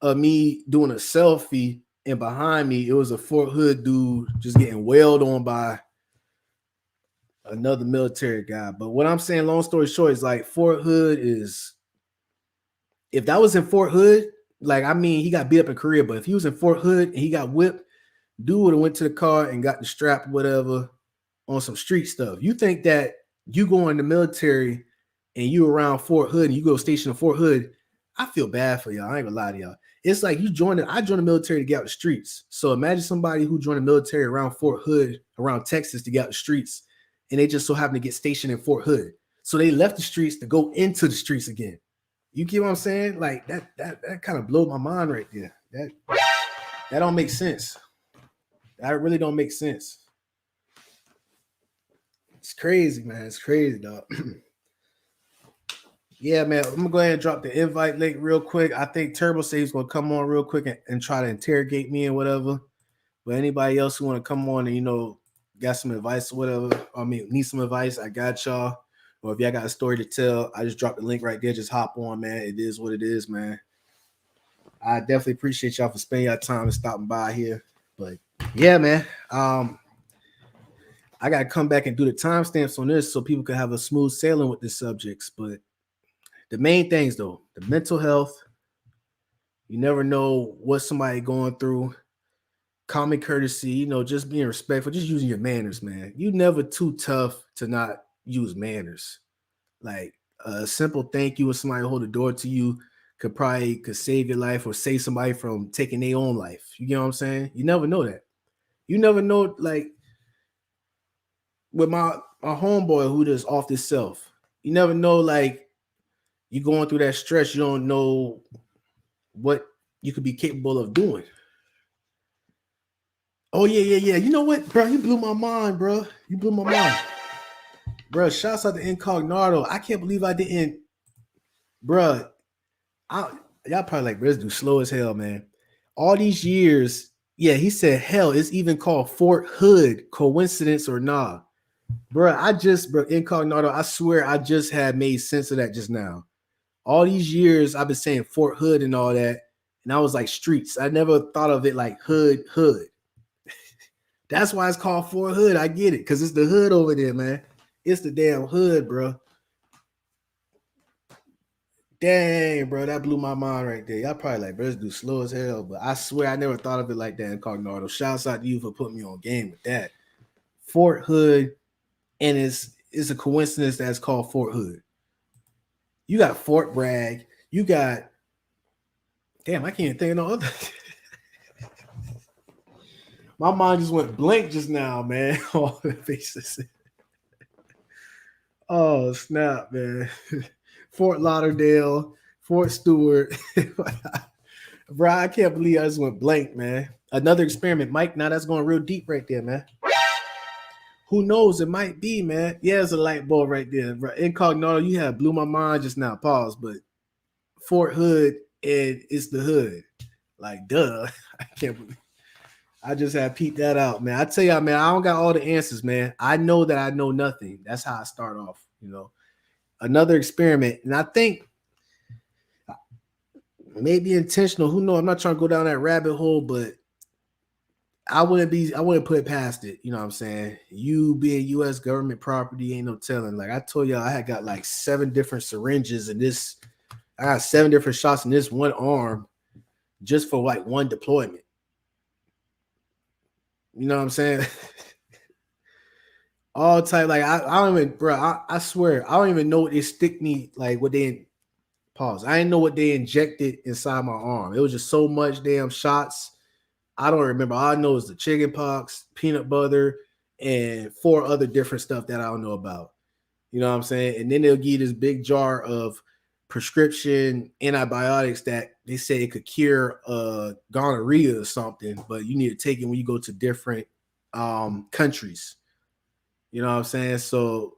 of me doing a selfie, and behind me it was a Fort Hood dude just getting wailed on by another military guy. But what I'm saying, long story short, is like Fort Hood is, if that was in Fort Hood, like, I mean, he got beat up in Korea, but if he was in Fort Hood and he got whipped, dude would have went to the car and got the strap or whatever on some street stuff. You think that you go in the military and you around Fort Hood and you go station in Fort Hood, I feel bad for y'all. I ain't gonna lie to y'all. It's like I joined the military to get out the streets. So imagine somebody who joined the military around Fort Hood, around Texas, to get out the streets, and they just so happen to get stationed in Fort Hood. So they left the streets to go into the streets again. You get what I'm saying? Like that kind of blew my mind right there. That don't make sense. That really don't make sense. It's crazy, man. It's crazy, dog. Yeah, man. I'm gonna go ahead and drop the invite link real quick. I think Turbo says he's gonna come on real quick and try to interrogate me and whatever. But anybody else who want to come on and got some advice or whatever, I mean, need some advice, I got y'all. Or if y'all got a story to tell, I just dropped the link right there. Just hop on, man. It is what it is, man. I definitely appreciate y'all for spending your time and stopping by here. But yeah, man. I gotta come back and do the timestamps on this so people can have a smooth sailing with the subjects. But the main things though, the mental health, you never know what somebody going through. Common courtesy, just being respectful, just using your manners, man. You never too tough to not use manners. Like a simple thank you when somebody hold the door to you could save your life or save somebody from taking their own life. You know what I'm saying? You never know that. You never know, like with my homeboy who just off this self. You never know, like you going through that stress, you don't know what you could be capable of doing. Oh yeah. You know what, bro? You blew my mind, bro. You blew my mind, bro. Shouts out to Incognito. I can't believe I didn't, bro. Y'all probably like, bro, this dude slow as hell, man. All these years, yeah. He said, hell, it's even called Fort Hood. Coincidence or nah, bro? Bro, Incognito. I swear, I just had made sense of that just now. All these years, I've been saying Fort Hood and all that, and I was like streets. I never thought of it like hood. That's why it's called Fort Hood. I get it, because it's the hood over there, man. It's the damn hood, bro. Dang, bro, that blew my mind right there. Y'all probably like, bro, this dude slow as hell, but I swear I never thought of it like that, Incognito. Shouts out to you for putting me on game with that. Fort Hood, and it's a coincidence that's called Fort Hood. You got Fort Bragg. You got, damn, I can't think of no other. My mind just went blank just now, man. All the faces. Oh, snap, man. Fort Lauderdale, Fort Stewart. Bro, I can't believe I just went blank, man. Another experiment, Mike. Now that's going real deep right there, man. Who knows? It might be, man. Yeah, it's a light bulb right there. Bro. Incognito, you have blew my mind just now. Pause, but Fort Hood, and it's the hood. Like, duh. I can't believe. I just had peeped that out, man. I tell y'all, man, I don't got all the answers, man. I know that I know nothing. That's how I start off, Another experiment. And I think maybe intentional. Who knows? I'm not trying to go down that rabbit hole, but I wouldn't put it past it. You know what I'm saying? You being U.S. government property, ain't no telling. Like I told y'all, I had got like 7 different syringes in this. I got 7 different shots in this one arm just for like one deployment. You know what I'm saying? All type, like I don't even, bro. I swear, I don't even know what they stick me, like what they pause. I didn't know what they injected inside my arm. It was just so much damn shots. I don't remember. All I know is the chicken pox, peanut butter, and 4 other different stuff that I don't know about. You know what I'm saying? And then they'll give you this big jar of prescription antibiotics that they say it could cure gonorrhea or something, but you need to take it when you go to different countries. You know what I'm saying? So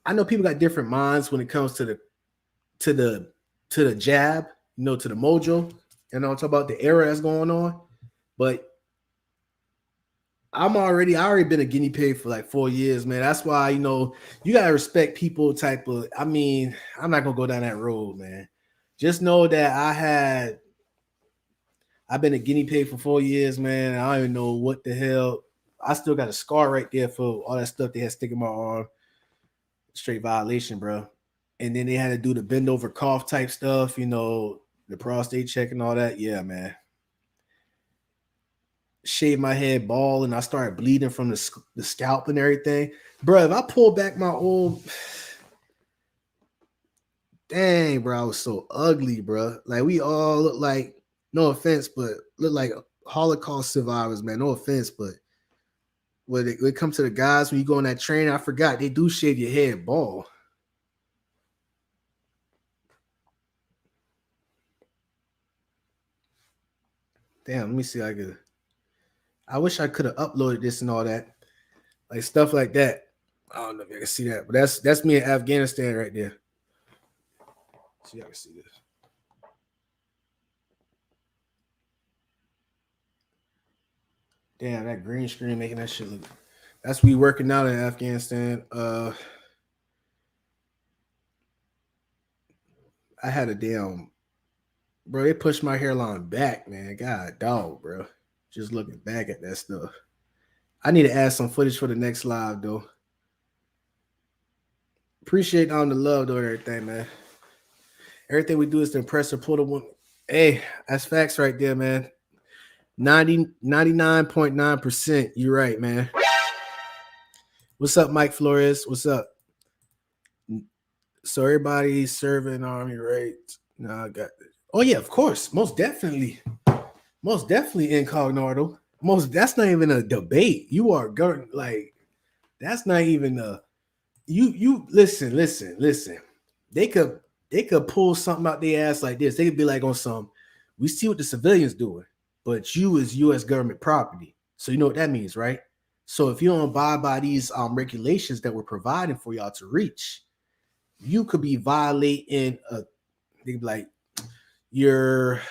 I know people got different minds when it comes to the jab, to the mojo. And I'm talking about the era that's going on. But I already been a guinea pig for like 4 years, man. That's why, you gotta respect people type of, I'm not gonna go down that road, man. Just know that I've been a guinea pig for 4 years, man. I don't even know what the hell. I still got a scar right there for all that stuff they had sticking my arm. Straight violation, bro. And then they had to do the bend over cough type stuff, the prostate check and all that. Yeah, man. Shaved my head bald and I started bleeding from the scalp and everything. Bro, if I pull back my old, dang, bro, I was so ugly, bro. Like we all look like, no offense, but look like Holocaust survivors, man. No offense, but when it comes to the guys, when you go on that train, I forgot they do shave your head bald. Damn, let me see. I wish I could have uploaded this and all that, like stuff like that. I don't know if you can see that, but that's me in Afghanistan right there. See, y'all can see this. Damn, that green screen making that shit look. That's we working out in Afghanistan. I had a damn bro. They pushed my hairline back, man. God, dog, bro. Just looking back at that stuff. I need to add some footage for the next live though. Appreciate all the love though and everything, man. Everything we do is to impress or pull the one. Hey, that's facts right there, man. 99.9%. You're right, man. What's up, Mike Flores? What's up? So everybody's serving Army, right? No, I got this. Oh yeah, of course. Most definitely. Most definitely incognito. That's not even a debate. You are going like that's not even a you listen. They could pull something out their ass like this. They could be like on some, we see what the civilians doing, but you is US government property. So you know what that means, right? So if you don't abide by these regulations that we're providing for y'all to reach, you could be violating they be like you're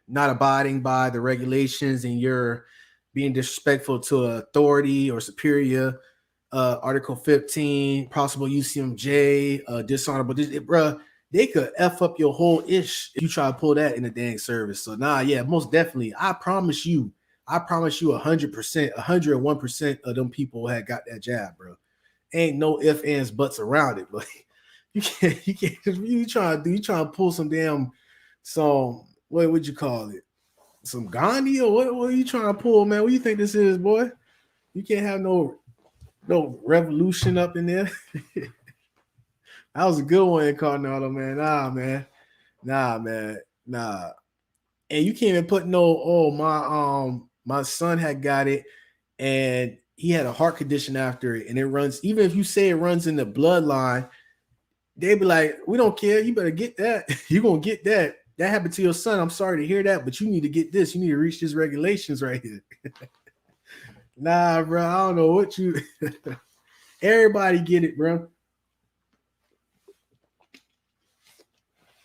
not abiding by the regulations and you're being disrespectful to authority or superior. Article 15, possible UCMJ, dishonorable. Bruh, they could F up your whole ish if you try to pull that in the dang service. So yeah, most definitely. I promise you 100%, 101% of them people had got that jab, bro. Ain't no ifs, ands, buts around it. But you trying to pull some damn what would you call it? Some Gandhi or what are you trying to pull, man? What do you think this is, boy? You can't have no revolution up in there. That was a good one, Incarnado, man. Nah, man. And you can't even put my son had got it and he had a heart condition after it, and it runs, even if you say it runs in the bloodline, they be like, we don't care, you better get that. You're gonna get that. That happened to your son. I'm sorry to hear that, but you need to get this. You need to reach these regulations right here. Nah, bro. I don't know what you. Everybody get it, bro.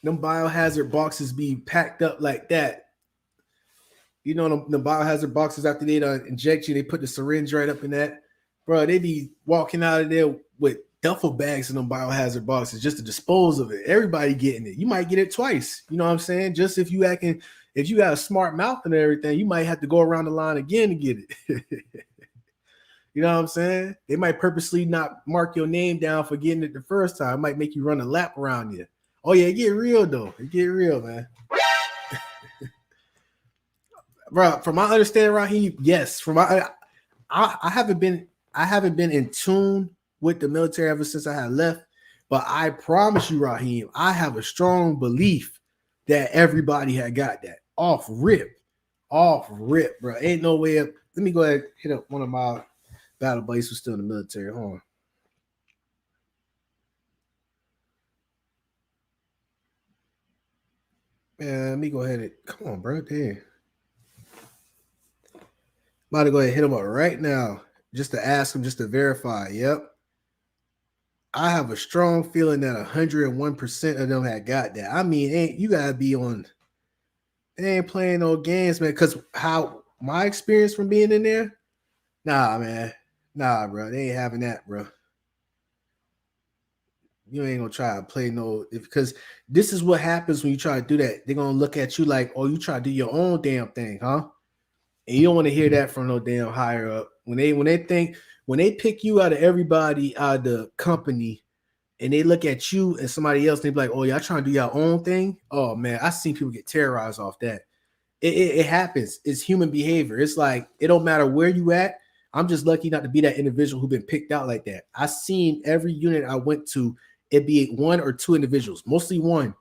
Them biohazard boxes be packed up like that. You know, the biohazard boxes after they inject you, they put the syringe right up in that. Bro, they be walking out of there with duffel bags in them biohazard boxes just to dispose of it. Everybody getting it. You might get it twice. You know what I'm saying? Just if you got a smart mouth and everything, you might have to go around the line again to get it. You know what I'm saying? They might purposely not mark your name down for getting it the first time. It might make you run a lap around you. Oh yeah, it get real though. It get real, man. Bro, from my understanding, Raheem, yes. I haven't been in tune with the military ever since I had left. But I promise you, Raheem, I have a strong belief that everybody had got that off rip, bro. Ain't no way up. Let me go ahead and hit up one of my battle buddies who's still in the military. Hold on. Man, let me go ahead and come on, bro. Damn. About to go ahead and hit him up right now just to ask him, just to verify. Yep. I have a strong feeling that 101% of them had got that. I mean, you gotta be on. They ain't playing no games, man. Because how my experience from being in there, nah, man, nah, bro, they ain't having that, bro. You ain't gonna try to play because this is what happens when you try to do that. They're gonna look at you like, oh, you try to do your own damn thing, huh? And you don't want to hear that from no damn higher up. When they pick you out of everybody out of the company and they look at you and somebody else, they be like, oh, y'all trying to do your own thing. Oh man, I seen people get terrorized off that. It happens. It's human behavior. It's like it don't matter where you at. I'm just lucky not to be that individual who been picked out like that. I seen every unit I went to, it be one or two individuals, mostly one,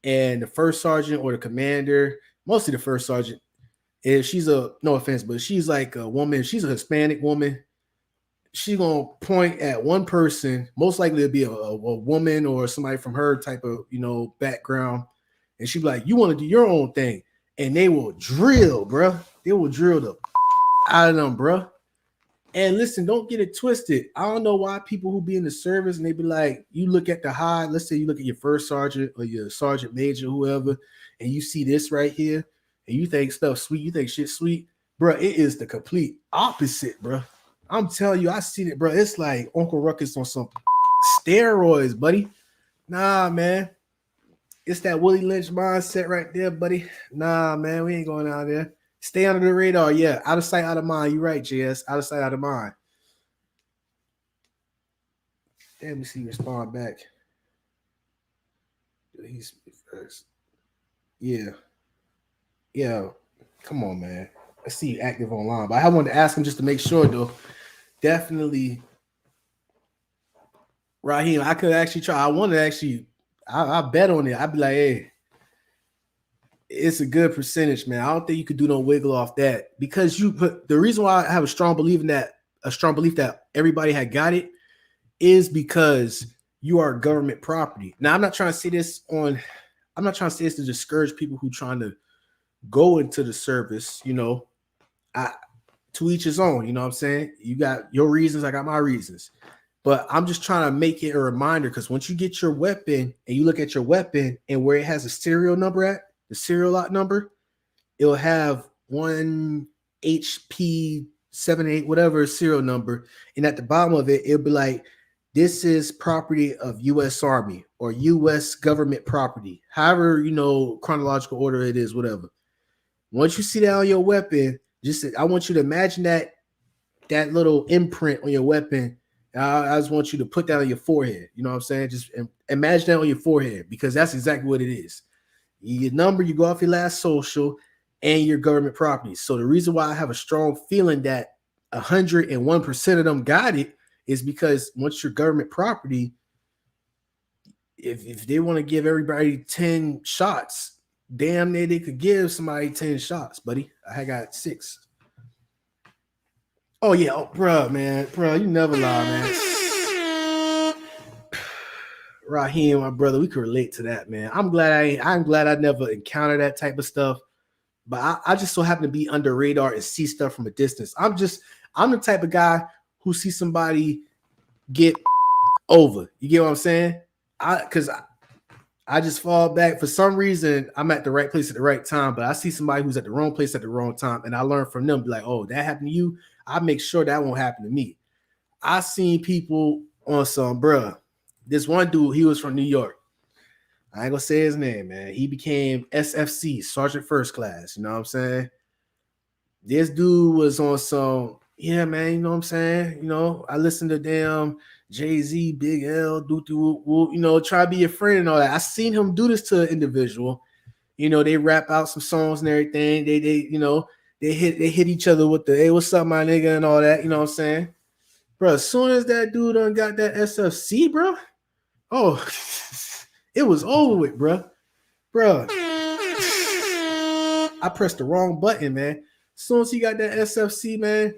and the first sergeant or the commander, mostly the first sergeant. And she's no offense, but she's like a woman. She's a Hispanic woman. she gonna point at one person, most likely to be a woman or somebody from her type of background, and she be like, "You want to do your own thing," and they will drill, bro. They will drill the out of them, bro. And listen, don't get it twisted. I don't know why people who be in the service and they be like, you look at the high, let's say you look at your first sergeant or your sergeant major, whoever, and you see this right here, and you think stuff sweet, you think shit sweet, bro. It is the complete opposite, bro. I'm telling you, I seen it, bro. It's like Uncle Ruckus on some steroids, buddy. Nah, man. It's that Willie Lynch mindset right there, buddy. Nah, man, we ain't going out there. Stay under the radar. Yeah, out of sight, out of mind. You're right, JS. Out of sight, out of mind. Damn, me see you respond back. He's first. Yeah. Yeah. Come on, man. I see you active online. But I wanted to ask him just to make sure, though. Definitely, Raheem, I could actually try. I want to actually, I bet on it. I'd be like, hey, it's a good percentage, man. I don't think you could do no wiggle off that because you put the reason why I have a strong belief that everybody had got it is because you are government property. Now, I'm not trying to say this to discourage people who trying to go into the service, to each his own, you know what I'm saying? You got your reasons, I got my reasons. But I'm just trying to make it a reminder because once you get your weapon and you look at your weapon and where it has a serial number at, the serial lot number, it'll have 1 HP 78, whatever serial number. And at the bottom of it, it'll be like, this is property of U.S. Army or U.S. government property. However, chronological order it is, whatever. Once you see that on your weapon, I want you to imagine that little imprint on your weapon. I just want you to put that on your forehead. You know what I'm saying? Just imagine that on your forehead because that's exactly what it is. Your number, you go off your last social and your government property. So the reason why I have a strong feeling that 101% of them got it is because once your government property, if they want to give everybody 10 shots, damn near they could give somebody 10 shots, buddy. I got 6. Oh yeah, bro, you never lie, man. Raheem, my brother, we can relate to that, man. I'm glad I never encountered that type of stuff, but I just so happen to be under radar and see stuff from a distance. I'm the type of guy who sees somebody get over. You get what I'm saying? Because I just fall back. For some reason, I'm at the right place at the right time, but I see somebody who's at the wrong place at the wrong time, and I learn from them. Be like, oh, that happened to you. I make sure that won't happen to me. I seen people on some, bruh. This one dude, he was from New York. I ain't gonna say his name, man. He became SFC, Sergeant First Class. You know what I'm saying? This dude was on some, yeah, man. You know what I'm saying? I listened to damn Jay-Z, Big L, try to be a friend and all that. I seen him do this to an individual. They rap out some songs and everything. They hit each other with the, hey, what's up, my nigga, and all that. You know what I'm saying? Bro, as soon as that dude done got that SFC, bro, oh, it was over with, bro. Bro, I pressed the wrong button, man. As soon as he got that SFC, man,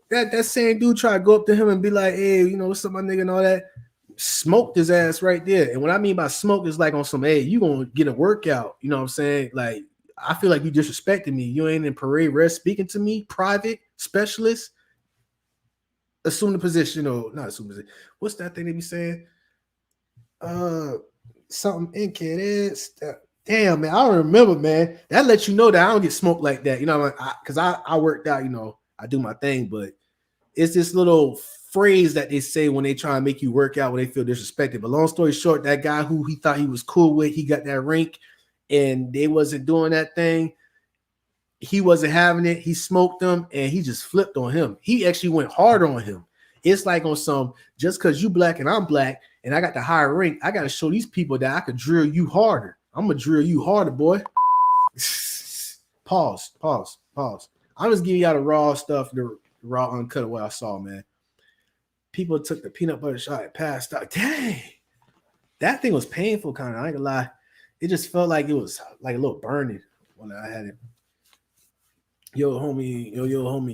that same dude tried to go up to him and be like, hey, what's up, my nigga, and all that. Smoked his ass right there. And what I mean by smoke is like on some, hey, you gonna get a workout. You know what I'm saying? Like, I feel like you disrespected me. You ain't in parade rest speaking to me, private, specialist. Assume the position, or not assume the position. What's that thing they be saying? Something in kid is. Damn, man, I don't remember, man. That lets you know that I don't get smoked like that. Because I worked out, I do my thing, but it's this little phrase that they say when they try and make you work out when they feel disrespected. But long story short, that guy who he thought he was cool with, he got that rank and they wasn't doing that thing. He wasn't having it. He smoked them and he just flipped on him. He actually went hard on him. It's like on some, just because you black and I'm black and I got the higher rank, I got to show these people that I could drill you harder. I'm going to drill you harder, boy. Pause. I'm just giving y'all the raw stuff, the raw uncut of what I saw, man. People took the peanut butter shot and passed out. Dang. That thing was painful, kind of. I ain't gonna lie. It just felt like it was like a little burning when I had it. Yo, homie,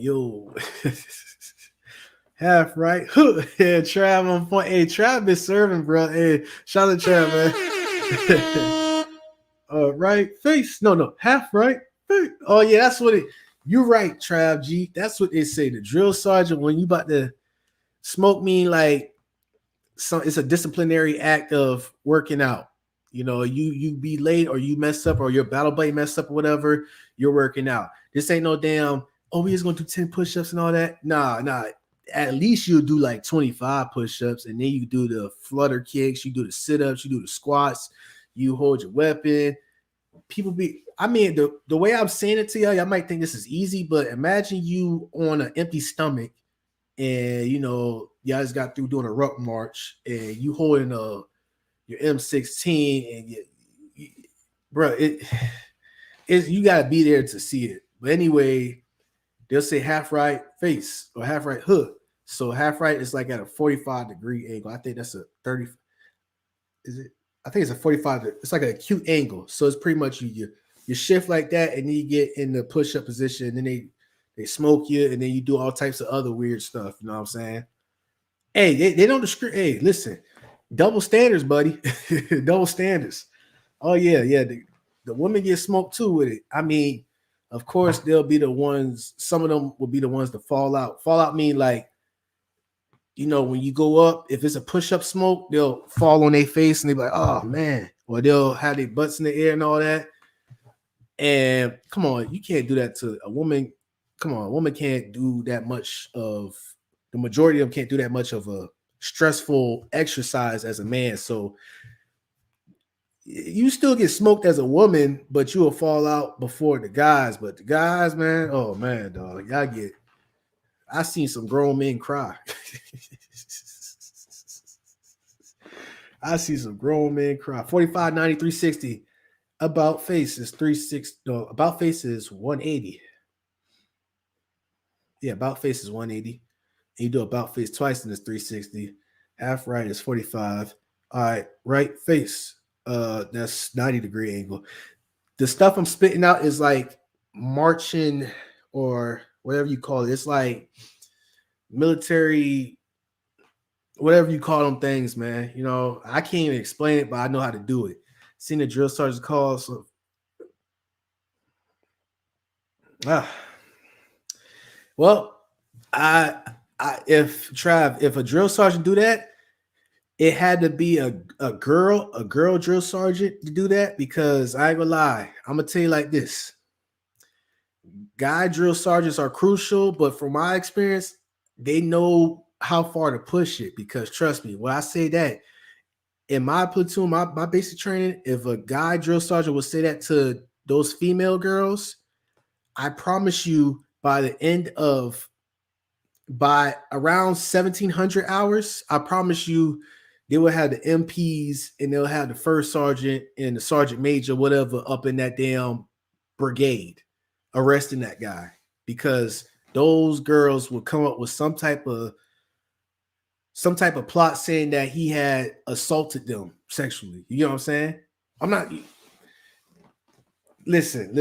yo. Half right. Yeah, Trav on point. Hey, Trav been serving, bro. Hey, shout out to Trav, man. Right face. No, half right. Face. Oh yeah, that's what it. You're right, Trav G. That's what they say. The drill sergeant, when you about to smoke me, like some, it's a disciplinary act of working out. You know, you be late or you mess up or your battle buddy mess up or whatever. You're working out. This ain't no damn. Oh, we just gonna do 10 push-ups and all that. Nah. At least you'll do like 25 push-ups, and then you do the flutter kicks, you do the sit-ups, you do the squats, you hold your weapon. People be, I mean, the way I'm saying it to y'all might think this is easy, but imagine you on an empty stomach and you know, y'all just got through doing a ruck march and you holding your M16 and bro, you gotta be there to see it. But anyway, they'll say half right face or half right hook. So half right is like at a 45-degree angle. I think that's a 30. Is it? I think it's a 45. It's like an acute angle. So it's pretty much you shift like that, and then you get in the push-up position, and then they smoke you, and then you do all types of other weird stuff. You know what I'm saying? Hey, they don't discriminate. Hey, listen, double standards, buddy. Double standards. Oh yeah. The women get smoked too with it. I mean, of course, they'll be the ones. Some of them will be the ones to fall out. Fall out mean like, you know, when you go up, if it's a push-up smoke, they'll fall on their face and they'll be like, oh man, or they'll have their butts in the air and all that. And come on, you can't do that to a woman. Come on, a woman can't do that much of, the majority of them can't do that much of a stressful exercise as a man. So you still get smoked as a woman, but you will fall out before the guys. But the guys, man, oh man, dog, y'all get. I seen some grown men cry. I see some grown men cry. 45, 90, 360. About face is 360. No, about face is 180. Yeah, about face is 180. And you do about face twice and it's 360. Half right is 45. All right, right face. That's 90-degree angle. The stuff I'm spitting out is like marching or whatever you call it. It's like military, whatever you call them things, man. You know, I can't even explain it, but I know how to do it. Seen the drill sergeant's call. So, well, if Trav, if a drill sergeant do that, it had to be a girl drill sergeant to do that, because I ain't gonna lie, I'm gonna tell you like this. Guy drill sergeants are crucial, but from my experience, they know how far to push it, because trust me, when I say that, in my platoon, my basic training, if a guy drill sergeant would say that to those female girls, I promise you by around 1700 hours, I promise you they will have the MPs and they'll have the first sergeant and the sergeant major, whatever, up in that damn brigade arresting that guy, because those girls will come up with some type of plot saying that he had assaulted them sexually. You know what I'm saying? I'm not. Listen,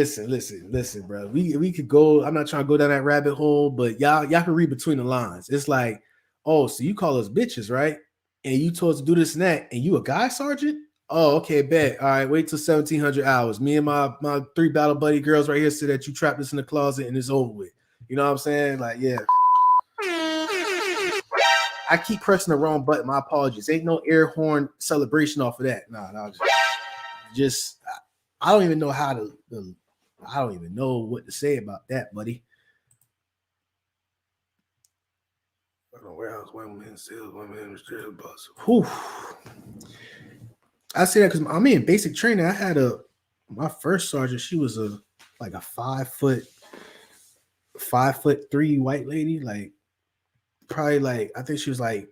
bro. We could go. I'm not trying to go down that rabbit hole, but y'all can read between the lines. It's like, oh, so you call us bitches, right? And you told us to do this and that, and you a guy sergeant? Oh, okay, bet. All right, wait till 1700 hours. Me and my 3 battle buddy girls right here said that you trapped us in the closet and it's over with. You know what I'm saying? Like, yeah. I keep pressing the wrong button. My apologies. Ain't no air horn celebration off of that. No, just I don't even know how to. I don't even know what to say about that, buddy. I don't know where else women sales, women straight bus. Whew. I say that because I'm in basic training. I had my first sergeant. She was like a 5'3" white lady, like probably like I think she was like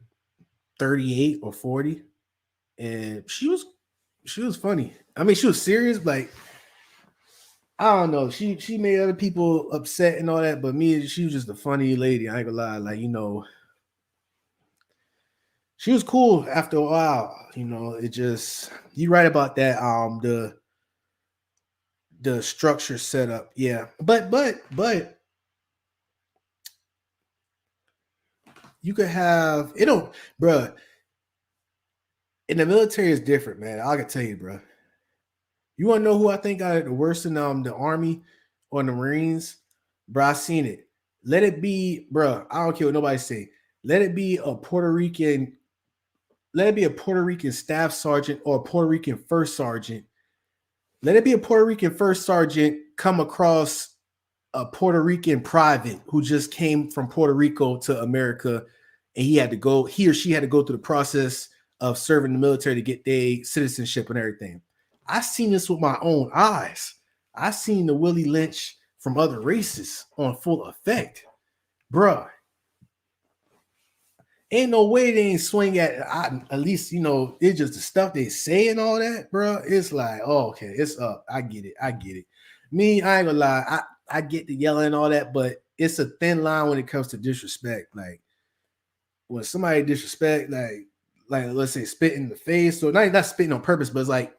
38 or 40, and she was funny. I mean, she was serious, like I don't know. She made other people upset and all that, but me, she was just a funny lady. I ain't gonna lie, like, you know, she was cool after a while. You know, it just, you right about that. The structure setup, yeah, but you could have it don't, bro. In the military is different, man. I can tell you, bro. You want to know who I think got it the worst in the army or in the Marines, bro? I seen it. Let it be, bro. I don't care what nobody say. Let it be a Puerto Rican. Let it be a Puerto Rican staff sergeant or a Puerto Rican first sergeant. Let it be a Puerto Rican first sergeant come across a Puerto Rican private who just came from Puerto Rico to America, and he or she had to go through the process of serving the military to get their citizenship and everything. I seen this with my own eyes. I seen the Willie Lynch from other races on full effect, bruh. Ain't no way they ain't swing at least, it's just the stuff they say and all that, bro. It's like, oh, okay, it's up. I get it. Me, I ain't gonna lie. I get the yelling and all that, but it's a thin line when it comes to disrespect. Like when somebody disrespect, like let's say spit in the face, or not spitting on purpose, but it's like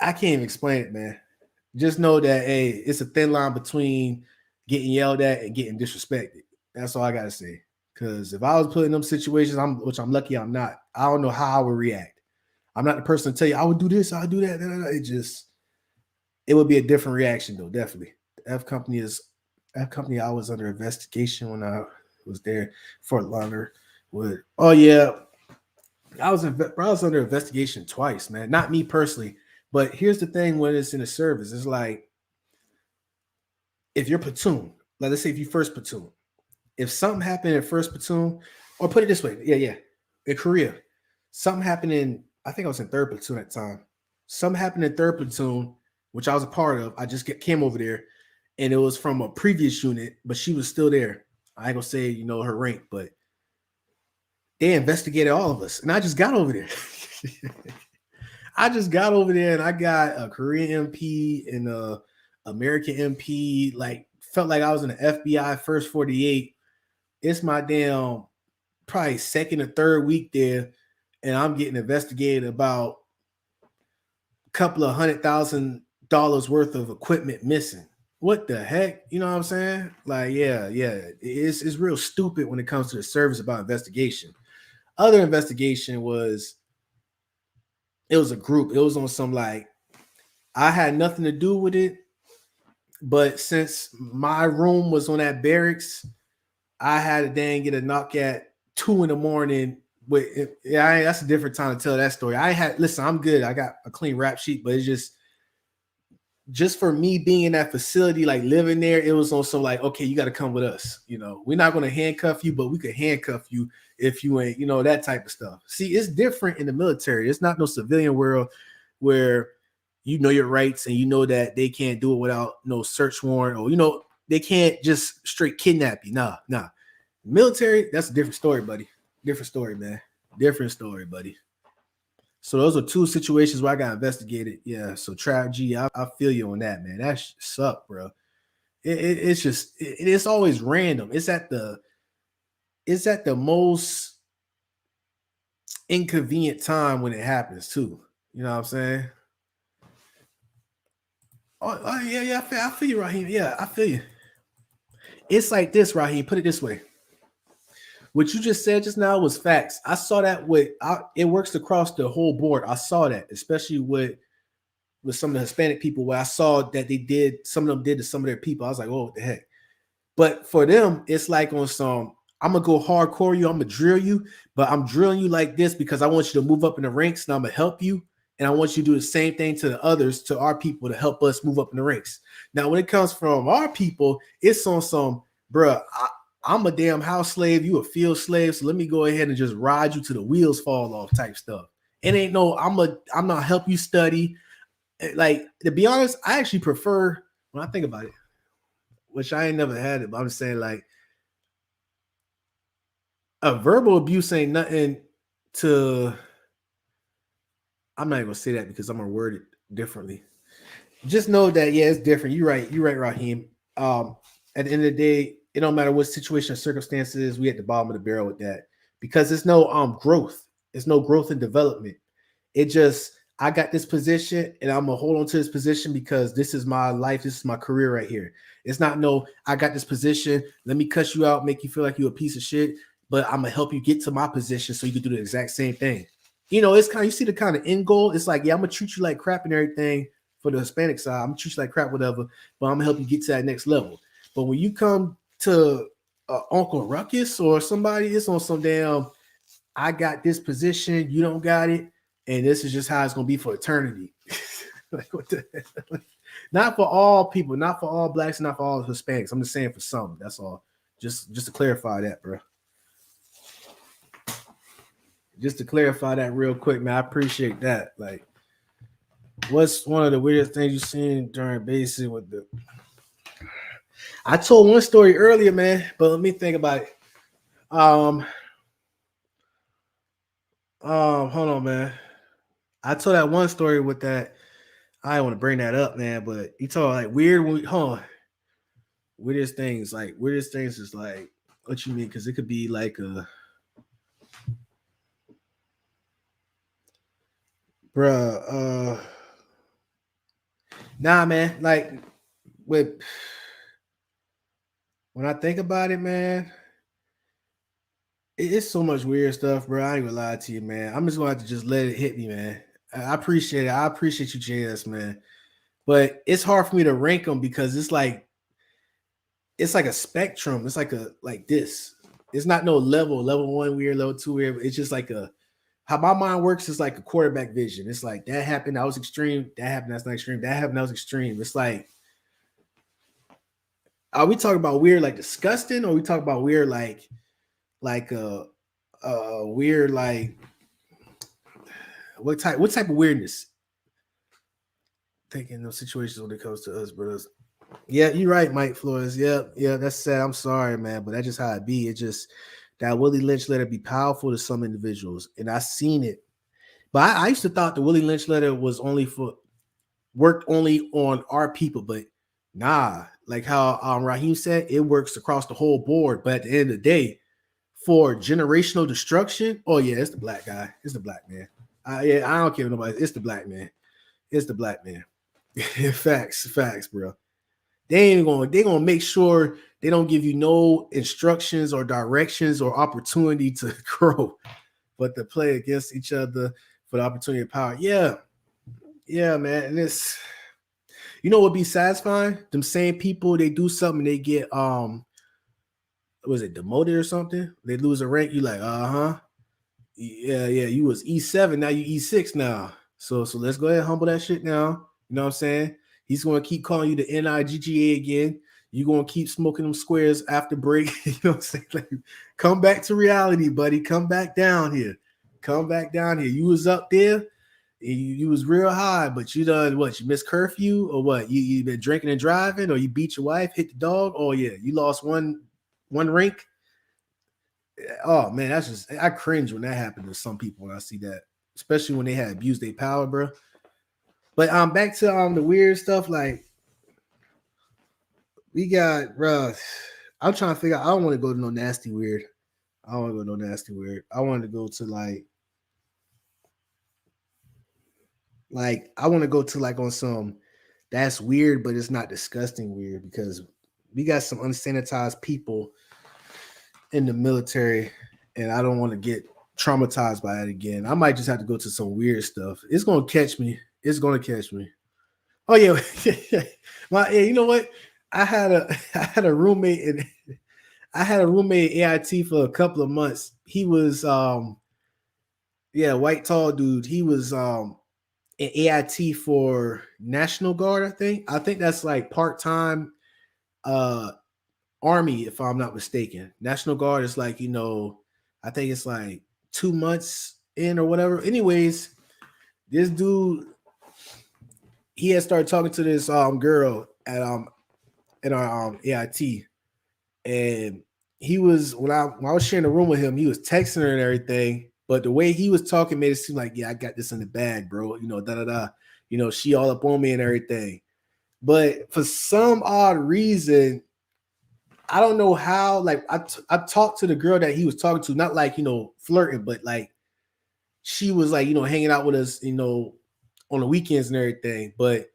I can't even explain it, man. Just know that hey, it's a thin line between getting yelled at and getting disrespected. That's all I gotta say. Because if I was put in them situations, which I'm lucky I'm not, I don't know how I would react. I'm not the person to tell you I would do this, I would do that. It would be a different reaction though, definitely. The F company. I was under investigation when I was there. Fort Lauderdale. Oh yeah, I was under investigation twice, man. Not me personally, but here's the thing: when it's in the service, it's like if you're platoon, like let's say if you first platoon, if something happened in first platoon, or put it this way, yeah, in Korea, something happened in, I think I was in third platoon at the time. Something happened in third platoon, which I was a part of. I just came over there, and it was from a previous unit, but she was still there. I ain't gonna say her rank, but they investigated all of us, and I just got over there. And I got a Korean MP and a American MP. Like felt like I was in the FBI first 48. It's my damn probably second or third week there, and I'm getting investigated about a couple of $100,000 worth of equipment missing. What the heck? You know what I'm saying? Like, yeah, it's real stupid when it comes to the service about investigation. Other investigation was it was a group. It was on some like I had nothing to do with it, but since my room was on that barracks, I had to dang get a knock at 2 a.m. That's a different time to tell that story. Listen, I'm good. I got a clean rap sheet, but it's just for me being in that facility, like living there, it was also like, okay, you got to come with us. We're not going to handcuff you, but we could handcuff you if you ain't, that type of stuff. See, it's different in the military. It's not no civilian world where you know your rights and you know that they can't do it without no search warrant or, they can't just straight kidnap you. Nah. Military, that's a different story, buddy. Different story, man. Different story, buddy. So those are two situations where I got investigated. Yeah. So Trap G, I feel you on that, man. That suck, bro. It's always random. It's at the most inconvenient time when it happens too. You know what I'm saying? Oh yeah. I feel you, Raheem. Yeah, I feel you. It's like this, Raheem. Put it this way. What you just said just now was facts. I saw that it works across the whole board. I saw that, especially with some of the Hispanic people, where I saw that some of them did to some of their people. I was like, oh, what the heck? But for them, it's like on some, I'm gonna go hardcore you, I'm gonna drill you, but I'm drilling you like this because I want you to move up in the ranks and I'm gonna help you. And I want you to do the same thing to the others, to our people, to help us move up in the ranks. Now, when it comes from our people, it's on some, bruh, I'm a damn house slave, you a field slave, so let me go ahead and just ride you till the wheels fall off type stuff. It ain't no, I'm not help you study. Like, to be honest, I actually prefer, when I think about it, which I ain't never had it, but I'm saying like a verbal abuse ain't nothing to, I'm not even gonna say that because I'm gonna word it differently. Just know that, yeah, it's different. You're right, Raheem. At the end of the day, it don't matter what situation or circumstances, we at the bottom of the barrel with that because there's no growth. There's no growth and development. I I got this position and I'm gonna hold on to this position because this is my life, this is my career right here. It's not no, I got this position, let me cuss you out, make you feel like you're a piece of shit, but I'm gonna help you get to my position so you can do the exact same thing. It's kind of, you see the kind of end goal. It's like, yeah, I'm gonna treat you like crap and everything for the Hispanic side. I'm gonna treat you like crap, whatever, but I'm gonna help you get to that next level. But when you come to Uncle Ruckus or somebody, it's on some damn, I got this position, you don't got it, and this is just how it's gonna be for eternity. Like what the hell? Not for all people, not for all blacks, not for all Hispanics. I'm just saying for some. That's all. Just to clarify that, bro. Just to clarify that real quick, man. I appreciate that. Like, what's one of the weirdest things you've seen during basic with the? I told one story earlier, man, but let me think about it. Hold on, man. I told that one story with that. I don't want to bring that up, man, but you told like weird, weirdest things is like what you mean? Because it could be like a, bruh, nah, man. Like with when I think about it, man, it's so much weird stuff, bro. I ain't gonna lie to you, man. I'm just gonna have to just let it hit me, man. I appreciate it. I appreciate you, JS, man. But it's hard for me to rank them because it's like a spectrum. It's like this. It's not no level one weird, level two weird. It's just like a how my mind works is like a quarterback vision. It's like that happened, that was extreme. That happened, that's not extreme. That happened, that was extreme. It's like, are we talking about weird like disgusting, or are we talking about weird like weird like what type of weirdness? Thinking those situations when it comes to us, brothers. Yeah, you're right, Mike Flores. Yeah, that's sad. I'm sorry, man, but that's just how it be. It just that Willie Lynch letter be powerful to some individuals, and I seen it. But I used to thought the Willie Lynch letter was only for worked only on our people, but nah. Like how Raheem said, it works across the whole board. But at the end of the day, for generational destruction, oh yeah, it's the black guy. It's the black man. Yeah, I don't care what nobody. It's the black man. It's the black man. facts, bro. They gonna make sure they don't give you no instructions or directions or opportunity to grow, but to play against each other for the opportunity of power. Yeah, man. And it's what be satisfying? Them same people, they do something, they get was it demoted or something? They lose a rank, you like, uh-huh. Yeah, you was E7, now you E6 now. So let's go ahead and humble that shit now. You know what I'm saying? He's gonna keep calling you the NIGGA again. You're gonna keep smoking them squares after break. You know what I'm saying? Like, come back to reality, buddy. Come back down here. Come back down here. You was up there, you was real high, but you done what? You missed curfew or what? You been drinking and driving, or you beat your wife, hit the dog. Oh yeah, you lost one rank. Oh man, that's just I cringe when that happened to some people when I see that, especially when they had abused their power, bro. But back to the weird stuff. Like we got, bro. I'm trying to figure out. I don't want to go to no nasty weird. I don't want to go to no nasty weird. I want to go to like I want to go to like on some that's weird, but it's not disgusting weird because we got some unsanitized people in the military, and I don't want to get traumatized by it again. I might just have to go to some weird stuff. It's gonna catch me. It's gonna catch me. Oh yeah, yeah. You know what? I had a roommate and I had a roommate at AIT for a couple of months. He was white tall dude. He was in AIT for National Guard. I think that's like part time Army, if I'm not mistaken. National Guard is like, I think it's like 2 months in or whatever. Anyways, this dude, he had started talking to this girl at our AIT, and he was when I was sharing a room with him, he was texting her and everything. But the way he was talking made it seem like, yeah, I got this in the bag, bro. Da da da. She all up on me and everything. But for some odd reason, I don't know how. Like I talked to the girl that he was talking to, not like flirting, but like she was like hanging out with us, on the weekends and everything. But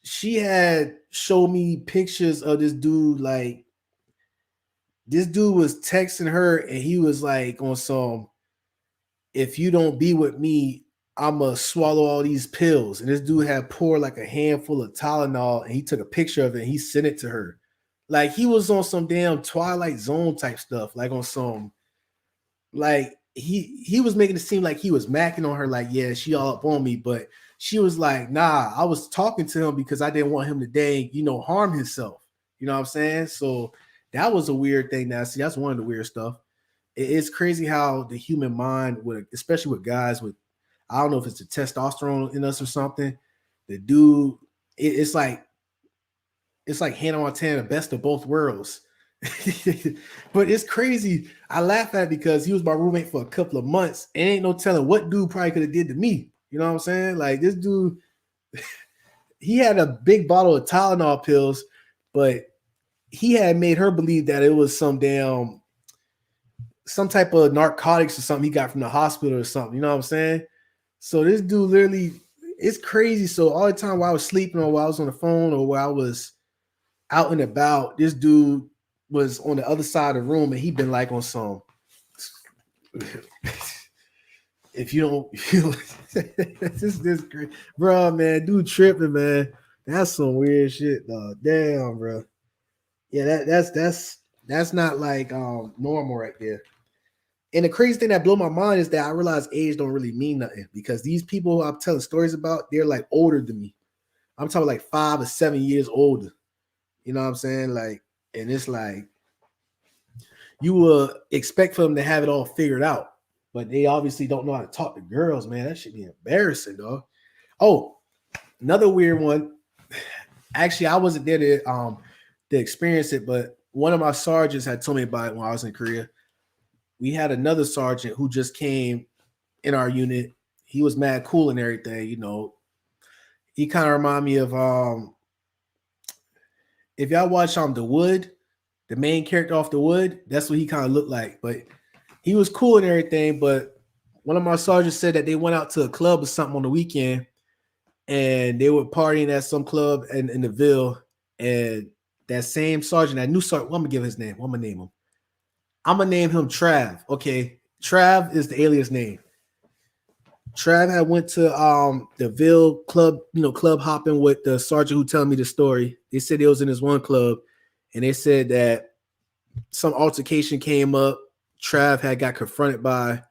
she had showed me pictures of this dude. Like this dude was texting her, and he was like on some, if you don't be with me, I'ma swallow all these pills. And this dude had poured like a handful of Tylenol, and he took a picture of it and he sent it to her. Like he was on some damn Twilight Zone type stuff, like on some, like he was making it seem like he was macking on her, like, yeah, she all up on me. But she was like, nah, I was talking to him because I didn't want him to dang, harm himself. You know what I'm saying? So that was a weird thing. Now, see, that's one of the weird stuff. It's crazy how the human mind would, especially with guys with, I don't know if it's the testosterone in us or something. The dude, it's like Hannah Montana, best of both worlds. But it's crazy. I laugh at it because he was my roommate for a couple of months. And ain't no telling what dude probably could have did to me. You know what I'm saying? Like this dude, he had a big bottle of Tylenol pills, but he had made her believe that it was some type of narcotics or something he got from the hospital or something. You know what I'm saying? So this dude literally, it's crazy. So all the time while I was sleeping or while I was on the phone or while I was out and about, this dude was on the other side of the room and he'd been like on some, if you don't, this great, bro, man, dude tripping, man. That's some weird shit, dog. Damn, bro. Yeah, that's not like normal right there. And the crazy thing that blew my mind is that I realized age don't really mean nothing because these people who I'm telling stories about, they're like older than me. I'm talking like 5 or 7 years older. You know what I'm saying? Like, and it's like you will expect for them to have it all figured out, but they obviously don't know how to talk to girls, man. That should be embarrassing, dog. Oh, another weird one. Actually, I wasn't there to experience it, but one of my sergeants had told me about it when I was in Korea. We had another sergeant who just came in our unit. He was mad cool and everything. He kind of reminded me of if y'all watch The Wood, the main character off The Wood, that's what he kind of looked like. But he was cool and everything. But one of my sergeants said that they went out to a club or something on the weekend, and they were partying at some club in the Ville. And that same sergeant, that new sergeant, I'm gonna give his name. I'm gonna name him. I'm gonna name him Trav. Okay, Trav is the alias name. Trav had went to the Ville club, club hopping with the sergeant who telling me the story. They said they was in this one club, and they said that some altercation came up. Trav had got confronted by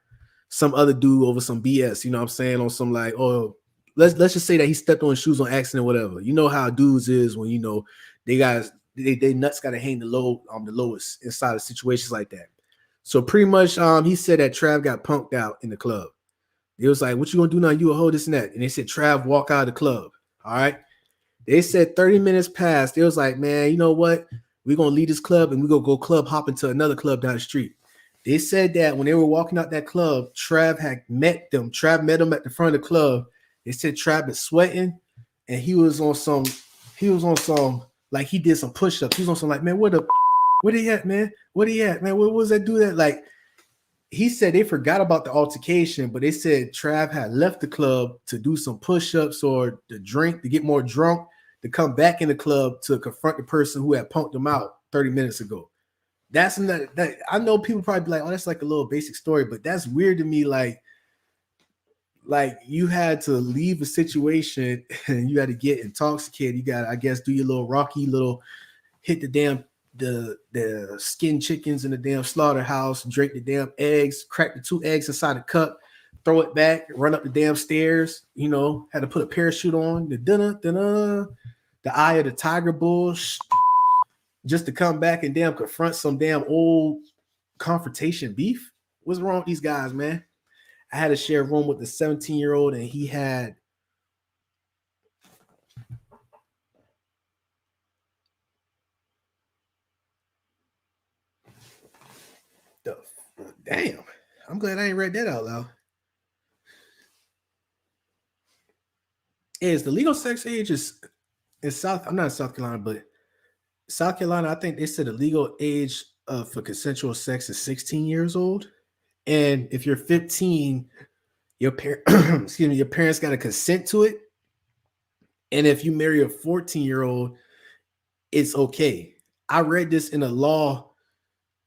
some other dude over some BS. You know what I'm saying? On some like, oh, let's just say that he stepped on his shoes on accident, whatever. You know how dudes is when they nuts got to hang the lowest inside of situations like that. So pretty much, he said that Trav got punked out in the club. It was like, what you gonna do now? You a hoe, this and that. And they said Trav walk out of the club. All right. They said 30 minutes passed. It was like, man, you know what? We're gonna leave this club and we're gonna go club hopping to another club down the street. They said that when they were walking out that club, Trav had met them. Trav met them at the front of the club. They said Trav was sweating and he was on some, like he did some push-ups. He was on some like, man, where he at, man? Where he at, man? What was that dude that like? He said they forgot about the altercation, but they said Trav had left the club to do some push-ups or to drink, to get more drunk, to come back in the club to confront the person who had punked him out 30 minutes ago. That's not that I know people probably be like, oh, that's like a little basic story, but that's weird to me. Like you had to leave a situation and you had to get intoxicated. You got, I guess, do your little Rocky little hit the damn the skin chickens in the damn slaughterhouse, drink the damn eggs, crack the 2 eggs inside a cup, throw it back, run up the damn stairs, had to put a parachute on, the eye of the tiger bull, just to come back and damn confront some damn old confrontation beef. What's wrong with these guys, man? I had to share a room with the 17-year-old and he had the damn. I'm glad I ain't read that out loud. Is the legal sex age is South? I'm not in South Carolina, but South Carolina, I think they said the legal age for consensual sex is 16 years old, and if you're 15, Your parent, excuse me, your parents got to consent to it. And if you marry a 14-year-old, it's okay. I read this in a law.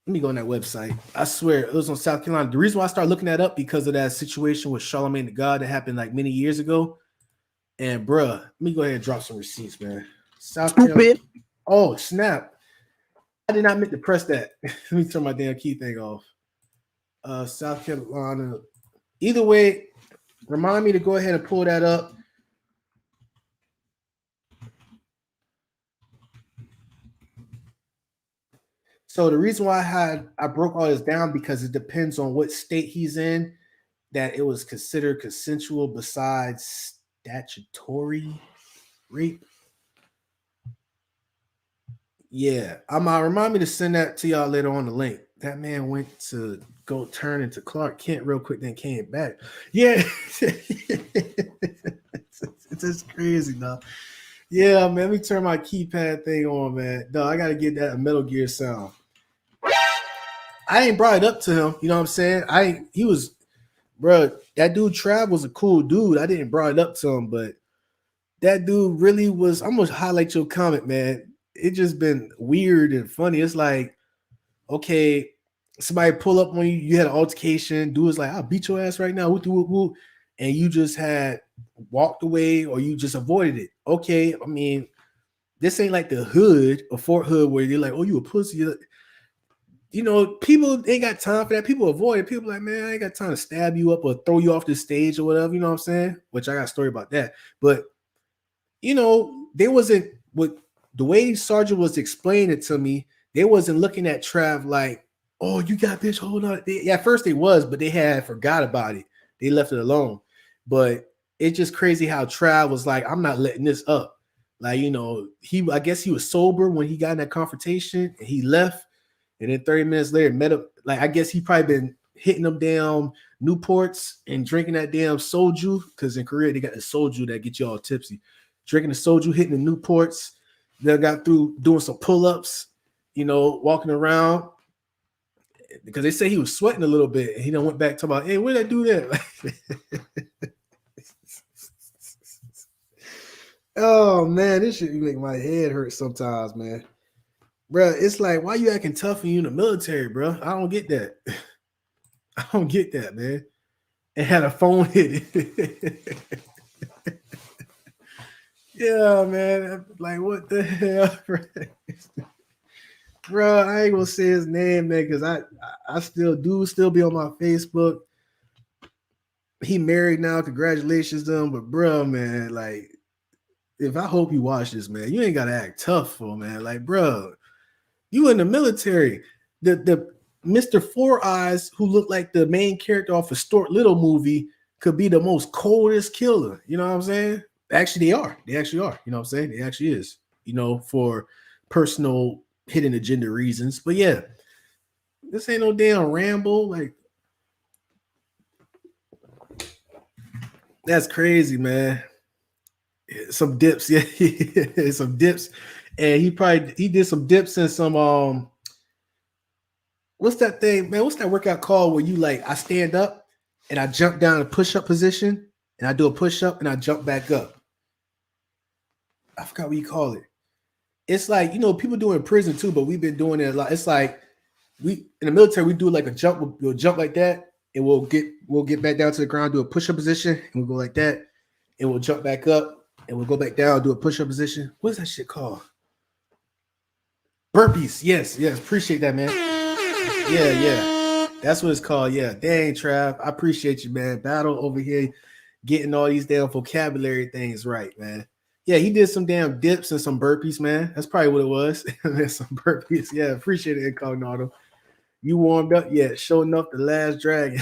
Let me go on that website. I swear it was on South Carolina. The reason why I started looking that up because of that situation with Charlemagne the God that happened like many years ago. And bruh, let me go ahead and drop some receipts, man. South Carolina. Oh, snap. I did not meant to press that. Let me turn my damn key thing off. South Carolina. Either way, remind me to go ahead and pull that up. So the reason why I broke all this down because it depends on what state he's in, that it was considered consensual besides statutory rape. Yeah, remind me to send that to y'all later on the link. That man went to go turn into Clark Kent real quick, then came back. Yeah, it's just crazy, though. Yeah, man. Let me turn my keypad thing on, man. No, I gotta get that Metal Gear sound. I ain't brought it up to him. You know what I'm saying? He was, bro. That dude Trav was a cool dude. I didn't brought it up to him, but that dude really was. I'm gonna highlight your comment, man. It just been weird and funny. It's like, okay, somebody pull up on you. You had an altercation. Dude was like, "I'll beat your ass right now," and you just had walked away or you just avoided it. Okay, I mean, this ain't like the hood or Fort Hood where you're like, "Oh, you a pussy." You know, people ain't got time for that. People avoid it. People like, man, I ain't got time to stab you up or throw you off the stage or whatever. You know what I'm saying? Which I got a story about that. But you know, they wasn't what the way Sergeant was explaining it to me. They wasn't looking at Trav like, oh, you got bitch, hold on. At first they was, but they had forgot about it. They left it alone. But it's just crazy how Trav was like, I'm not letting this up. Like, you know, I guess he was sober when he got in that confrontation and he left. And then 30 minutes later, met up. Like, I guess he probably been hitting them damn Newports and drinking that damn soju. Because in Korea, they got the soju that get you all tipsy. Drinking the soju, hitting the Newports. Then got through doing some pull-ups, you know, walking around. Because they say he was sweating a little bit. And he done went back talking about, hey, where did I do that? Oh, man, this shit make my head hurt sometimes, man. Bro, it's like, why you acting tough when you in the military, bro? I don't get that. I don't get that, man. And had a phone hit it. Yeah, man. Like, what the hell, bro? Bro, I ain't gonna say his name, man, because I still be on my Facebook. He married now. Congratulations to him. But bro, man, like, if I hope you watch this, man, you ain't gotta act tough for, man. Like, bro. You in the military. The Mr. Four Eyes, who looked like the main character off a Stuart Little movie, could be the most coldest killer. You know what I'm saying? Actually, they are. They actually are. You know what I'm saying? It actually is. You know, for personal hidden agenda reasons. But yeah, this ain't no damn Rambo. Like, that's crazy, man. Some dips, yeah, some dips, and he did some dips and some what's that thing, man? What's that workout called where you like I stand up and I jump down a push-up position and I do a push-up and I jump back up. I forgot what you call it. It's like, you know, people do it in prison too, but we've been doing it a lot. It's like we in the military, we do like a jump, we'll jump like that, and we'll get back down to the ground, do a push-up position, and we'll go like that, and we'll jump back up, and we'll go back down, do a push-up position. What's that shit called? Burpees. Yes, appreciate that, man. Yeah. That's what it's called. Yeah. Dang, Trav. I appreciate you, man. Battle over here getting all these damn vocabulary things right, man. Yeah, he did some damn dips and some burpees, man. That's probably what it was. Some burpees. Yeah, appreciate it, Incognito. You warmed up? Yeah, showing up the last dragon.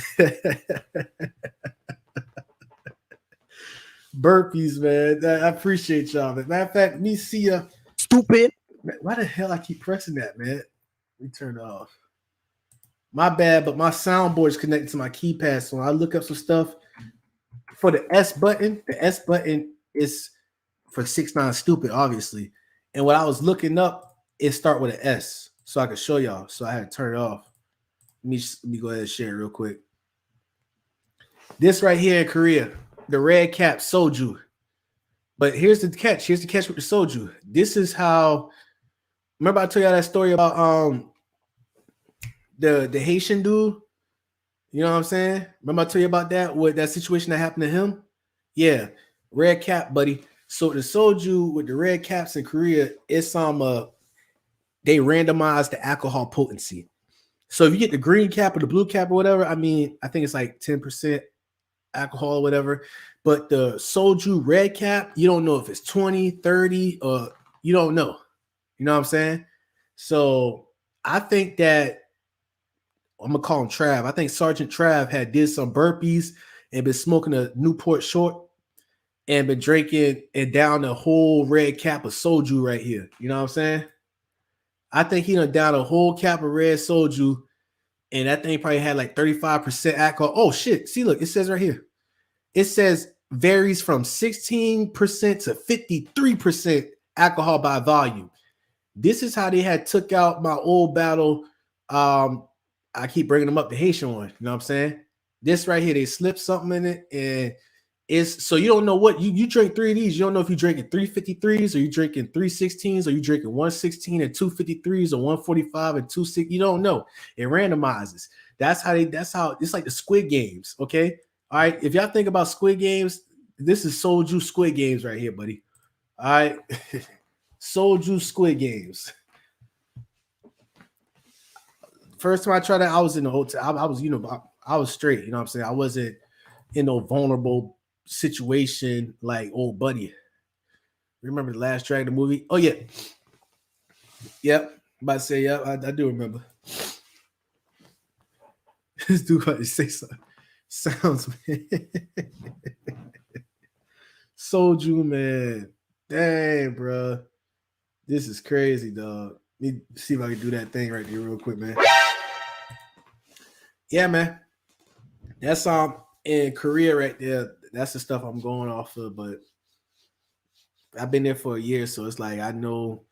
Burpees, man. I appreciate y'all. Matter of fact, let me see ya. Stupid. Why the hell I keep pressing that, man? Let me turn it off. My bad, but my soundboard is connected to my keypad. So when I look up some stuff for the S button is for 6ix9ine Stupid, obviously. And what I was looking up, it start with an S. So I could show y'all. So I had to turn it off. Let me go ahead and share it real quick. This right here in Korea, the red cap soju. But here's the catch. Here's the catch with the soju. This is how. Remember I told you that story about the Haitian dude. You know what I'm saying? Remember I told you about that with that situation that happened to him. Yeah, red cap, buddy. So the soju with the red caps in Korea, it's they randomize the alcohol potency. So if you get the green cap or the blue cap or whatever, I mean, I think it's like 10% alcohol or whatever. But the soju red cap, you don't know if it's 20, 30, or you don't know. You know what I'm saying? So I think that I'm gonna call him Trav. I think Sergeant Trav had did some burpees and been smoking a Newport short and been drinking and down the whole red cap of soju right here. You know what I'm saying? I think he done down a whole cap of red soju, and that thing probably had like 35% alcohol. Oh shit. See, look, it says right here. It says varies from 16% to 53% alcohol by volume. This is how they had took out my old battle. I keep bringing them up, the Haitian one. You know what I'm saying? This right here, they slipped something in it, and it's so you don't know what you drink 3 of these. You don't know if you're drinking 353s or you drinking 316s or you drinking 116 and 253s or 145 and 26. You don't know. It randomizes. That's how it's like the Squid Games. Okay. All right. If y'all think about Squid Games, this is Soju Squid Games right here, buddy. All right. Soju Squid Games. First time I tried that, I was in the hotel. I was, I was straight. You know what I'm saying? I wasn't in no vulnerable situation like old buddy. Remember the Last Dragon movie? Oh yeah. Yep. I'm about to say, yep, I do remember. This dude about to say something. Sounds, man. Soju, man. Dang, bro. This is crazy, dog. Need to see if I can do that thing right there real quick, man. Yeah, man. That's in Korea right there. That's the stuff I'm going off of, but I've been there for a year, so it's like I know.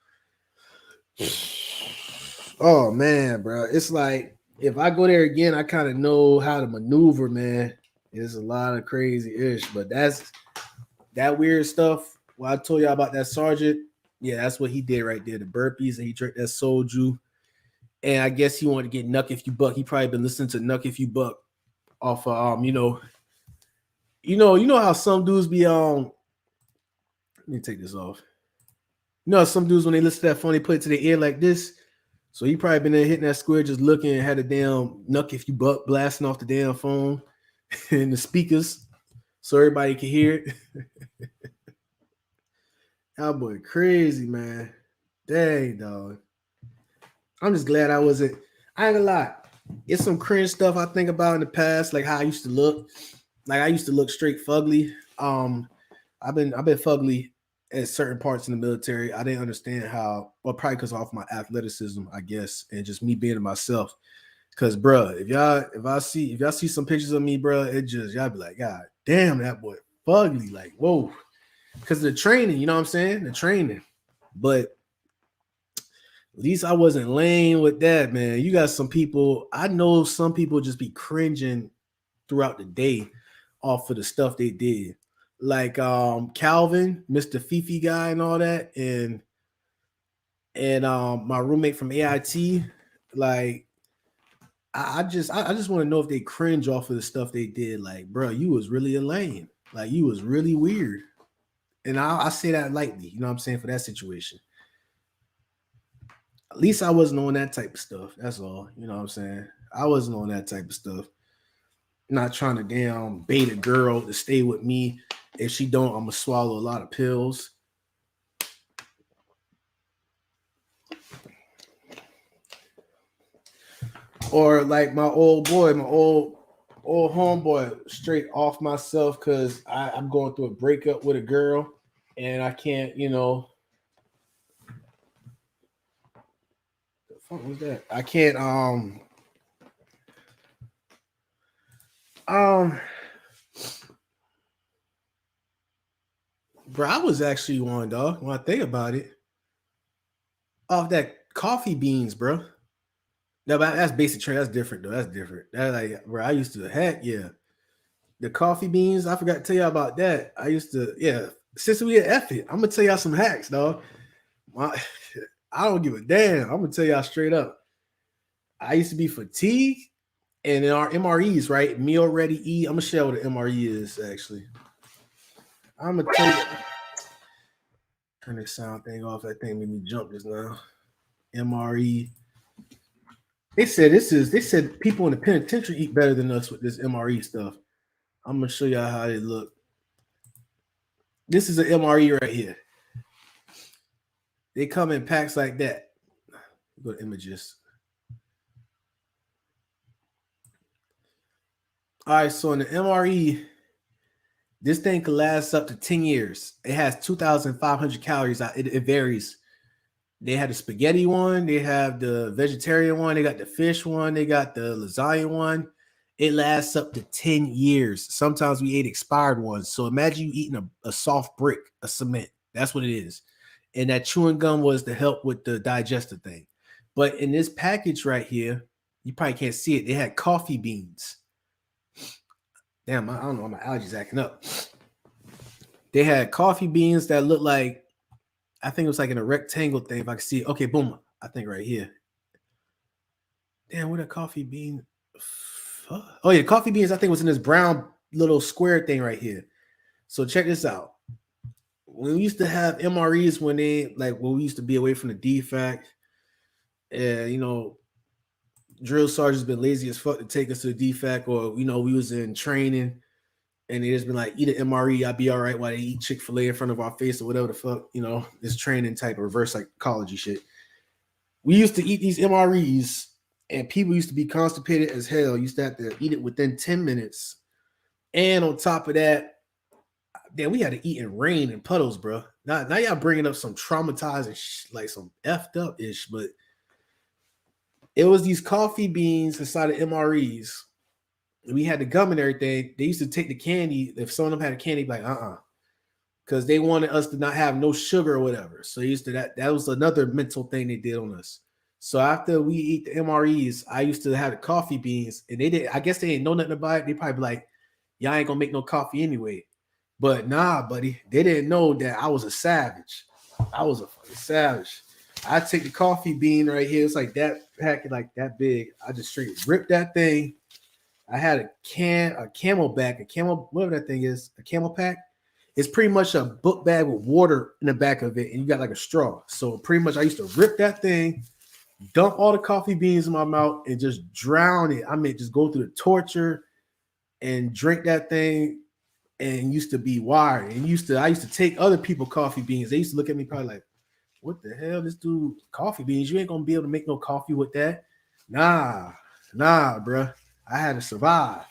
Oh man, bro. It's like if I go there again, I kind of know how to maneuver, man. It's a lot of crazy ish, but that's that weird stuff. Well, I told y'all about that sergeant. Yeah, that's what he did right there. The burpees, and he drank that soju. And I guess he wanted to get Nuck If You Buck. He probably been listening to Nuck If You Buck off of you know how some dudes be let me take this off. You know, some dudes when they listen to that phone, they put it to their ear like this. So he probably been there hitting that square, just looking and had a damn Nuck If You Buck blasting off the damn phone and the speakers so everybody can hear it. That boy crazy, man. Dang, dog. I'm just glad I wasn't. I ain't gonna lie. It's some cringe stuff I think about in the past, like how I used to look. Like I used to look straight fugly. I've been fugly at certain parts in the military. I didn't understand how, well, probably because off my athleticism, I guess, and just me being myself. Cause bruh, if y'all see some pictures of me, bruh, it just y'all be like, God damn, that boy fugly. Like, whoa. Because of the training, you know what I'm saying? The training. But at least I wasn't lame with that, man. You got some people, I know some people just be cringing throughout the day off of the stuff they did. Like Calvin, Mr. Fifi guy and all that, and my roommate from AIT, like I just want to know if they cringe off of the stuff they did. Like, bro, you was really a lame. Like you was really weird. And I say that lightly, you know what I'm saying, for that situation. At least I wasn't on that type of stuff. That's all. You know what I'm saying? I wasn't on that type of stuff. Not trying to damn bait a girl to stay with me. If she don't, I'm gonna swallow a lot of pills. Or like my old boy, my old homeboy, straight off myself because I'm going through a breakup with a girl and I can't, the fuck was that? I can't um bro, I was actually one, dog. When I think about it, off that coffee beans, bro. No, but that's basic trade. That's different, though. That's different. That like, bro, I used to heck yeah. The coffee beans, I forgot to tell y'all about that. I used to, yeah. Since we at F it, I'm gonna tell y'all some hacks, dog. My, I don't give a damn. I'm gonna tell y'all straight up. I used to be fatigued, and in our MREs, right? Meal ready eat. I'm gonna show what the MRE is actually. I'm gonna tell you. Turn this sound thing off. That thing made me jump just now. MRE. They said this is. They said people in the penitentiary eat better than us with this MRE stuff. I'm gonna show y'all how they look. This is an MRE right here. They come in packs like that. Go to images. All right, so in the MRE, this thing could last up to 10 years. It has 2,500 calories. It varies. They have the spaghetti one, they have the vegetarian one, they got the fish one, they got the lasagna one. It lasts up to 10 years. Sometimes we ate expired ones. So imagine you eating a soft brick of cement. That's what it is. And that chewing gum was to help with the digestive thing. But in this package right here, you probably can't see it. They had coffee beans. Damn, I don't know, my allergies acting up. They had coffee beans that looked like, I think it was like in a rectangle thing. If I can see it. Okay, boom. I think right here. Damn, what a coffee bean. Oh, yeah, coffee beans, I think was in this brown little square thing right here. So check this out. When we used to have MREs when we used to be away from the DFAC, drill sergeants been lazy as fuck to take us to the DFAC, or we was in training and they just been like, eat an MRE, I'll be all right while they eat Chick-fil-A in front of our face or whatever the fuck, this training type of reverse psychology shit. We used to eat these MREs and people used to be constipated as hell. Used to have to eat it within 10 minutes. And on top of that, damn, we had to eat in rain and puddles, bro. Now y'all bringing up some traumatizing, like some effed up ish, but it was these coffee beans inside of MREs. We had the gum and everything. They used to take the candy. If some of them had a candy, like because they wanted us to not have no sugar or whatever. So they used to that was another mental thing they did on us. So after we eat the MREs, I used to have the coffee beans, and they did. I guess they didn't know nothing about it. They probably be like, y'all ain't gonna make no coffee anyway. But nah, buddy, they didn't know that I was a savage. I was a fucking savage. I take the coffee bean right here. It's like that packet, like that big. I just straight rip that thing. I had a Camelback, whatever that thing is, a Camel pack. It's pretty much a book bag with water in the back of it, and you got like a straw. So pretty much I used to rip that thing, dump all the coffee beans in my mouth, and just drown it. I mean, just go through the torture and drink that thing, and used to be wired. And I used to take other people coffee beans. They used to look at me probably like, what the hell, this dude coffee beans? You ain't gonna be able to make no coffee with that. Nah, bruh. I had to survive.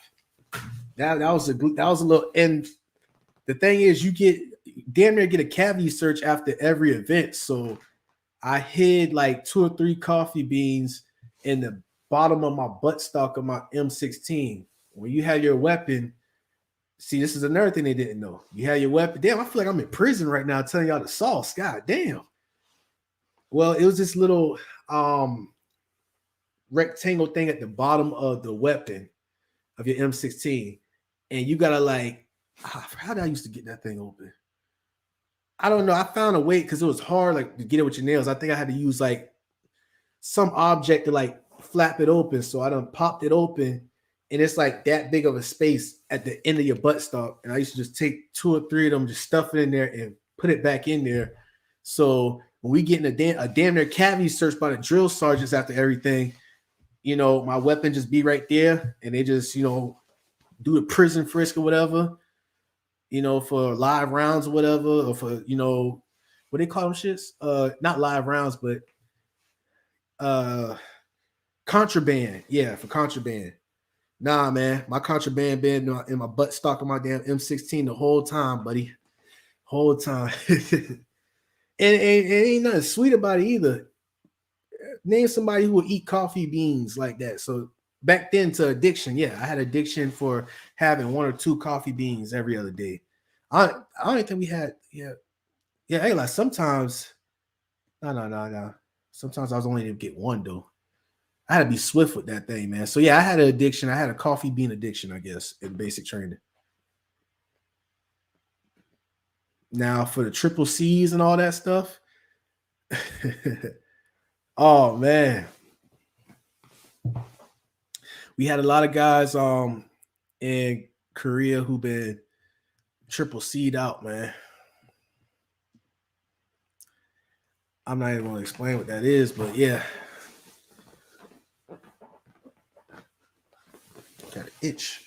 That was a little. And the thing is, you get damn near get a cavity search after every event. So I hid like 2 or 3 coffee beans in the bottom of my buttstock of my M16. When you have your weapon, see, this is another thing they didn't know. You have your weapon. Damn, I feel like I'm in prison right now telling y'all the sauce. God damn. Well, it was this little rectangle thing at the bottom of the weapon of your M16. And you gotta like, how did I used to get that thing open? I don't know. I found a way because it was hard like to get it with your nails. I think I had to use like some object to like flap it open. So I done popped it open, and it's like that big of a space at the end of your buttstock. And I used to just take 2 or 3 of them, just stuff it in there and put it back in there. So when we get in a damn near cavity search by the drill sergeants after everything, my weapon just be right there, and they just, do the prison frisk or whatever, for live rounds or whatever, or for, what they call them shits? Not live rounds, but contraband. Yeah, for contraband. Nah, man, my contraband been in my buttstock of my damn M16 the whole time, buddy. Whole time. And ain't nothing sweet about it either. Name somebody who would eat coffee beans like that. So back then to addiction, yeah, I had addiction for having 1 or 2 coffee beans every other day. I don't think we had, hey, like sometimes, no. Sometimes I was only able to get 1 though. I had to be swift with that thing, man. So yeah, I had an addiction. I had a coffee bean addiction, I guess, in basic training. Now for the triple C's and all that stuff. Oh man, we had a lot of guys in Korea who been triple C'd out, man. I'm not even gonna explain what that is, but yeah. Got an itch.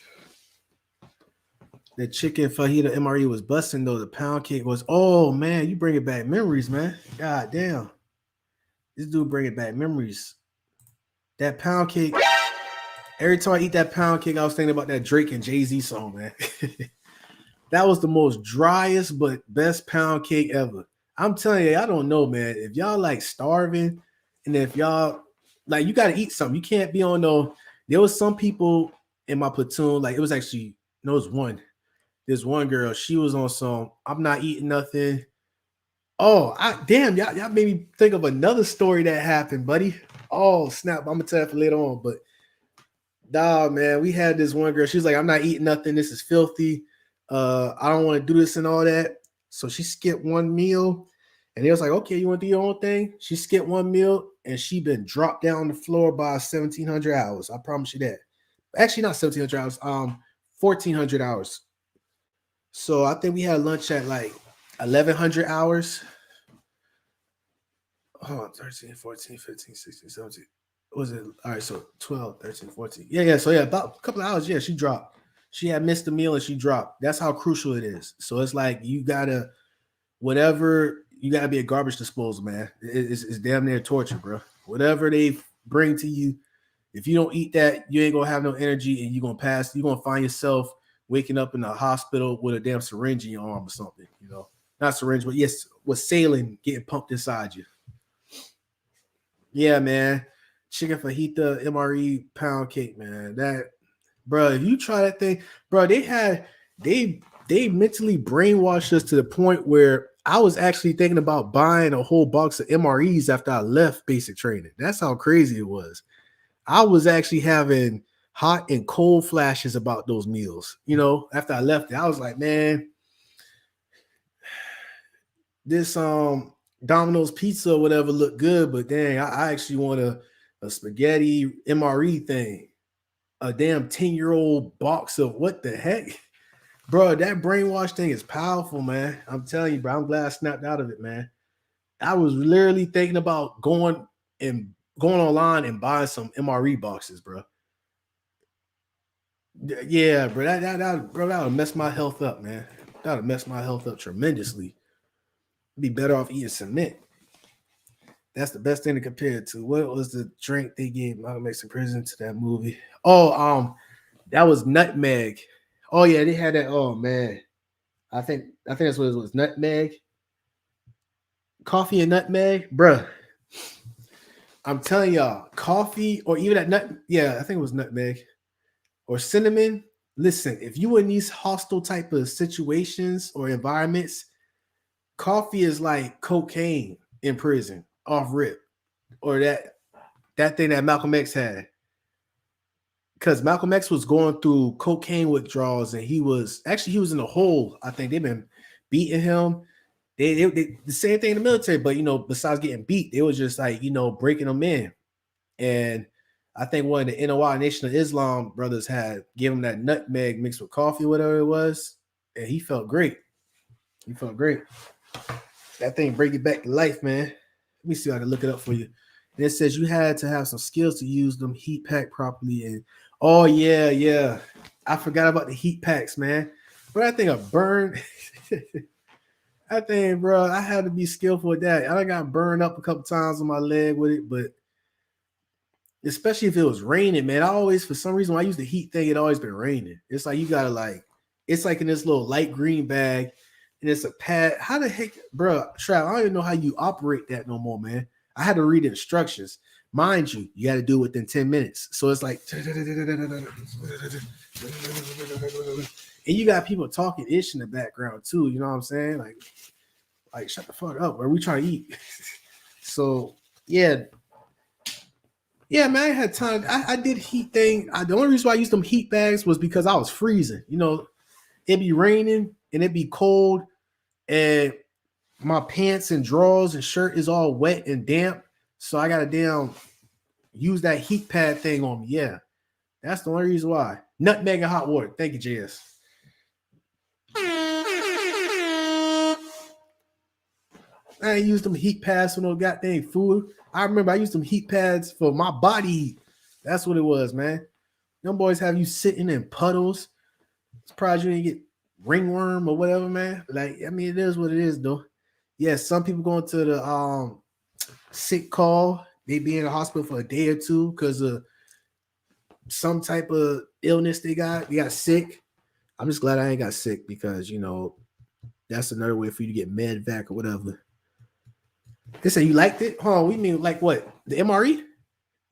The chicken fajita MRE was busting though. The pound cake was. Oh man, you bring it back memories, man. God damn, this dude bringing back memories. That pound cake. Every time I eat that pound cake, I was thinking about that Drake and Jay-Z song, man. That was the most driest but best pound cake ever. I'm telling you, I don't know, man. If y'all like starving, and if y'all like, you gotta eat something. You can't be on no. There was some people in my platoon, like it was actually no, it was one. This one girl, she was on some. I'm not eating nothing. Oh, damn, y'all made me think of another story that happened, buddy. Oh snap! I'm gonna tell that for later on, but dog, man, we had this one girl. She was like, "I'm not eating nothing. This is filthy. I don't want to do this and all that." So she skipped one meal, and it was like, "Okay, you want to do your own thing?" She skipped one meal, and she been dropped down on the floor by 1,700 hours. I promise you that. Actually, not 1,700 hours. 1,400 hours. So I think we had lunch at like 1,100 hours. Oh, 13, 14, 15, 16, 17. Was it all right? So 12, 13, 14. Yeah. So yeah, about a couple of hours. Yeah, she dropped. She had missed the meal and she dropped. That's how crucial it is. So it's like you gotta, whatever, you gotta be a garbage disposal, man. It's damn near torture, bro. Whatever they bring to you, if you don't eat that, you ain't gonna have no energy and you're gonna pass. You're gonna find yourself waking up in the hospital with a damn syringe in your arm or something, Not syringe, but yes, with saline getting pumped inside you. Yeah, man. Chicken fajita MRE pound cake, man. That, bro, if you try that thing, bro, they mentally brainwashed us to the point where I was actually thinking about buying a whole box of MREs after I left basic training. That's how crazy it was. I was actually having hot and cold flashes about those meals. After I left it, I was like, man, this Domino's pizza or whatever looked good, but dang, I actually want a spaghetti MRE thing. A damn 10-year-old box of what the heck? Bro, that brainwash thing is powerful, man. I'm telling you, bro. I'm glad I snapped out of it, man. I was literally thinking about going online and buying some MRE boxes, bro. Yeah, bro. That would mess my health up, man. That would mess my health up tremendously. I'd be better off eating cement. That's the best thing to compare it to. What was the drink they gave Malcolm X in prison to that movie? Oh, that was nutmeg. Oh yeah, they had that. Oh man, I think that's what it was. Nutmeg, coffee and nutmeg, bruh. I'm telling y'all, coffee or even that nut. Yeah, I think it was nutmeg or cinnamon. Listen, if you in these hostile type of situations or environments, coffee is like cocaine in prison, off rip, or that thing that Malcolm X had. Because Malcolm X was going through cocaine withdrawals, and he was in the hole. I think they've been beating him. They the same thing in the military, but besides getting beat, they was just like breaking them in. And I think one of the NOI Nation of Islam brothers had given him that nutmeg mixed with coffee, whatever it was, and he felt great. He felt great. That thing bring you back to life, man. Let me see if I can look it up for you. And it says you had to have some skills to use them heat pack properly. And oh yeah, I forgot about the heat packs, man. But I think I burned. I think, bro, I had to be skillful with that. I got burned up a couple times on my leg with it, but especially if it was raining, man. I always, for some reason, when I use the heat thing, it always been raining. It's like you gotta it's like in this little light green bag, and it's a pad. How the heck, bro, Trav? I don't even know how you operate that no more, man. I had to read instructions. Mind you, you got to do it within 10 minutes. So it's like, and you got people talking ish in the background too. You know what I'm saying? Like shut the fuck up. Are we trying to eat? So yeah, man. I had time. I did heat thing. The only reason why I used them heat bags was because I was freezing. It'd be raining and it'd be cold. and my pants and drawers and shirt is all wet and damp. So I gotta damn use that heat pad thing on me. Yeah, that's the only reason why. Nutmeg and hot water. Thank you, JS. I ain't used them heat pads for no goddamn food. I remember I used them heat pads for my body heat. That's what it was, man. Them boys have you sitting in puddles. Surprised you didn't get ringworm or whatever, man. Like, I mean, it is what it is, though. Yeah, some people going to the sick call. They be in the hospital for a day or two because of some type of illness they got. They got sick. I'm just glad I ain't got sick because, that's another way for you to get med vac or whatever. They say you liked it? Huh? We mean like what? The MRE?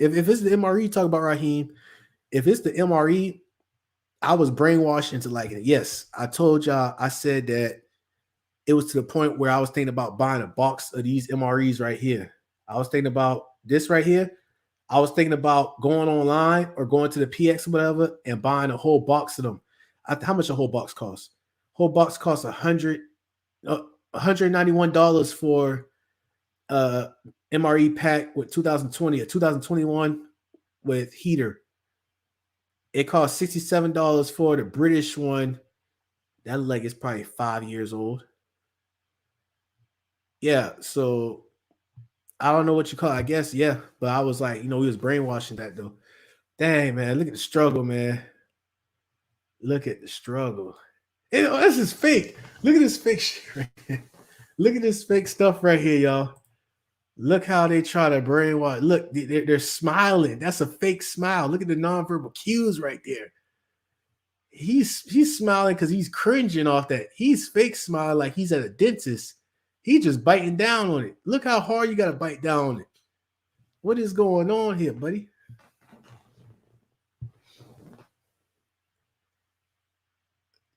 If it's the MRE you talk about, Raheem, if it's the MRE, I was brainwashed into liking it. Yes, I told y'all, I said that it was to the point where I was thinking about buying a box of these MREs right here. I was thinking about this right here. I was thinking about going online or going to the PX or whatever and buying a whole box of them. How much a whole box costs? Whole box costs $191 for MRE pack with 2020 or 2021 with heater. It costs $67 for the British one. That look like it's probably 5 years old. Yeah, so I don't know what you call it. I guess, yeah. But I was like, we was brainwashing that though. Dang, man, look at the struggle, man. Look at the struggle. This is fake. Look at this fake shit right here. Look at this fake stuff right here, y'all. Look how they try to brainwash. Look, they're smiling. That's a fake smile. Look at the nonverbal cues right there. He's smiling because he's cringing off that. He's fake smiling like he's at a dentist. He's just biting down on it. Look how hard you got to bite down on it. What is going on here, buddy?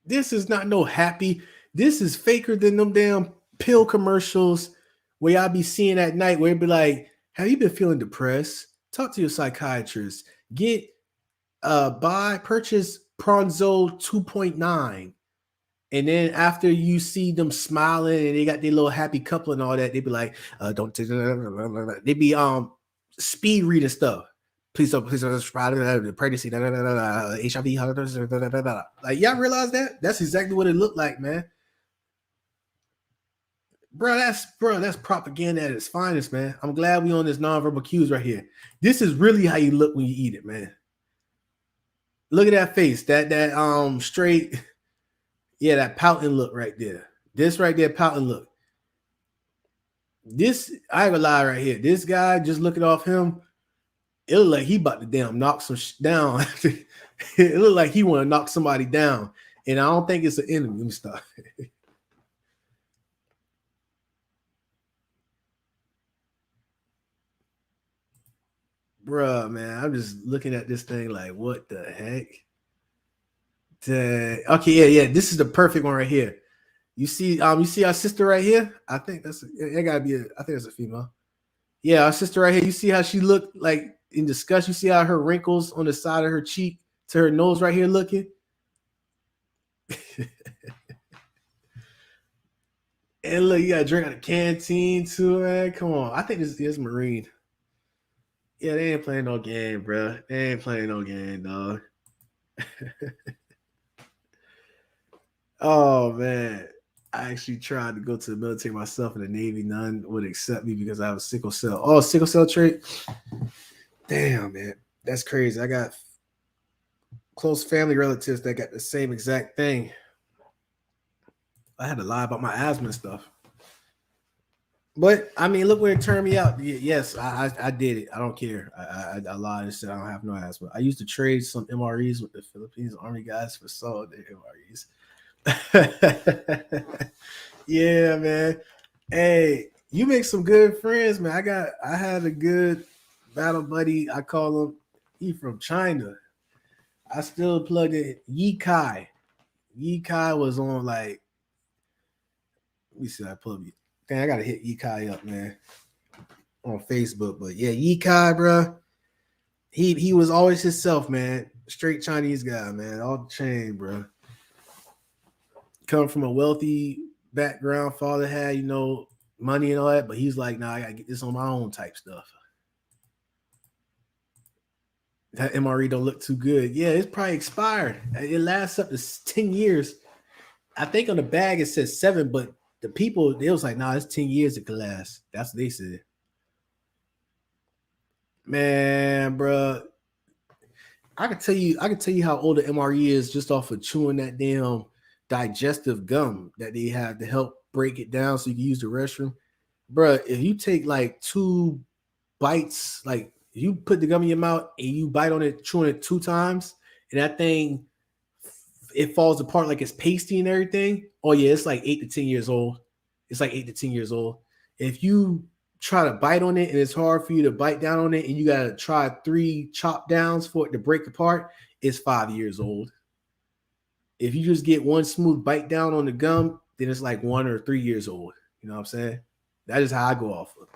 This is not no happy. This is faker than them damn pill commercials where y'all be seeing at night where it be like, have you been feeling depressed? Talk to your psychiatrist. Purchase Pronzo 2.9. And then after you see them smiling and they got their little happy couple and all that, they be like, don't take they be speed reading stuff. Please don't pregnancy, HIV, like y'all realize that? That's exactly what it looked like, man. Bro, that's propaganda at its finest, man. I'm glad we on this nonverbal cues right here. This is really how you look when you eat it, man. Look at that face, that straight, yeah, that pouting look right there. This right there, pouting look. This, I ain't gonna lie right here. This guy, just looking off him, it look like he about to damn knock some down. It look like he want to knock somebody down, and I don't think it's an enemy. Let me stop. Bruh, man, I'm just looking at this thing like, what the heck? Okay, yeah. This is the perfect one right here. You see our sister right here? I think it gotta be I think it's a female. Yeah, our sister right here. You see how she looked like in disgust? You see how her wrinkles on the side of her cheek to her nose right here looking? And look, you gotta drink out of the canteen too, man. Come on. I think this is Marine. Yeah, they ain't playing no game, bro. They ain't playing no game, dog. Oh man. I actually tried to go to the military myself in the Navy. None would accept me because I have a sickle cell. Oh, sickle cell trait. Damn, man. That's crazy. I got close family relatives that got the same exact thing. I had to lie about my asthma and stuff. But I mean, look where it turned me out. Yes, I did it. I don't care. I lied and said I don't have no asthma. I used to trade some MREs with the Philippines Army guys for some of their MREs. Yeah, man. Hey, you make some good friends, man. I had a good battle buddy. I call him. He from China. I still plugged in Yi Kai. Yi Kai was on like. Let me see. I plug you. Dang, I gotta hit Yi Kai up, man, on Facebook. But yeah, Yi Kai, bro. He was always himself, man. Straight Chinese guy, man. All the chain, bro. Come from a wealthy background. Father had, you know, money and all that, but he's like, nah, I gotta get this on my own type stuff. That MRE don't look too good. Yeah, it's probably expired. It lasts up to 10 years. I think on the bag it says 7, but the people, they was like, nah, it's 10 years it could last. That's what they said. Man, bro, I can tell you how old the MRE is just off of chewing that damn digestive gum that they have to help break it down so you can use the restroom. Bro, if you take like 2 bites, like you put the gum in your mouth and you bite on it, chewing it 2 times, and that thing it falls apart like it's pasty and everything. Oh yeah, it's like 8 to 10 years old. It's like 8 to 10 years old. If you try to bite on it and it's hard for you to bite down on it, and you gotta try 3 chop downs for it to break apart, it's 5 years old. If you just get one smooth bite down on the gum, then it's like 1 or 3 years old. You know what I'm saying? That is how I go off of.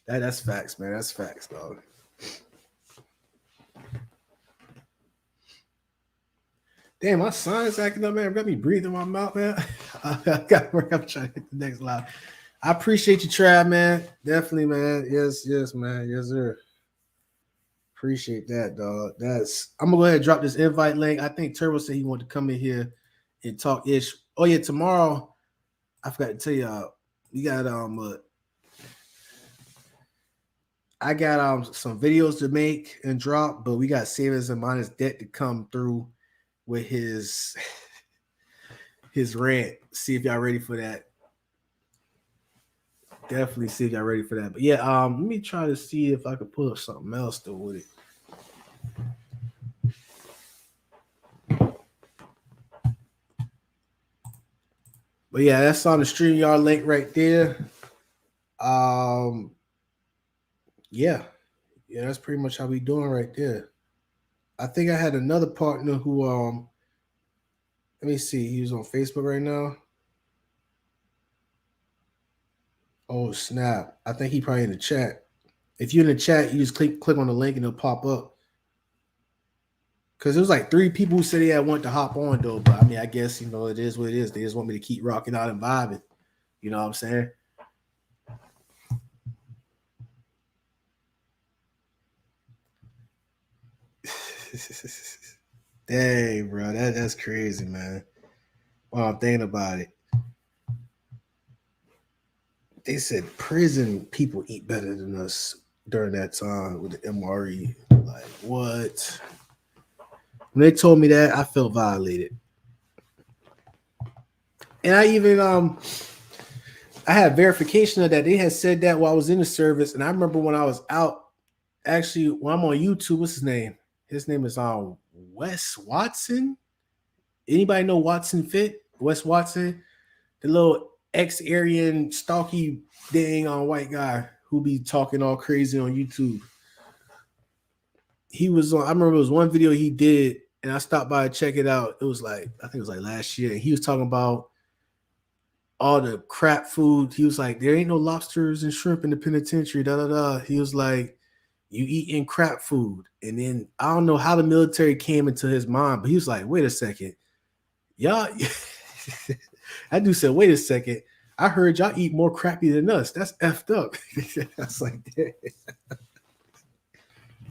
That's facts, man. That's facts, dog. Damn, my sinus acting up, man. Got me breathing in my mouth, man. I got to work. I'm trying to hit the next live. I appreciate you, Trav, man. Definitely, man. Yes, man. Yes, sir. Appreciate that, dog. I'm gonna go ahead and drop this invite link. I think Turbo said he wanted to come in here and talk ish. Oh yeah, tomorrow. I forgot to tell y'all. We got I got some videos to make and drop, but we got Savings and Minus Debt to come through with his rant. See if y'all ready for that. Definitely see if y'all ready for that. But yeah, let me try to see if I could pull up something else though with it. But yeah, that's on the StreamYard link right there. Yeah, that's pretty much how we doing right there. I think I had another partner who let me see, he was on Facebook right now. Oh snap! I think he probably in the chat. If you're in the chat, you just click on the link and it'll pop up. Cause there was like 3 people who said they had wanted to hop on though, but I mean, I guess it is what it is. They just want me to keep rocking out and vibing. You know what I'm saying? Dang, bro, that's crazy, man. Well, I'm thinking about it. They said prison people eat better than us during that time with the MRE. Like what? When they told me that, I felt violated. And I even I had verification of that. They had said that while I was in the service. And I remember when I was out, actually, when I'm on YouTube, what's his name? His name is Wes Watson. Anybody know Watson Fit? Wes Watson, the little ex-Aryan stalky dang on white guy who be talking all crazy on YouTube. He was on, I remember it was one video he did, and I stopped by to check it out. It was like, I think it was like last year. He was talking about all the crap food. He was like, there ain't no lobsters and shrimp in the penitentiary, da da da. He was like, you eating crap food. And then I don't know how the military came into his mind, but he was like, wait a second. Y'all, that dude said, wait a second. I heard y'all eat more crappy than us. That's effed up. I was like, damn.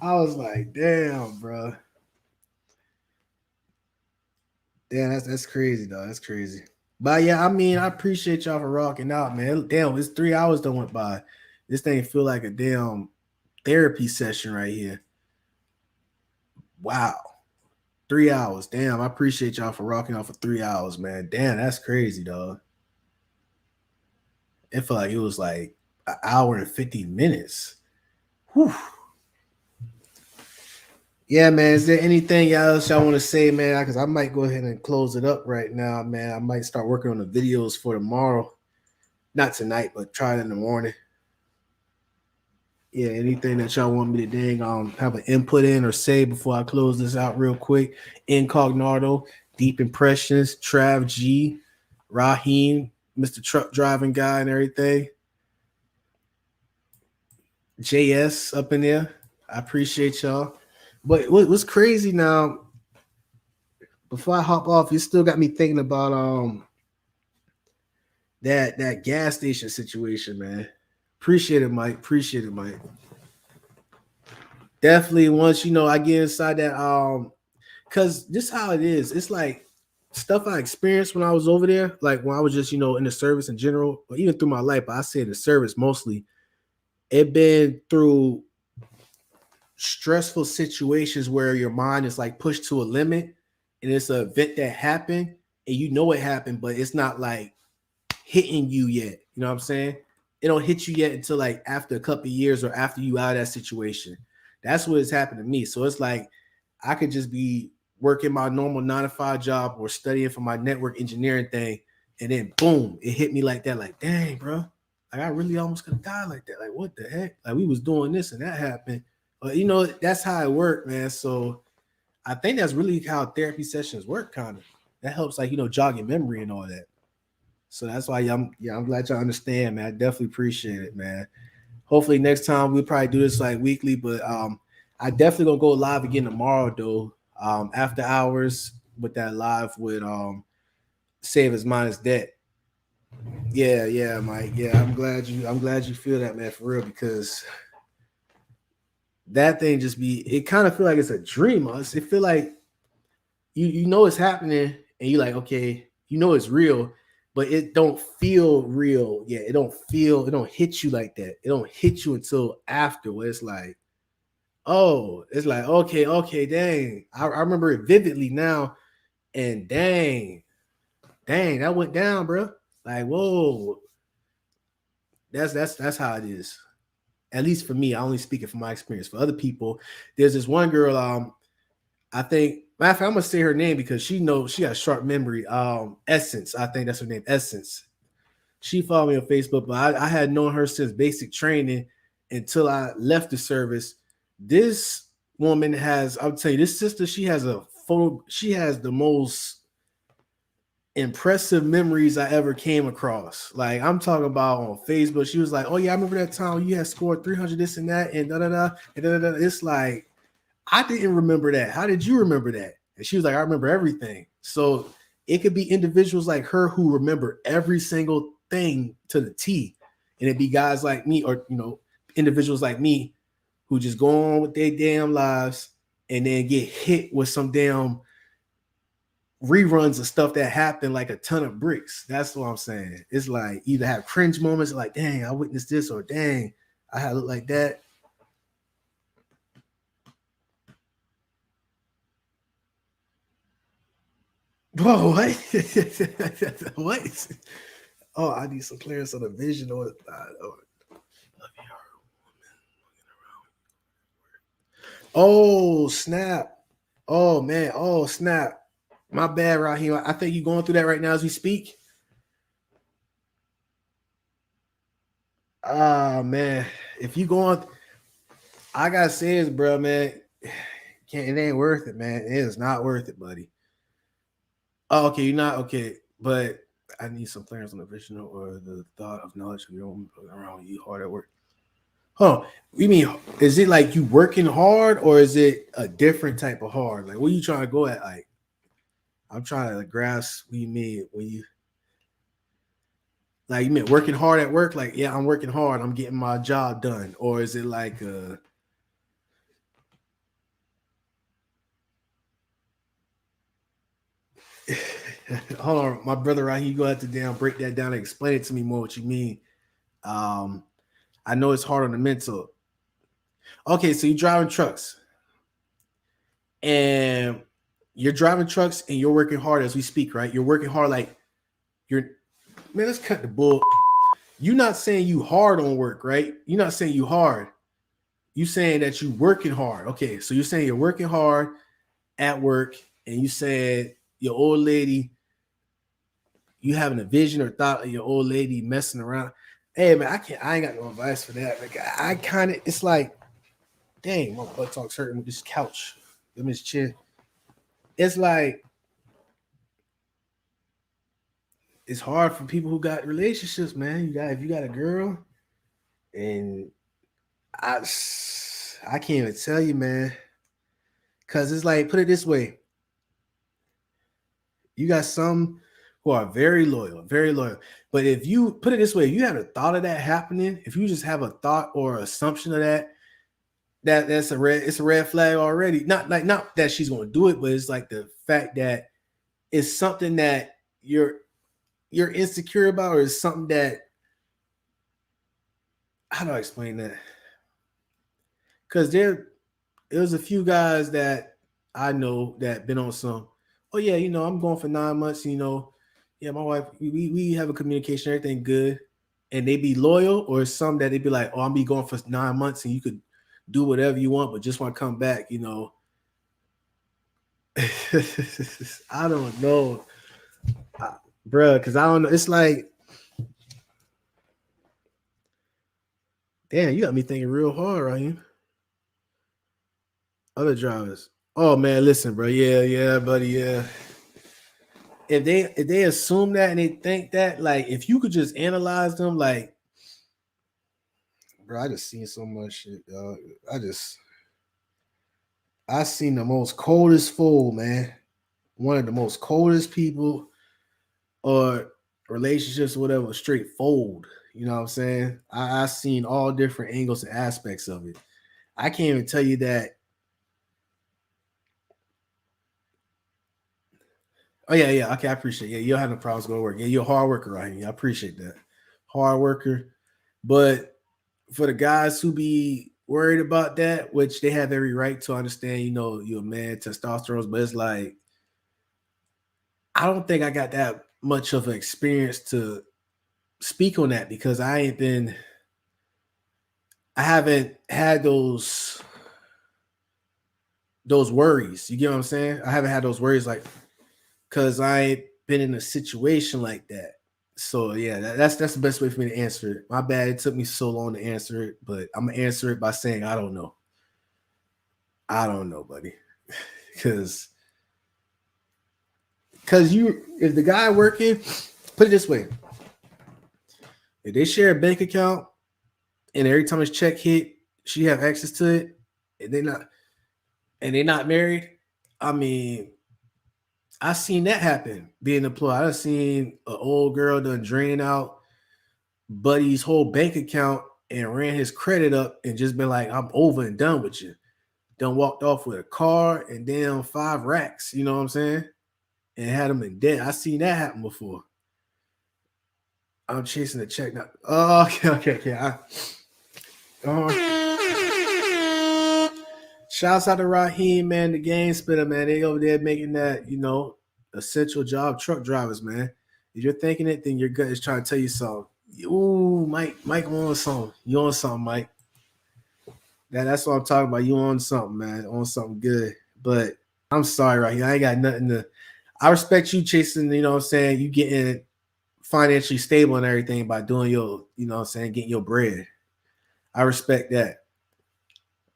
I was like, damn, bro. Damn, that's crazy, though. That's crazy. But yeah, I mean, I appreciate y'all for rocking out, man. Damn, it's 3 hours that went by. This thing feel like a damn therapy session right here. Wow. 3 hours. Damn, I appreciate y'all for rocking out for 3 hours, man. Damn, that's crazy, dog. It felt like it was like an hour and 50 minutes. Whew. Yeah, man. Is there anything else y'all want to say, man? Because I might go ahead and close it up right now, man. I might start working on the videos for tomorrow. Not tonight, but try it in the morning. Yeah, anything that y'all want me to have an input in or say before I close this out real quick. Incognito, Deep Impressions, Trav G, Raheem, Mr. Truck Driving Guy and everything. JS up in there. I appreciate y'all. But what's crazy now, before I hop off, you still got me thinking about that gas station situation, man. Appreciate it, Mike. Appreciate it, Mike. Definitely once I get inside that because this how it is. It's like stuff I experienced when I was over there, like when I was just in the service in general, or even through my life. But I say the service mostly. It been through stressful situations where your mind is like pushed to a limit, and it's an event that happened, and it happened, but it's not like hitting you yet. You know what I'm saying? It don't hit you yet until like after a couple of years or after you out of that situation. That's what has happened to me. So it's like I could just be working my normal 9 to 5 job or studying for my network engineering thing, and then boom, it hit me like that. Like, dang, bro, like I really almost could have died like that. Like, what the heck? Like we was doing this and that happened. But that's how it worked, man. So I think that's really how therapy sessions work, kind of. That helps, like jog your memory and all that. So that's why I'm glad y'all understand, man. I definitely appreciate it, man. Hopefully next time we'll probably do this like weekly, but I definitely gonna go live again tomorrow though. After hours with that live with Save His Minus Debt. Yeah, yeah, Mike. Yeah, I'm glad you feel that, man, for real, because that thing just it kind of feel like it's a dream. It feel like you know it's happening and you're like, okay, it's real, but it don't feel real. Yeah, it don't hit you like that. It don't hit you until after where it's like, oh, it's like, okay, dang. I remember it vividly now, and dang, that went down, bro. Like, whoa. That's how it is. At least for me, I only speaking from my experience. For other people, there's this one girl, I think, matter of fact, I'm gonna say her name because she knows she has sharp memory. Essence, I think that's her name, Essence. She followed me on Facebook, but I had known her since basic training until I left the service. This woman I'll tell you, this sister, she has she has the most impressive memories I ever came across. Like I'm talking about on Facebook, she was like, "Oh yeah, I remember that time you had scored 300 this and that and da da da and da da da." It's like I didn't remember that. How did you remember that? And she was like, I remember everything. So it could be individuals like her who remember every single thing to the T. And it'd be guys like me or, individuals like me who just go on with their damn lives and then get hit with some damn reruns of stuff that happened like a ton of bricks. That's what I'm saying. It's like either have cringe moments like, dang, I witnessed this, or dang, I had look like that. Whoa, what? What? Oh, I need some clearance on the vision. Oh, snap. Oh, man. Oh, snap. My bad, Raheem. I think you're going through that right now as we speak. Ah, man. If you going, I gotta say this, bro, man. It ain't worth it, man. It is not worth it, buddy. Oh, okay, you're not okay, but I need some clearance on the vision or the thought of knowledge of your own around you hard at work. Huh? You mean is it like you working hard or is it a different type of hard? Like what are you trying to go at? Like I'm trying to like, grasp what you mean when you mean working hard at work. Like yeah, I'm working hard. I'm getting my job done. Or is it like hold on, my brother right here. You gonna have to damn break that down and explain it to me more what you mean. Um, I know it's hard on the mental. Okay, so you're driving trucks and you're working hard as we speak, right? You're working hard like you're man, let's cut the bull. You're not saying you hard on work, right? You're not saying you hard. You saying that you working hard. Okay, so you're saying you're working hard at work, and you said your old lady, you having a vision or thought of your old lady messing around. Hey man, I ain't got no advice for that. Like I kind of, it's like, dang, my butt talks hurting with this couch. Let me just chin. It's like it's hard for people who got relationships, man. If you got a girl, and I I can't even tell you, man. Cause it's like, put it this way. You got some who are very loyal, very loyal. But if you put it this way, if you had a thought of that happening, if you just have a thought or assumption of that, that's a red, it's a red flag already. Not that she's gonna do it, but it's like the fact that it's something that you're insecure about, or is something that, how do I explain that? Because there's a few guys that I know that been on some, oh yeah, I'm going for 9 months, yeah, my wife, we have a communication, everything good, and they be loyal, or some that they be like, oh, I'm be going for 9 months and you could do whatever you want, but just want to come back. I don't know, bruh, because I don't know. It's like, damn, you got me thinking real hard, right? Other drivers. Oh man, listen, bro. Yeah, buddy. Yeah. If they assume that and they think that, like, if you could just analyze them, like, bro, I just seen so much shit, dog. I seen the most coldest fool, man. One of the most coldest people or relationships, or whatever, straight fold. You know what I'm saying? I seen all different angles and aspects of it. I can't even tell you that. Oh yeah. Okay, I appreciate it. Yeah, you don't have no problems going to work. Yeah, you're a hard worker, right? Yeah, I appreciate that. Hard worker. But for the guys who be worried about that, which they have every right to understand, you're a man, testosterone, but it's like, I don't think I got that much of an experience to speak on that, because I haven't had those worries. You get what I'm saying? I haven't had those worries, like, because I ain't been in a situation like that. So yeah, that's the best way for me to answer it. My bad, it took me so long to answer it, but I'm gonna answer it by saying I don't know. I don't know, buddy. Because you, if the guy working, put it this way, if they share a bank account and every time his check hit, she have access to it, and they're not married, I mean, I seen that happen being employed. I've seen an old girl done drain out buddy's whole bank account and ran his credit up and just been like, I'm over and done with you. Done walked off with a car and damn 5 racks, you know what I'm saying? And had him in debt. I seen that happen before. I'm chasing the check now. Oh, okay. Uh, Shouts out to Raheem, man, the game spitter, man. They over there making that, essential job, truck drivers, man. If you're thinking it, then your gut is trying to tell you something. Ooh, Mike on something. You on something, Mike. That's what I'm talking about. You on something, man. On something good. But I'm sorry, right here. I ain't got nothing to. I respect you chasing, you know what I'm saying? You getting financially stable and everything by doing your, you know what I'm saying, getting your bread. I respect that.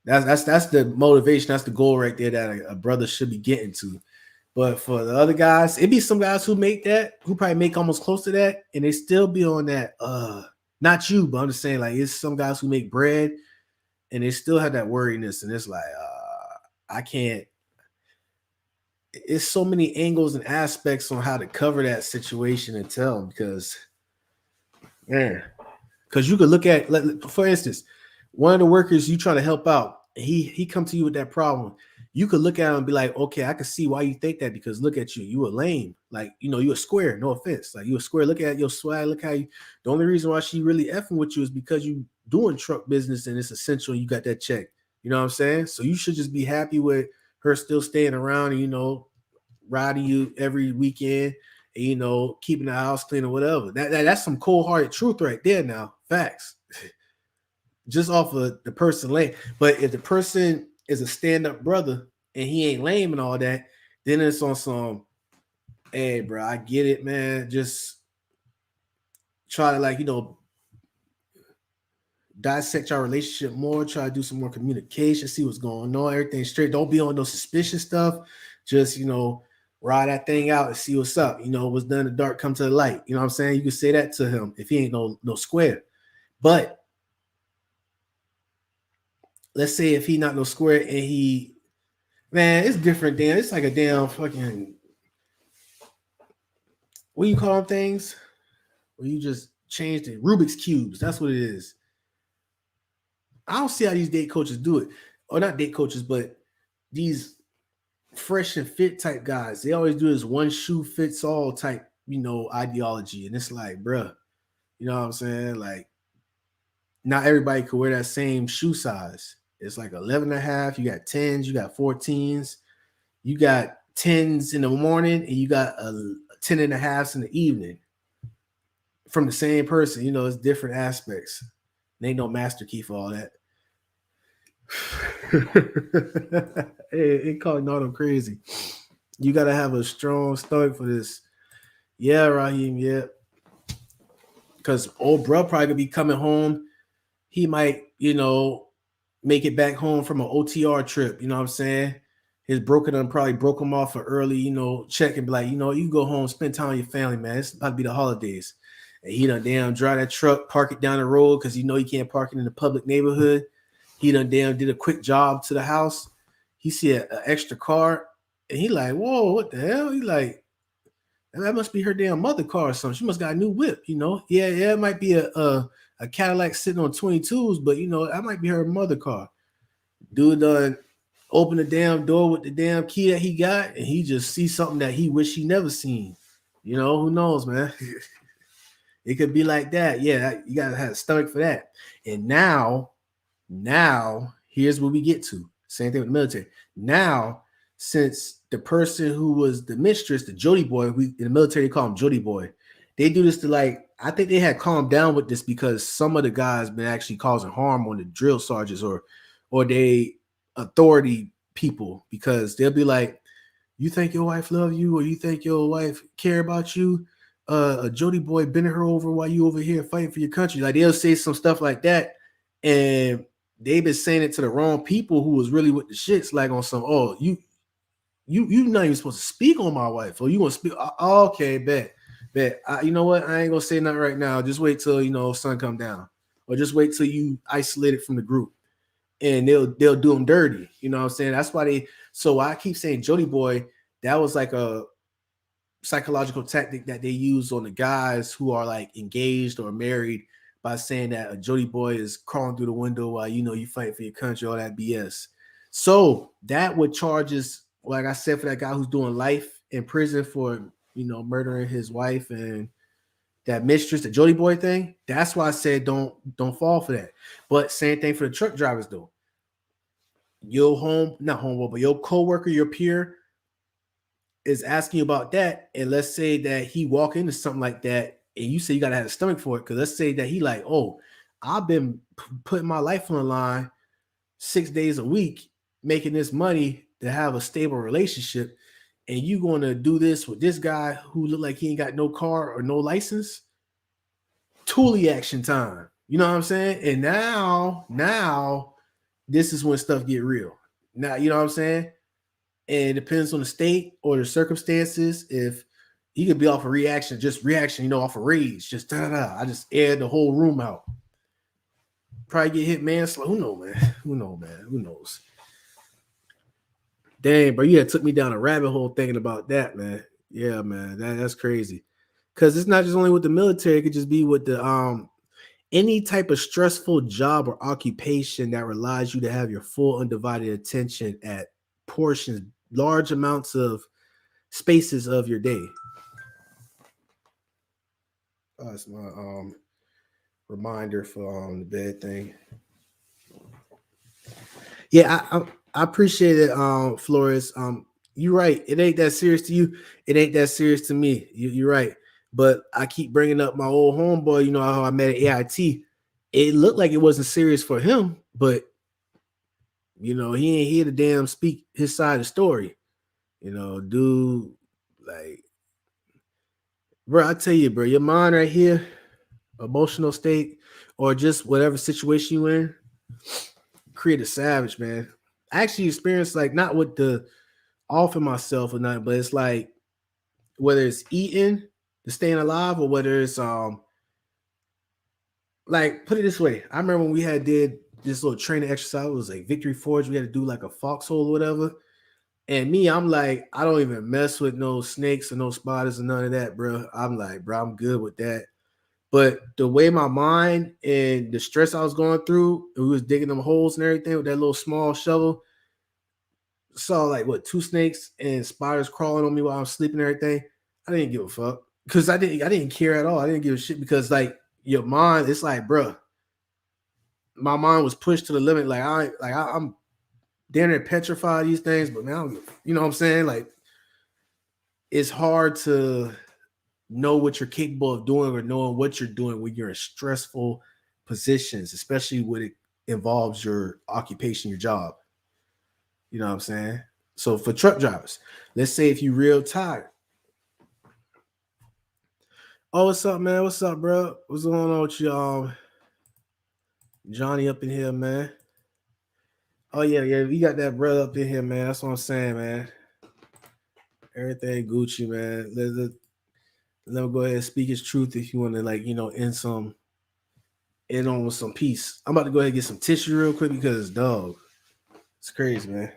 That's the motivation. That's the goal right there that a brother should be getting to. But for the other guys, it'd be some guys who make that, who probably make almost close to that, and they still be on that. Not you, but I'm just saying, like, it's some guys who make bread and they still have that worriness, and it's like, I can't. It's so many angles and aspects on how to cover that situation and tell them, because, man, because you could look at, for instance, one of the workers you try to help out, he come to you with that problem. You could look at him and be like, okay, I can see why you think that, because look at you, you a lame, like, you a square. No offense, like, you a square. Look at your swag. Look how you. The only reason why she really effing with you is because you doing truck business and it's essential. You got that check. You know what I'm saying? So you should just be happy with her still staying around and riding you every weekend, and, keeping the house clean or whatever. That's some cold hearted truth right there. Now, facts. Just off of the person lame. But if the person is a stand up brother and he ain't lame and all that, then it's on some, hey, bro, I get it, man. Just try to, like, dissect your relationship more, try to do some more communication, see what's going on, everything straight. Don't be on no suspicious stuff. Just, ride that thing out and see what's up. What's done in the dark come to the light. You know what I'm saying? You can say that to him if he ain't no square. But let's say if he not no square and man, it's different, damn. It's like a damn fucking, what do you call them things? Where you just changed it. Rubik's cubes. That's what it is. I don't see how these date coaches do it. Or not date coaches, but these fresh and fit type guys. They always do this one shoe fits all type, ideology. And it's like, bruh, you know what I'm saying? Like, not everybody could wear that same shoe size. It's like 11 and a half. You got 10s, you got 14s, you got 10s in the morning, and you got a 10 and a halves in the evening from the same person. It's different aspects. There ain't no master key for all that. it calling all them crazy. You gotta have a strong stomach for this. Yeah, Raheem. Yeah, because old bro probably gonna be coming home. He might, make it back home from an OTR trip. You know what I'm saying? His broker done probably broke him off for early, check and be like, you go home, spend time with your family, man. It's about to be the holidays. And he done damn drive that truck, park it down the road because he can't park it in the public neighborhood. He done damn did a quick job to the house. He see an extra car, and he like, whoa, what the hell? He like, that must be her damn mother car or something. She must got a new whip. Yeah, it might be a Cadillac sitting on 22s, but that might be her mother car. Dude done open the damn door with the damn key that he got, and he just sees something that he wish he never seen. Who knows, man? It could be like that. Yeah, you gotta have a stomach for that. And now, here's what we get to. Same thing with the military. Now, since the person who was the mistress, the Jody boy, in the military they call him Jody boy. They do this to I think they had calmed down with this because some of the guys been actually causing harm on the drill sergeants or they authority people, because they'll be like, you think your wife love you, or you think your wife care about you? A Jody boy bending her over while you over here fighting for your country. Like, they'll say some stuff like that, and they've been saying it to the wrong people who was really with the shits, like on some, oh, you not even supposed to speak on my wife, or you want to speak. Okay, bet. You know what? I ain't gonna say nothing right now. Just wait till sun come down, or just wait till you isolated from the group, and they'll do them dirty. You know what I'm saying? That's why they. So I keep saying Jody boy. That was like a psychological tactic that they use on the guys who are like engaged or married, by saying that a Jody boy is crawling through the window while you fight for your country, all that BS. So that would charges, like I said, for that guy who's doing life in prison for murdering his wife and that mistress, the Jody boy thing. That's why I said don't fall for that. But same thing for the truck drivers though. Not homeboy, but your coworker, your peer is asking you about that, and let's say that he walk into something like that, and you say you gotta have a stomach for it, because let's say that he like, oh, I've been putting my life on the line 6 days a week, making this money to have a stable relationship, and you gonna do this with this guy who look like he ain't got no car or no license? Toolie action time. You know what I'm saying? And now this is when stuff get real. Now, you know what I'm saying? And it depends on the state or the circumstances. If he could be off a reaction, off a rage, just da-da-da. I just aired the whole room out. Probably get hit manslaughter. Who knows, man? Who knows? Dang, bro, you had took me down a rabbit hole thinking about that, man. Yeah, man, that's crazy. Because it's not just only with the military; it could just be with the any type of stressful job or occupation that relies you to have your full undivided attention at portions, large amounts of spaces of your day. That's my reminder for the bed thing. Yeah, I appreciate it, Flores. You're right. It ain't that serious to you. It ain't that serious to me. You're right. But I keep bringing up my old homeboy. You know how I met at AIT. It looked like it wasn't serious for him, but he ain't here to damn speak his side of the story. Dude, like, bro, I tell you, bro, your mind right here, emotional state, or just whatever situation you in, create a savage, man. I actually experienced, like, not with the offing myself or nothing, but it's like whether it's eating to staying alive, or whether it's like, put it this way. I remember when we had did this little training exercise. It was like Victory Forge. We had to do like a foxhole or whatever. And me, I'm like, I don't even mess with no snakes or no spiders or none of that, bro. I'm like, bro, I'm good with that. But the way my mind and the stress I was going through, we was digging them holes and everything with that little small shovel. Saw like what, two snakes and spiders crawling on me while I'm sleeping and everything. I didn't give a fuck because I didn't care at all. I didn't give a shit because like your mind, it's like, bro, my mind was pushed to the limit. I'm damn near petrified of these things, but now you know what I'm saying? Like it's hard to know what you're capable of doing or knowing what you're doing when you're in stressful positions, especially when it involves your occupation, your job. You know what I'm saying? So for truck drivers, let's say if you real tired. Oh, what's up, man? What's up, bro? What's going on with you, Johnny up in here, man? Oh yeah, we got that brother up in here, man. That's what I'm saying, man. Everything Gucci, man. Let him go ahead and speak his truth if you want to, like, end on with some peace. I'm about to go ahead and get some tissue real quick because, dog, it's crazy, man.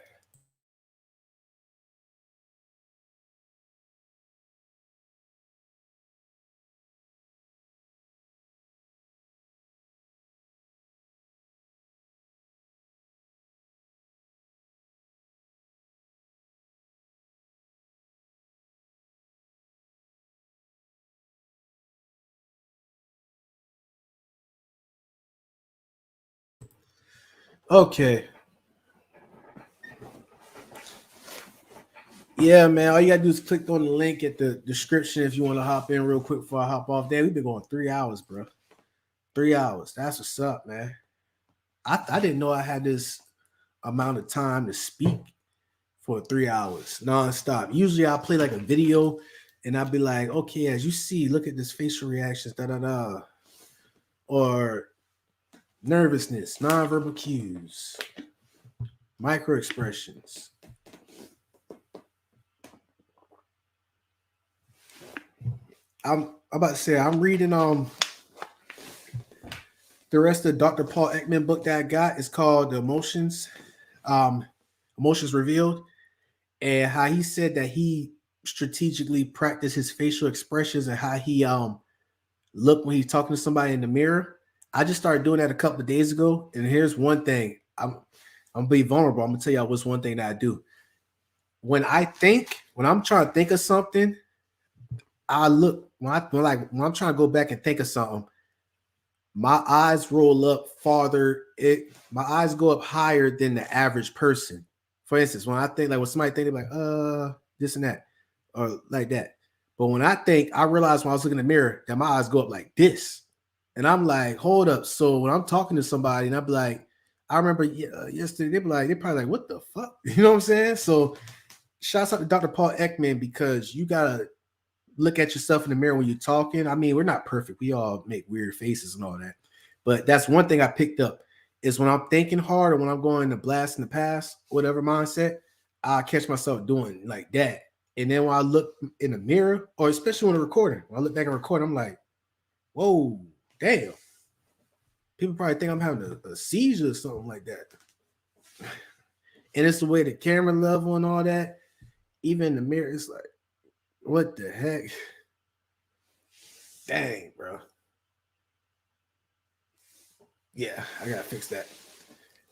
Okay. Yeah, man. All you gotta do is click on the link at the description if you want to hop in real quick before I hop off. There, we've been going 3 hours, bro. 3 hours. That's what's up, man. I didn't know I had this amount of time to speak for 3 hours nonstop. Usually I'll play like a video and I'll be like, okay, as you see, look at this facial reactions, da da da. Or nervousness, nonverbal cues, micro expressions. I'm about to say I'm reading the rest of the Dr. Paul Ekman book that I got. Is called um, Emotions Revealed, and how he said that he strategically practiced his facial expressions and how he look when he's talking to somebody in the mirror. I just started doing that a couple of days ago, and here's one thing. I'm gonna be vulnerable. I'm gonna tell y'all what's one thing that I do. When I'm trying to think of something, I look when I'm trying to go back and think of something, my eyes roll up farther. My eyes go up higher than the average person. For instance, when I think like when somebody think like this and that or like that. But when I think, I realize when I was looking in the mirror that my eyes go up like this. And I'm like, hold up. So when I'm talking to somebody and I'm like, I remember yesterday, they probably like, what the fuck? You know what I'm saying? So shouts out to Dr. Paul Ekman because you gotta look at yourself in the mirror when you're talking. I mean, we're not perfect. We all make weird faces and all that. But that's one thing I picked up is when I'm thinking hard or when I'm going to blast in the past, whatever mindset, I catch myself doing like that. And then when I look in the mirror, or especially when I'm recording, when I look back and record, I'm like, whoa, damn. People probably think I'm having a seizure or something like that. And it's the way the camera level and all that. Even in the mirror, it's like, what the heck? Dang, bro. Yeah, I gotta fix that.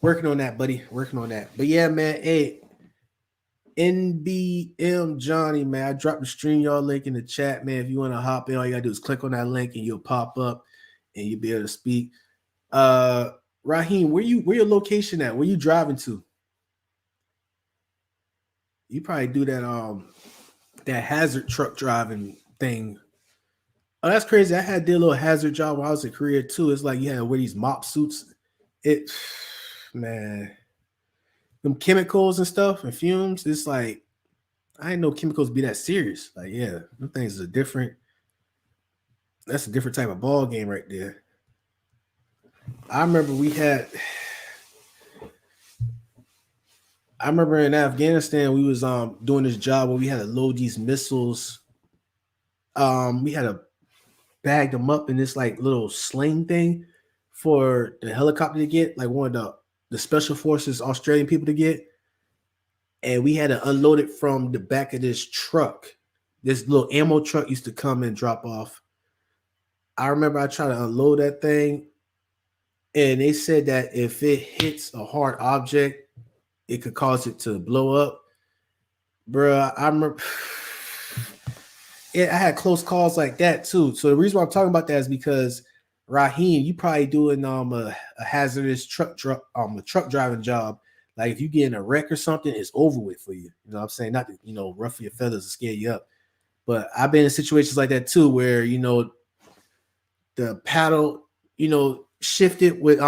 Working on that, buddy. Working on that. But yeah, man. Hey, NBM Johnny, man. I dropped the stream y'all link in the chat, man. If you want to hop in, all you gotta do is click on that link and you'll pop up and you'll be able to speak. Uh Raheem, where your location at? Where you driving to? You probably do that hazard truck driving thing. Oh, that's crazy. Did a little hazard job while I was in Korea too. It's like you had to wear these mop suits. It man, them chemicals and stuff and fumes. It's like I didn't know chemicals be that serious. Like, yeah, them things are different. That's a different type of ball game right there. I remember I remember in Afghanistan we was doing this job where we had to load these missiles. We had to bag them up in this like little sling thing for the helicopter to get, like one of the special forces Australian people to get. and we had to unload it from the back of this truck. This little ammo truck used to come and drop off. I remember I tried to unload that thing, and they said that if it hits a hard object, it could cause it to blow up. Bruh, I remember I had close calls like that too. So the reason why I'm talking about that is because Raheem, you probably doing a hazardous a truck driving job. Like if you get in a wreck or something, it's over with for you. You know what I'm saying? Not to, ruffle your feathers and scare you up. But I've been in situations like that too, where the paddle, shifted with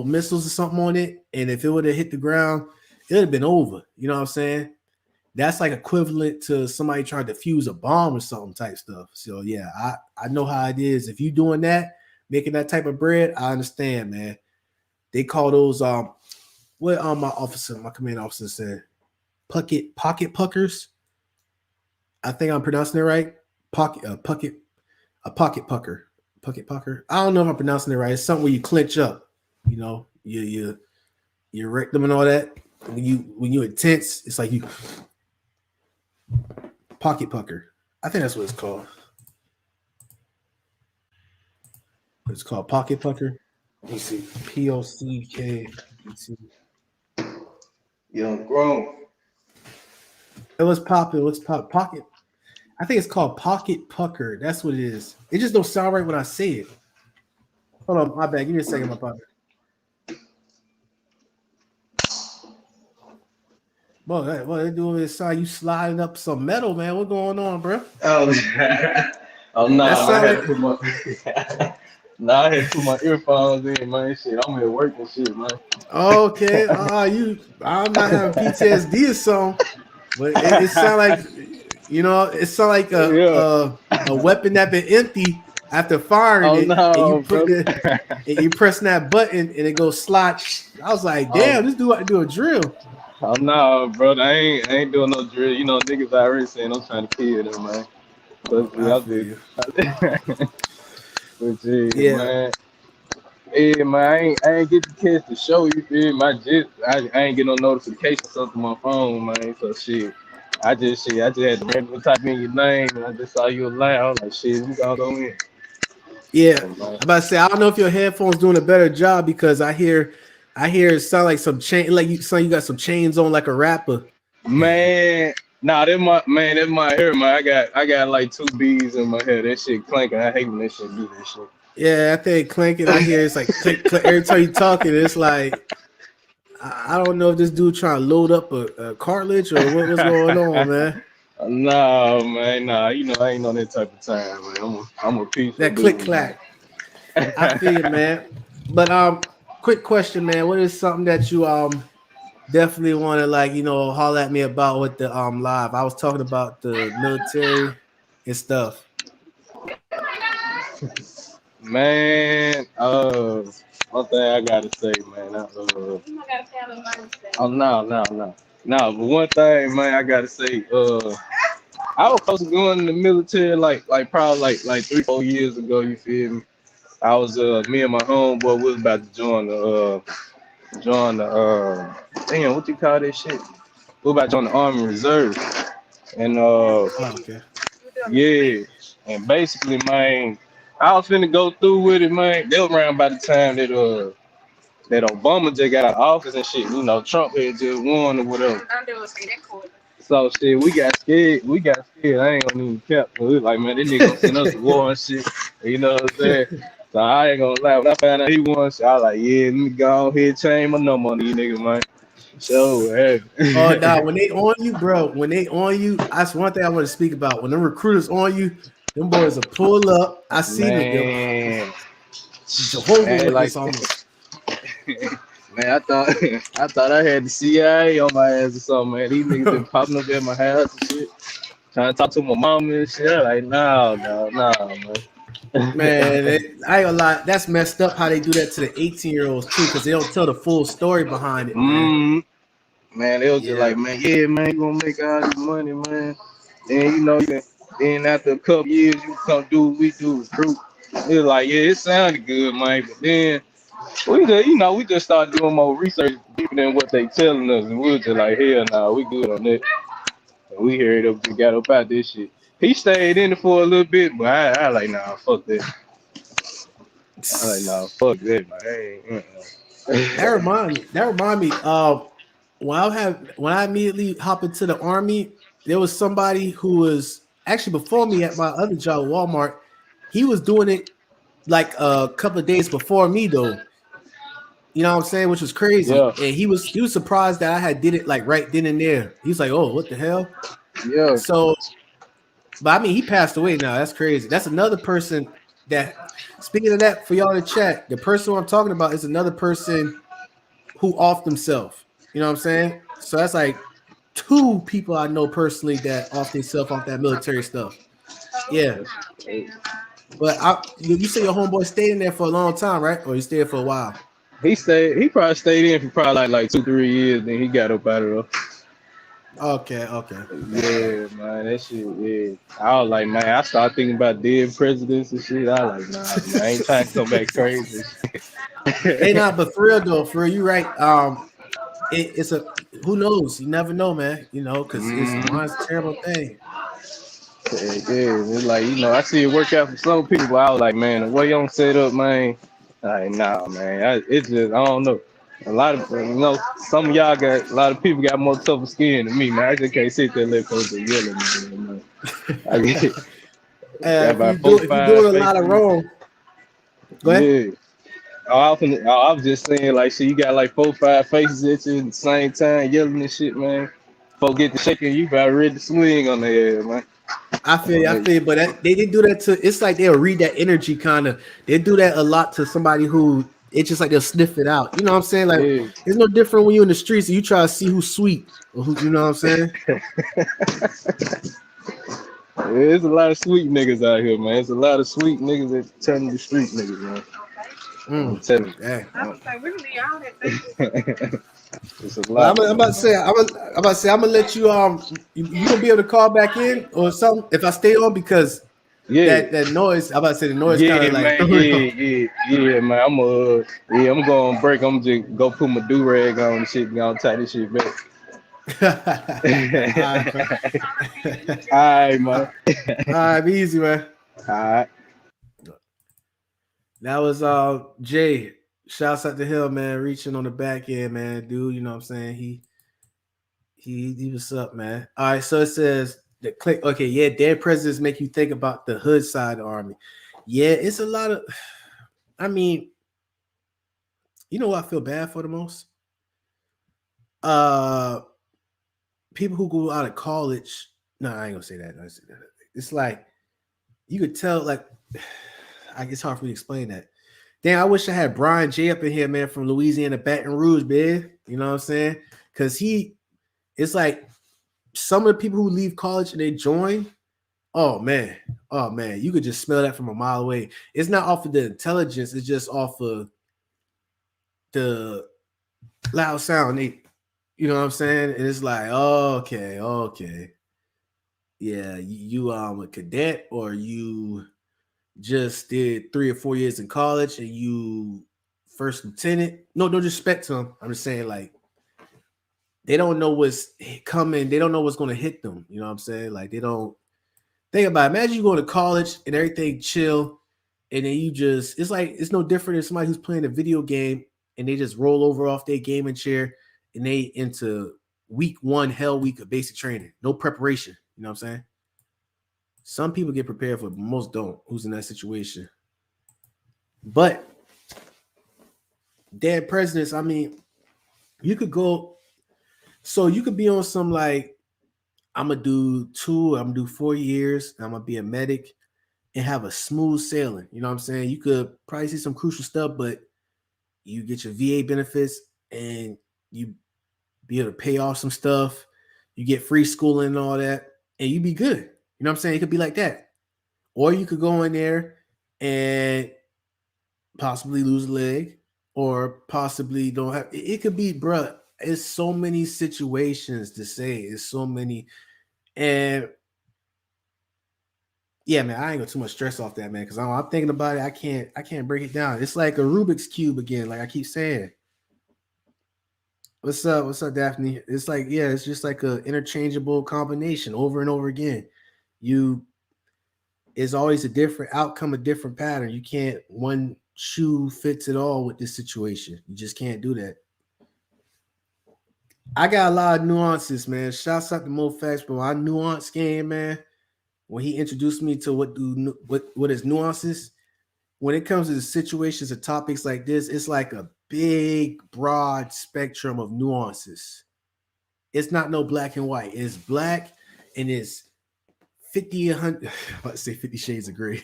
missiles or something on it, and if it would have hit the ground, it would have been over. You know what I'm saying? That's like equivalent to somebody trying to defuse a bomb or something type stuff. So yeah, I know how it is. If you doing that, making that type of bread, I understand, man. They call those what my command officer said, pocket puckers. I think I'm pronouncing it right. Pocket pucker. Pocket pucker. I don't know if I'm pronouncing it right. It's something where you clench up. You rectum and all that. When you intense, it's like you pocket pucker. I think that's what it's called. It's called pocket pucker. Let me see. POCK. YOUNGGRUMP. What's popping? What's pop? Pocket. I think it's called pocket pucker. That's what it is. It just don't sound right when I say it. Hold on, my bad. Give me a second, my partner. Boy, what they doing is you sliding up some metal, man. What's going on, bro? Oh no, I had to put my I had to put my earphones in, man. Shit, I'm at work and shit, man. Okay. I'm not having PTSD or something, but it sounds like it sounds like a weapon that been empty after firing it, and you pressing that button and it goes slot. I was like, damn, this dude ought to do a drill. Oh no, bro, I ain't doing no drill. Niggas already saying I'm trying to kill them, man. But I feel you. But yeah, man. Yeah, man, I ain't get the chance to show you, feel me? I ain't get no notification something on my phone, man. So shit. I just had to randomly type in your name and I just saw you line. I was like, shit, we gotta go in. Yeah. I'm about to say, I don't know if your headphones doing a better job because I hear it sound like some chain, like you got some chains on like a rapper. Man, nah, that's my hair, man. I got like 2 beads in my hair. That shit clanking. I hate when that shit do that shit. Yeah, I think clanking. I hear it's like click, click, every time you talking. It's like I don't know if this dude trying to load up a cartilage or what's going on, man. No, man, nah. I ain't on that type of time, man. I'm a piece. That click clack. I feel it, man. But quick question, man. What is something that you definitely want to holler at me about with the live? I was talking about the military and stuff. Man, one thing I gotta say, man. No. But one thing, man, I gotta say, I was supposed to go in the military like probably like 3-4 years ago. You feel me? I was me and my homeboy we was about to join the damn, what you call that shit? We about to join the Army Reserve, and Okay. yeah, and basically, man, I was finna go through with it, man. They was around by the time that Obama just got out of office and shit. Trump had just won or whatever. So shit, we got scared. I ain't gonna even cap. We was like, man, this nigga gonna send us to war and shit. You know what I'm saying? So I ain't gonna lie. When I found out he won, shit, I was like, yeah, let me go ahead and change my number on these niggas, man. So hey. Oh, nah, when they on you, bro, that's one thing I want to speak about. When the recruiters on you, them boys will pull up. I seen it. Jehovah Witness almost. Man, I thought I had the CIA on my ass or something, man. These niggas been popping up at my house and shit. Trying to talk to my mom and shit. Like, no, man. Man, I ain't gonna lie. That's messed up how they do that to the 18-year-olds too, because they don't tell the full story behind it, man. Man, they was just like, man, yeah, man, you gonna make all this money, man. And then after a couple years, you come do what we do, recruit. It was like, yeah, it sounded good, man. But then we just started doing more research deeper than what they telling us, and we was just like, hell nah, we good on that. And we heard up, we got up out this shit. He stayed in it for a little bit, but I like, nah, fuck that. I like, nah, fuck that, man. That remind me. That remind me. When I immediately hop into the army, there was somebody who was actually before me at my other job, Walmart. He was doing it like a couple of days before me, though. You know what I'm saying? Which was crazy. Yeah, And he was surprised that I had did it like right then and there. He was like, "Oh, what the hell?" yeah. So, but I mean, he passed away now. That's crazy. That's another person that. Speaking of that, for y'all to chat, the person I'm talking about is another person who off themselves. You know what I'm saying? So that's like two people I know personally that off themselves off that military stuff. Yeah. But you say your homeboy stayed in there for a long time, right? Or you stayed for a while? He stayed. He probably stayed in for probably like 2, 3 years. Then he got up out of Okay, okay. there. Yeah, man, that shit. Yeah, I was like, man, I started thinking about dead presidents and shit. I was like, nah, man, I ain't trying to come back crazy. Hey, nah, but for real though, for real, you right. It's a who knows? You never know, man. You know, because it's mine's a terrible thing. Yeah, it's like I see it work out for some people. I was like, man, the way you don't set up, man. Like, nah, man. It's just I don't know. A lot of some of y'all got a lot of people got more tougher skin than me, man. I just can't sit there and let folks yell at me, man. I got about four, If you five doing a lot of faces. wrong, go ahead. Yeah. I was just saying, like, shit, you got like 4, 5 faces at you at the same time yelling and shit, man. Folks get to shaking, you about ready to swing on their ass, man. I feel you, but they didn't do that to. It's like they'll read that energy kind of. They do that a lot to somebody who it's just like they'll sniff it out. You know what I'm saying? Like Yeah. it's no different when you're in the streets and you try to see who's sweet or who. You know what I'm saying? There's a lot of sweet niggas out here, man. There's a lot of sweet niggas that turn to street niggas, man. I'm telling Yeah. you. It's a But lot of I'm them, about to say, man. I'm about to say, I'm gonna let you you gonna be able to call back in or something if I stay on because Yeah. that noise. I'm about to say the noise kind Yeah, of like man. Yeah, man. I'm going on break. I'm just go put my do rag on and shit and I'll tie this shit back. all right, man. All right, man. All right, be easy, man. All right. That was Jay. Shouts out to him, man. Reaching on the back end, man. Dude, you know what I'm saying? He was up, man. All right, so it says the click. Okay, yeah, dead presidents make you think about the hood side of the army. Yeah, it's a lot of. I mean, you know what I feel bad for the most? Uh, people who go out of college. No, I ain't gonna say that. It's like you could tell. Like, it's hard for me to explain that. Damn, I wish I had Brian J up in here, man, from Louisiana, Baton Rouge, man. You know what I'm saying? Because it's like some of the people who leave college and they join. Oh man, you could just smell that from a mile away. It's not off of the intelligence; it's just off of the loud sound. You know what I'm saying? And it's like, oh, okay, yeah, you a cadet or you just did 3 or 4 years in college and you first lieutenant. No disrespect to them. I'm just saying, like, they don't know what's coming. They don't know what's going to hit them. You know what I'm saying? Like, they don't think about it. Imagine you go to college and everything chill, and then it's like it's no different than somebody who's playing a video game and they just roll over off their gaming chair and they into week one, hell week of basic training. No preparation. You know what I'm saying? Some people get prepared for it, but most don't. Who's in that situation? But dead presidents, I mean, you could go, so you could be on some like, I'm gonna do 4 years, I'm gonna be a medic and have a smooth sailing. You know what I'm saying? You could probably see some crucial stuff, but you get your VA benefits and you be able to pay off some stuff. You get free schooling and all that, and you be good. You know what I'm saying? It could be like that. Or you could go in there and possibly lose a leg, or possibly don't have. It could be, bruh. It's so many situations to say. It's so many, and Yeah, man, I ain't got too much stress off that, man, because I'm thinking about it. I can't break it down. It's like a Rubik's cube again, like I keep saying. What's up? What's up, Daphne? It's like, yeah, it's just like a interchangeable combination over and over again. You It's always a different outcome, a different pattern. You can't one shoe fits it all with this situation. You just can't do that. I got a lot of nuances, man. Shouts out to Mo Facts, but my nuance game, man. When he introduced me to what is nuances, when it comes to the situations and topics like this, it's like a big, broad spectrum of nuances. It's not no black and white. It's black and it's 50, 100, I'm about to say 50 shades of gray.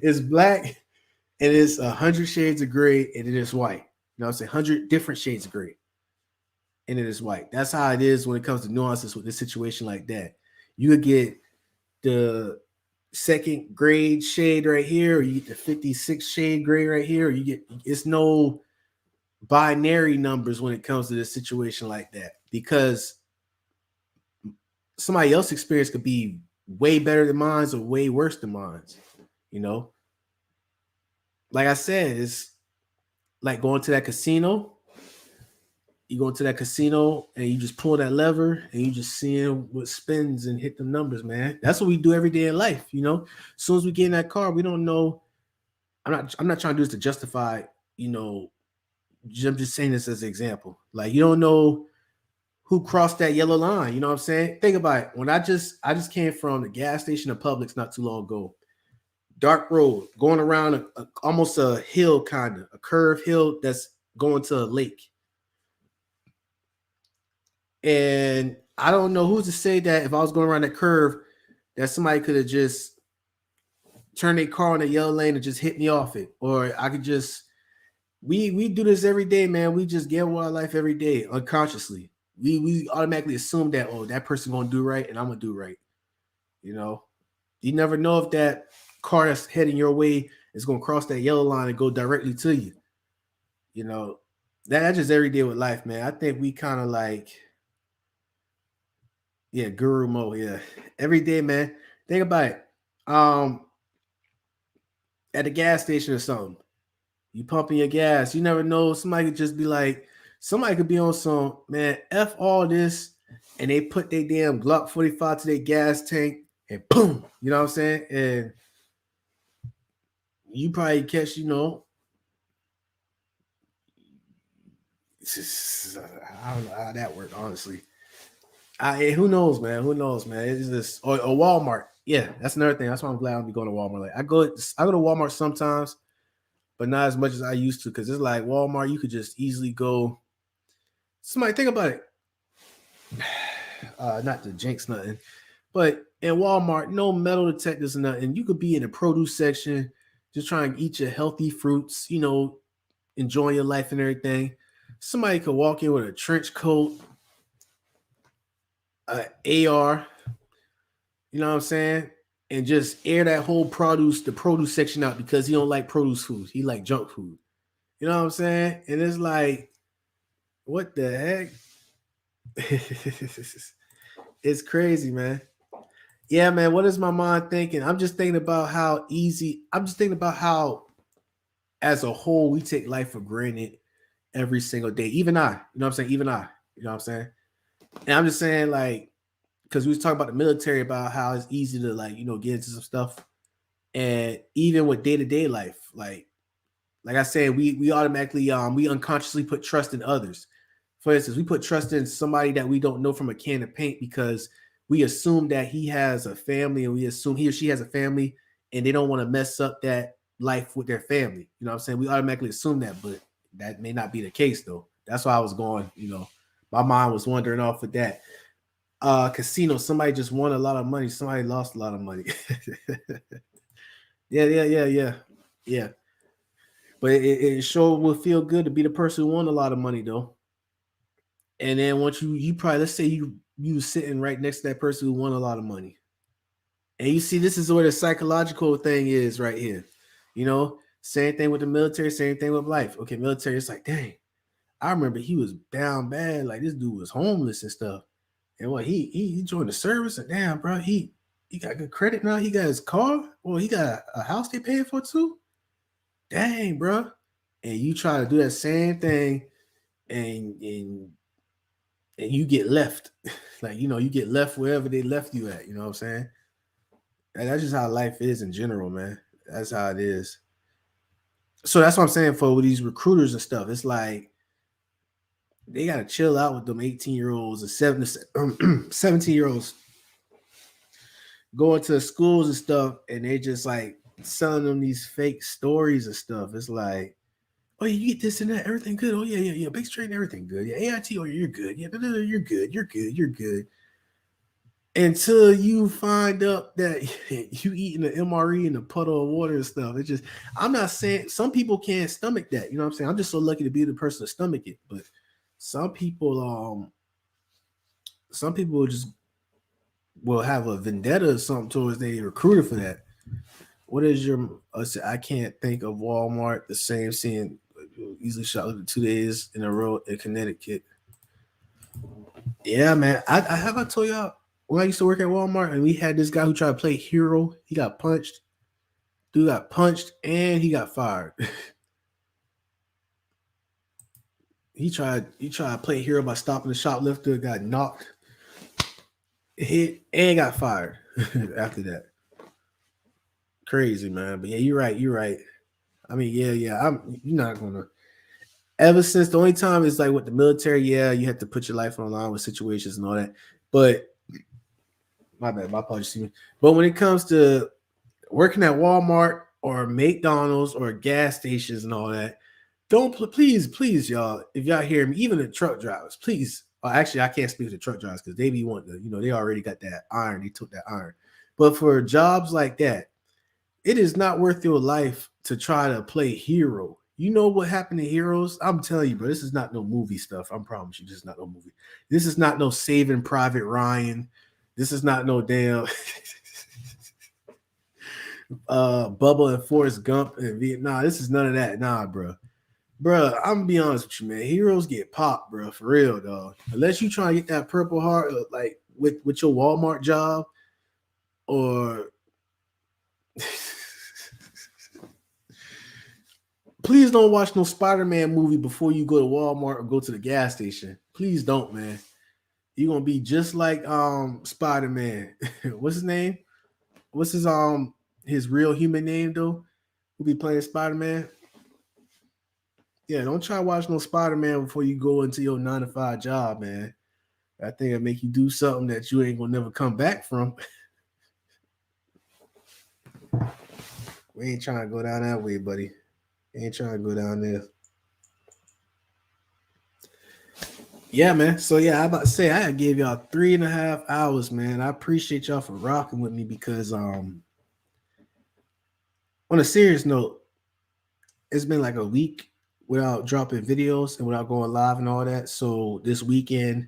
It's black and it's 100 shades of gray and it is white. You know what I'm saying? 100 different shades of gray and it is white. That's how it is when it comes to nuances with a situation like that. You could get the second grade shade right here, or you get the 56 shade gray right here, or you get, it's no binary numbers when it comes to this situation like that, because somebody else's experience could be way better than mine or way worse than mine. You know, like I said, it's like going to that casino. You go into that casino and you just pull that lever and you just seeing what spins and hit the numbers, man. That's what we do every day in life, you know. As soon as we get in that car, we don't know. I'm not trying to do this to justify, you know. I'm just saying this as an example. Like, you don't know who crossed that yellow line. You know what I'm saying? Think about it. When I just came from the gas station of Publix not too long ago. Dark road going around almost a hill, kind of a curved hill that's going to a lake. And I don't know who's to say that if I was going around that curve, that somebody could have just turned their car on the yellow lane and just hit me off it. Or I could just, we do this every day, man. We just gamble our life every day unconsciously. We automatically assume that, oh, that person gonna do right and I'm gonna do right. You know, you never know if that car that's heading your way is gonna cross that yellow line and go directly to you. You know, that's just every day with life, man. I think we kind of like, yeah, guru mode, yeah, every day, man. Think about it. At the gas station or something, you pumping your gas. You never know. Somebody could just be like, somebody could be on some, man, F all this, and they put their damn Glock 45 to their gas tank, and boom, you know what I'm saying? And you probably catch, you know, I don't know how that worked, honestly. Who knows, man? Who knows, man? It's just or Walmart. Yeah, that's another thing. That's why I'm glad I'm going to Walmart. Like I go to Walmart sometimes, but not as much as I used to, because it's like Walmart, you could just easily go. Somebody think about it. Not to jinx nothing, but in Walmart, no metal detectors or nothing. You could be in the produce section, just trying to eat your healthy fruits, you know, enjoying your life and everything. Somebody could walk in with a trench coat, AR, you know what I'm saying, and just air that whole the produce section out because he don't like produce food. He like junk food. You know what I'm saying? And it's like, what the heck? It's crazy, man. Yeah, man. What is my mind thinking? I'm just thinking about how easy. I'm just thinking about how, as a whole, we take life for granted every single day. Even I, you know what I'm saying? Even I, you know what I'm saying? And I'm just saying, like, because we was talking about the military, about how it's easy to, like, you know, get into some stuff. And even with day-to-day life, like I said, we automatically we unconsciously put trust in others. For instance, we put trust in somebody that we don't know from a can of paint because we assume that he has a family, and we assume he or she has a family, and they don't want to mess up that life with their family. You know what I'm saying? We automatically assume that, but that may not be the case though. That's why I was going, you know, my mind was wandering off of that. Casino, somebody just won a lot of money, somebody lost a lot of money. Yeah. But it sure will feel good to be the person who won a lot of money though. And then once you probably, let's say you sitting right next to that person who won a lot of money. And you see, this is where the psychological thing is right here. You know, same thing with the military, same thing with life. Okay, military, it's like, dang, I remember he was down bad. Like, this dude was homeless and stuff. And what he joined the service, and damn, bro, he He got good credit now. He got his car. Well, he got a house they paying for too. Dang, bro. And you try to do that same thing, and you get left. Like, you get left wherever they left you at. You know what I'm saying? And that's just how life is in general, man. That's how it is. So that's what I'm saying for these recruiters and stuff. It's like they gotta chill out with them 18-year-olds or 17-year-olds going to schools and stuff, and they just like selling them these fake stories and stuff. It's like, oh, yeah, you get this and that, everything good. Oh, yeah. Big straight, everything good. Yeah, AIT, oh, you're good. Yeah, you're good. You're good. Until you find up that you eating the MRE in a puddle of water and stuff. It's just, I'm not saying some people can't stomach that. You know what I'm saying? I'm just so lucky to be the person to stomach it. But some people just will have a vendetta or something towards the recruiter for that. What is your? I can't think of Walmart. The same scene easily shot 2 days in a row in Connecticut. Yeah, man. I have I told y'all when I used to work at Walmart and we had this guy who tried to play hero. He got punched. Dude got punched and he got fired. he tried to play hero by stopping the shoplifter. Got knocked, hit, and got fired after that. Crazy, man. But yeah, you're right. I mean, yeah. You're not gonna. Ever since the only time is like with the military, yeah, you have to put your life on the line with situations and all that. But my bad, my apologies. But when it comes to working at Walmart or McDonald's or gas stations and all that, please, y'all, if y'all hear me, even the truck drivers, please. Actually, I can't speak to the truck drivers because they be wanting to, they already got that iron. They took that iron. But for jobs like that, it is not worth your life to try to play hero. You know what happened to heroes? I'm telling you, bro, this is not no movie stuff. I promise you, this is not no movie. This is not no Saving Private Ryan. This is not no damn Bubba and Forrest Gump and Vietnam. This is none of that. Nah, bro. Bro, I'm gonna be honest with you, man. Heroes get popped, bro, for real, dog. Unless you try to get that Purple Heart, like with your Walmart job, or please don't watch no Spider-Man movie before you go to Walmart or go to the gas station. Please don't, man. You're gonna be just like Spider-Man. What's his name? What's his real human name though? Who be playing Spider-Man? Yeah, don't try to watch no Spider-Man before you go into your 9-to-5 job, man. I think it'll make you do something that you ain't gonna never come back from. We ain't trying to go down that way, buddy. Ain't trying to go down there. Yeah, man. So yeah, I about to say I gave y'all 3.5 hours, man. I appreciate y'all for rocking with me because on a serious note, it's been like a week without dropping videos and without going live and all that. So this weekend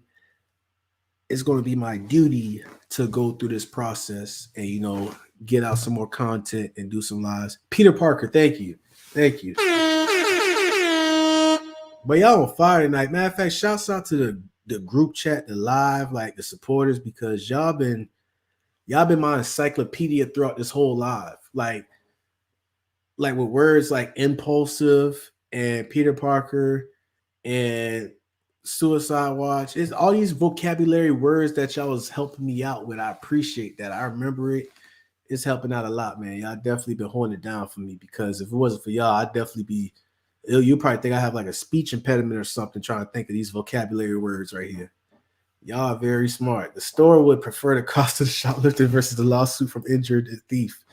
it's going to be my duty to go through this process and get out some more content and do some lives. Peter Parker, thank you. But y'all on fire tonight. Matter of fact, shouts out to the group chat, the live, like the supporters, because y'all been my encyclopedia throughout this whole live. Like with words like impulsive and Peter Parker and suicide watch. It's all these vocabulary words that y'all was helping me out with. I appreciate that. I remember it. It's helping out a lot, man. Y'all definitely been holding it down for me because if it wasn't for y'all, I'd definitely be. You probably think I have like a speech impediment or something trying to think of these vocabulary words right here. Y'all are very smart. The store would prefer the cost of the shoplifting versus the lawsuit from injured thief.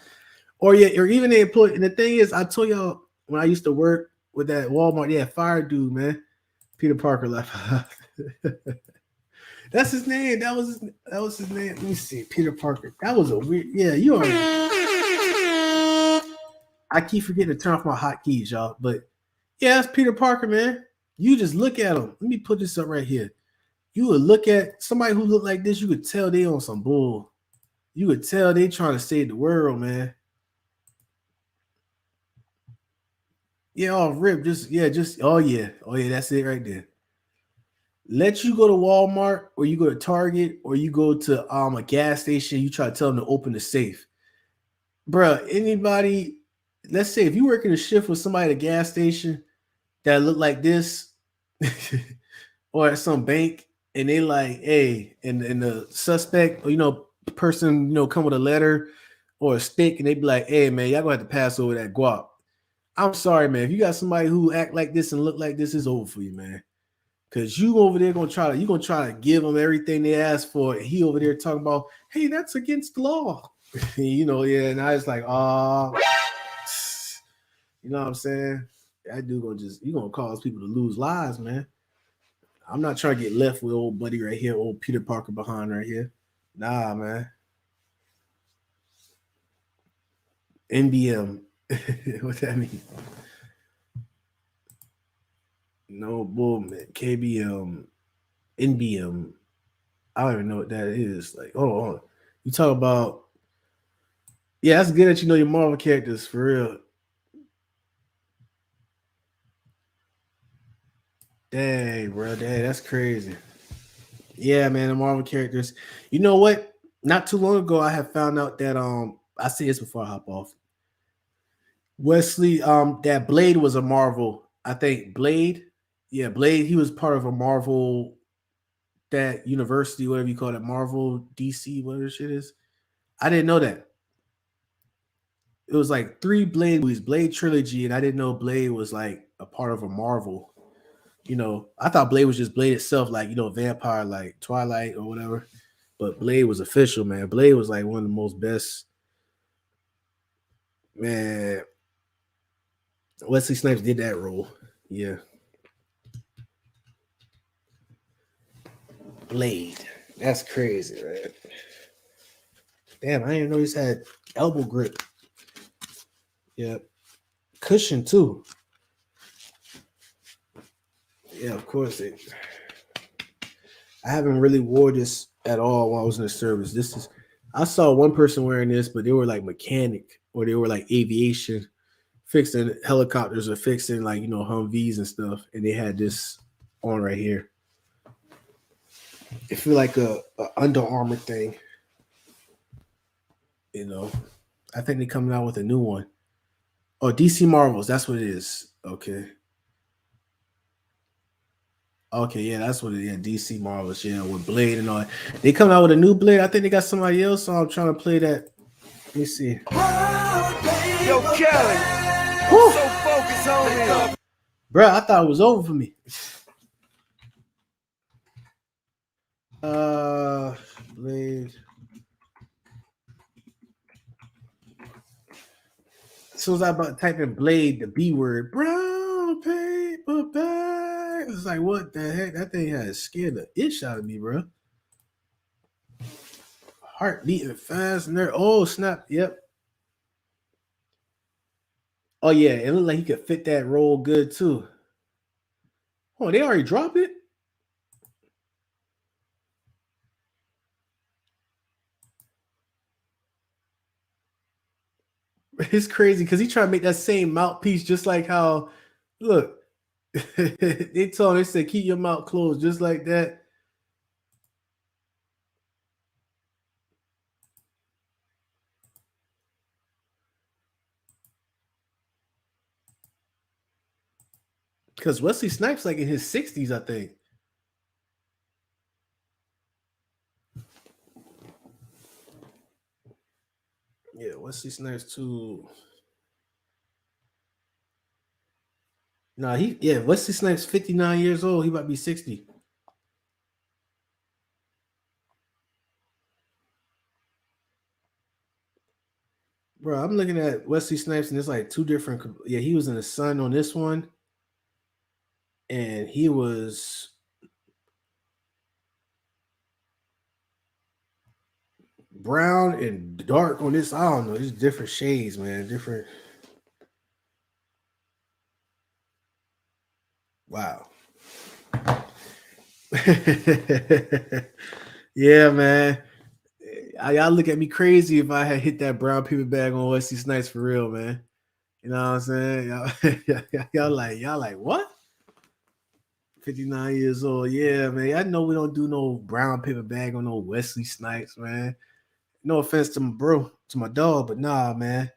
Or even the employee. And the thing is, I told y'all when I used to work with that Walmart, fire dude, man. Peter Parker left. That's his name. That was his name. Let me see. Peter Parker. That was a weird. Yeah, you are. I keep forgetting to turn off my hotkeys, y'all. But yeah, that's Peter Parker, man. You just look at him. Let me put this up right here. You would look at somebody who looked like this. You could tell they on some bull. You could tell they trying to save the world, man. Yeah, rip. That's it right there. let you go to Walmart or you go to Target or you go to a gas station, you try to tell them to open the safe. Bruh, anybody, let's say if you work in a shift with somebody at a gas station that look like this or at some bank and they like, hey, and the suspect or person, come with a letter or a stick and they be like, hey man, y'all gonna have to pass over that guap. I'm sorry, man. If you got somebody who act like this and look like this, it's over for you, man. Cause you over there gonna try to give them everything they ask for. And he over there talking about, hey, that's against the law. Yeah. And I was like, oh, you know what I'm saying? That dude gonna cause people to lose lives, man. I'm not trying to get left with old buddy right here, old Peter Parker behind right here. Nah, man. NBM. What that mean? No bull, man. KBM. NBM. I don't even know what that is. Like, oh, you talk about, yeah, that's good that you know your Marvel characters for real. Dang, bro, dang, that's crazy. Yeah, man, the Marvel characters. You know what? Not too long ago, I have found out that I see this before I hop off. Wesley, that Blade was a Marvel. I think Blade, yeah, Blade. He was part of a Marvel, that university, whatever you call it, Marvel DC, whatever shit is. I didn't know that. It was like 3 Blade movies, Blade trilogy, and I didn't know Blade was like a part of a Marvel. I thought Blade was just Blade itself, like vampire, like Twilight or whatever. But Blade was official, man. Blade was like one of the most best. Man, Wesley Snipes did that role. Yeah. Blade. That's crazy, right? Damn, I didn't know he's had elbow grip. Yeah. Cushion too. Yeah, of course. I haven't really wore this at all while I was in the service. I saw one person wearing this, but they were like mechanic or they were like aviation, fixing helicopters or fixing like Humvees and stuff, and they had this on right here. It feel like a Under Armour thing. I think they're coming out with a new one. Oh, DC Marvels, that's what it is. Okay. Okay, yeah, that's what it is. Yeah, DC Marvels, yeah, with Blade and all that. They come out with a new Blade. I think they got somebody else, so I'm trying to play that. Let me see. Yo, Kelly. Woo! So focused on him. Bro, I thought it was over for me. Blade. As soon as I about to type in Blade, the B word, brown paper bag. It's like, what the heck? That thing has scared the itch out of me, bro. Heart beating fast and there. Oh, snap. Yep. Oh, yeah. It looked like he could fit that role good, too. Oh, they already dropped it? It's crazy because he tried to make that same mouthpiece just like how, look, they said, keep your mouth closed just like that. Because Wesley Snipes like in his 60s, I think. Yeah, Wesley Snipes too. Nah, Wesley Snipes 59 years old. He might be 60. Bro, I'm looking at Wesley Snipes and it's like 2 different. Yeah, he was in the sun on this one. And he was brown and dark on this. I don't know. There's different shades, man. Different. Wow. Yeah, man. Y'all look at me crazy if I had hit that brown paper bag on Wesley Snipes for real, man. You know what I'm saying? Y'all like what? 59 years old. Yeah, man. I know we don't do no brown paper bag on no Wesley Snipes, man. No offense to my bro, to my dog, but nah, man.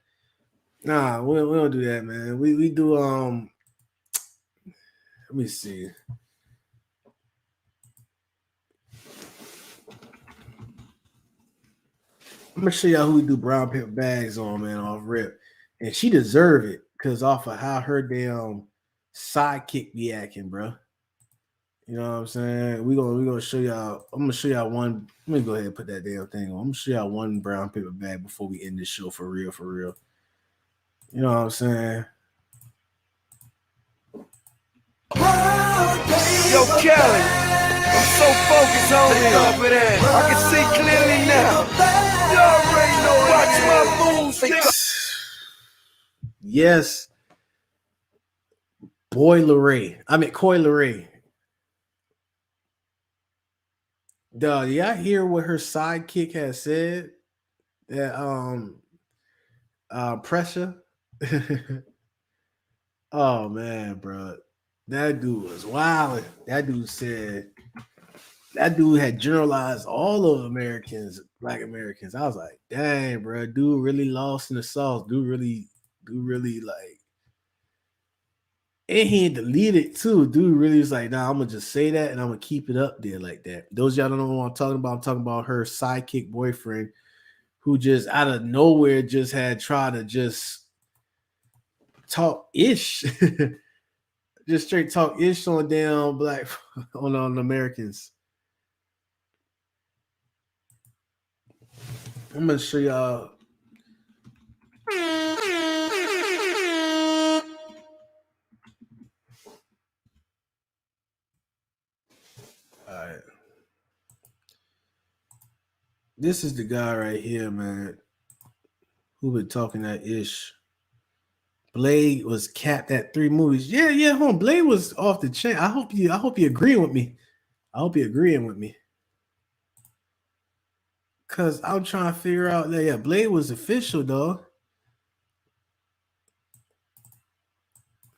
Nah, we don't do that, man. We do let me see. I'm gonna show y'all who we do brown paper bags on, man, off rip. And she deserve it because off of how her damn sidekick be acting, bro. You know what I'm saying? We gonna show y'all. I'm gonna show y'all one. Let me go ahead and put that damn thing on. I'm gonna show y'all one brown paper bag before we end this show for real, for real. You know what I'm saying? Yo, Kelly, I'm so focused on it. I can see clearly now. You already know. Watch my moves, nigga. Yes. Coy Leray. Dog, y'all hear what her sidekick has said? That pressure. Oh man, bro. That dude was wild. That dude said that dude had generalized all of Americans, black Americans. I was like, dang, bro, dude really lost in the sauce. Dude really like, and he had deleted too. Dude really was like, nah, I'm gonna just say that and I'm gonna keep it up there like that. Those y'all don't know what I'm talking about. I'm talking about her sidekick boyfriend who just out of nowhere just had tried to just talk ish. Just straight talk ish on damn black on Americans. I'm gonna show y'all. All right. This is the guy right here, man, who been talking that ish. Blade was capped at 3 movies. Yeah, home. Blade was off the chain. I hope you agreeing with me. Cause I'm trying to figure out that Blade was official, dog.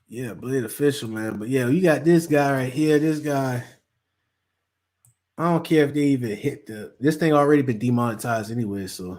Yeah, Blade official, man. But yeah, you got this guy right here. This guy. I don't care if they even hit this thing already been demonetized anyway, so.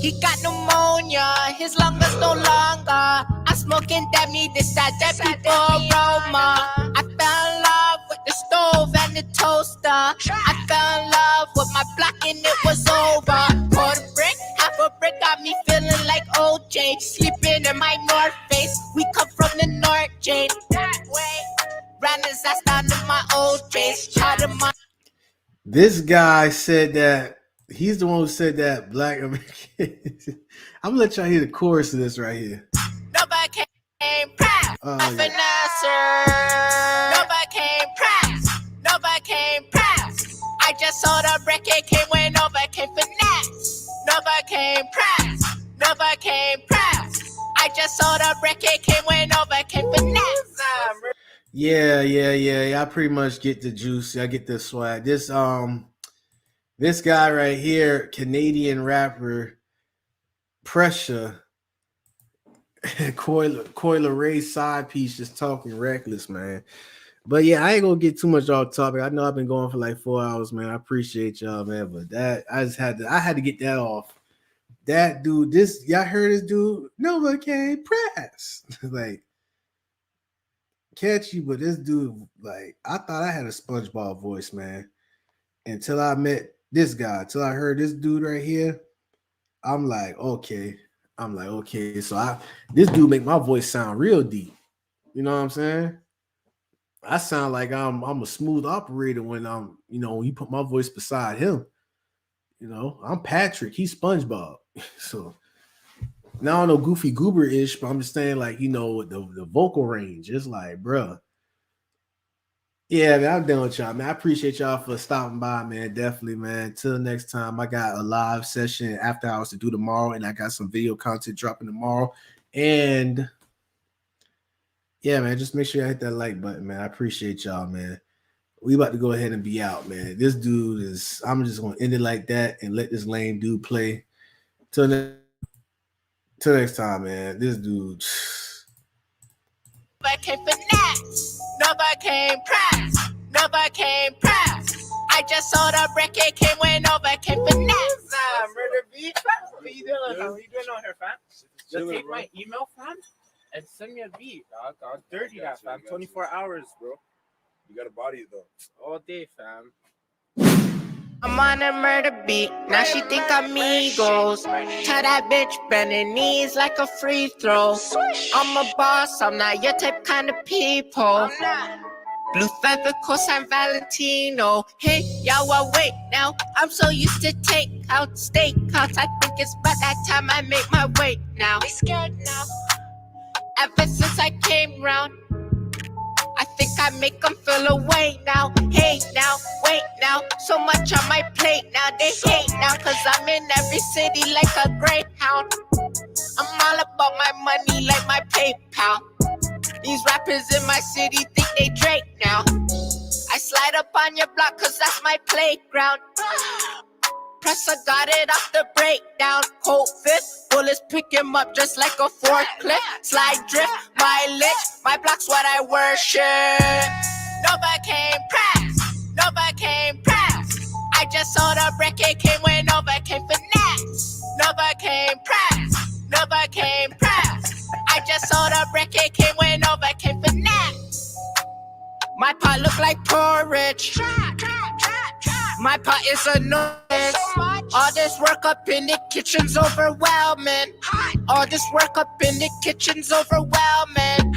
He got pneumonia, his lungs no longer. I'm smoking that me, this that people aroma. I fell in love with the stove and the toaster. I fell in love with my block and it was over. Quarter brick, half a brick got me feeling like OJ. Sleeping in my North Face, we come from the North Jane. That way, ran his ass down to my old days. This guy said that he's the one who said that black Americans. I'm gonna let y'all hear the chorus of this right here. Nobody came proud. Nobody came proud. Nobody came proud. I just saw the record came when nobody came finesse. Nobody came proud. Nobody came proud. I just saw the record came when nobody came finesse. Yeah. I pretty much get the juice. I get the swag. This guy right here, Canadian rapper, Pressure, Coy Leray's side piece, just talking reckless, man. But yeah, I ain't gonna get too much off topic. I know I've been going for like 4 hours, man. I appreciate y'all, man. But that I had to get that off. That dude, y'all heard this dude? Nobody can press. Like, catchy, but this dude, like, I thought I had a SpongeBob voice, man. Until I met this guy, till I heard this dude right here, I'm like, okay. So this dude make my voice sound real deep. You know what I'm saying? I sound like I'm a smooth operator when when you put my voice beside him. You know, I'm Patrick, he's SpongeBob. So now I don't know Goofy Goober-ish, but I'm just saying, like, the vocal range. It's like, bruh. Yeah, man, I'm done with y'all, man. I appreciate y'all for stopping by, man. Definitely, man. Till next time, I got a live session after hours to do tomorrow, and I got some video content dropping tomorrow. And yeah, man, just make sure you hit that like button, man. I appreciate y'all, man. we about to go ahead and be out, man. This dude is. I'm just gonna end it like that and let this lame dude play. Till next time, man. This dude. Nobody came finesse. Nobody came press. Nobody came press. I just saw the record came when nobody came finesse. Murder beat, fam. What you doing? What you doing on here, fam? Just take my email, fam, and send me a beat, dog. I'll dirty that, fam. 24 hours, bro. You got a body though. All day, fam. I'm on a murder beat. Now she think I'm Migos. Tell that bitch bend her knees like a free throw. I'm a boss. I'm not your type kind of people. Blue feather cosign Valentino. Hey, y'all, well, wait now. I'm so used to take out stakeouts. I think it's about that time I make my weight now. We scared now. Ever since I came round, I think I make them feel away now. Hey now, wait now. So much on my plate now. They hate now, cause I'm in every city like a greyhound. I'm all about my money like my PayPal. These rappers in my city think they Drake now. I slide up on your block cause that's my playground. Press, I got it off the breakdown. Cold fifth, bullets pick him up just like a forklift. Slide drift, mileage, my block's what I worship. Nobody came press, nobody came press. I just saw the record came when nobody came finesse. Nobody came press, nobody came press. I just saw the record came when nobody came finesse. My pot look like porridge. My pot is annoying. All this work up in the kitchen's overwhelming. All this work up in the kitchen's overwhelming.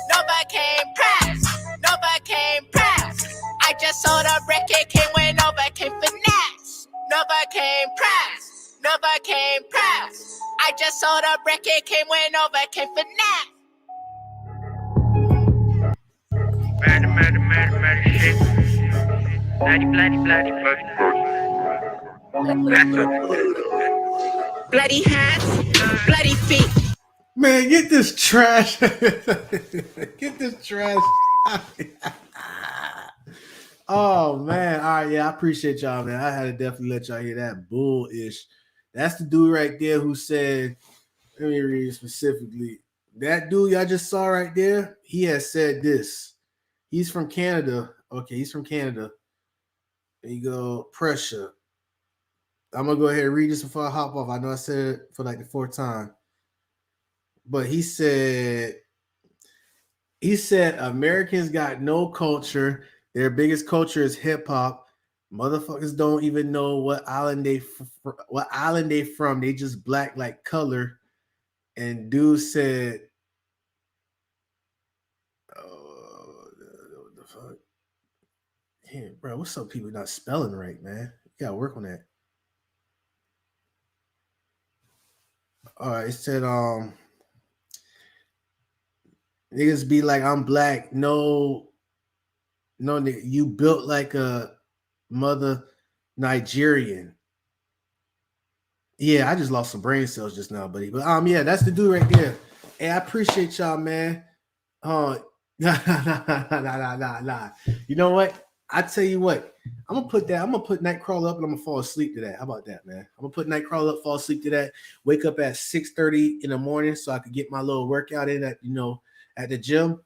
Nobody came press. Nobody came press. I just saw the record came when nobody came finesse. Nobody came press. Nobody came press. I just saw the record came when nobody came finesse. Murder, murder, murder, murder shit. Bloody, bloody, bloody, bloody. Bloody hands, bloody feet. Man, get this trash. Get this trash. Oh man. All right, yeah, I appreciate y'all, man. I had to definitely let y'all hear that bullish. That's the dude right there who said, let me read specifically. That dude y'all just saw right there, he has said this. He's from Canada. Okay, he's from Canada. There you go. Pressure. I'm gonna go ahead and read this before I hop off. I know I said it for like the fourth time. But he said Americans got no culture. Their biggest culture is hip hop. Motherfuckers don't even know what island they from. They just black like color. And dude said, "Oh, the fuck, yeah, bro. What's up? People not spelling right, man. You gotta work on that." All right, it said, niggas be like, I'm black. No, nigga, you built like a mother Nigerian. Yeah, I just lost some brain cells just now, buddy. But yeah, that's the dude right there. Hey, I appreciate y'all, man. Nah. You know what? I tell you what, I'm gonna put Nightcrawler up and I'm gonna fall asleep to that. How about that, man? I'm gonna put Nightcrawler up, fall asleep to that, wake up at 6:30 in the morning so I could get my little workout in at the gym.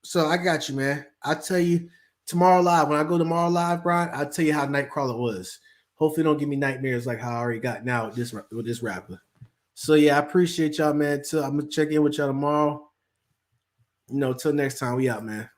So I got you, man. I'll tell you tomorrow live. When I go tomorrow live, Brian, I'll tell you how Nightcrawler was. Hopefully don't give me nightmares like how I already got now with this rapper. So yeah, I appreciate y'all, man. I'm gonna check in with y'all tomorrow. Till next time, we out, man.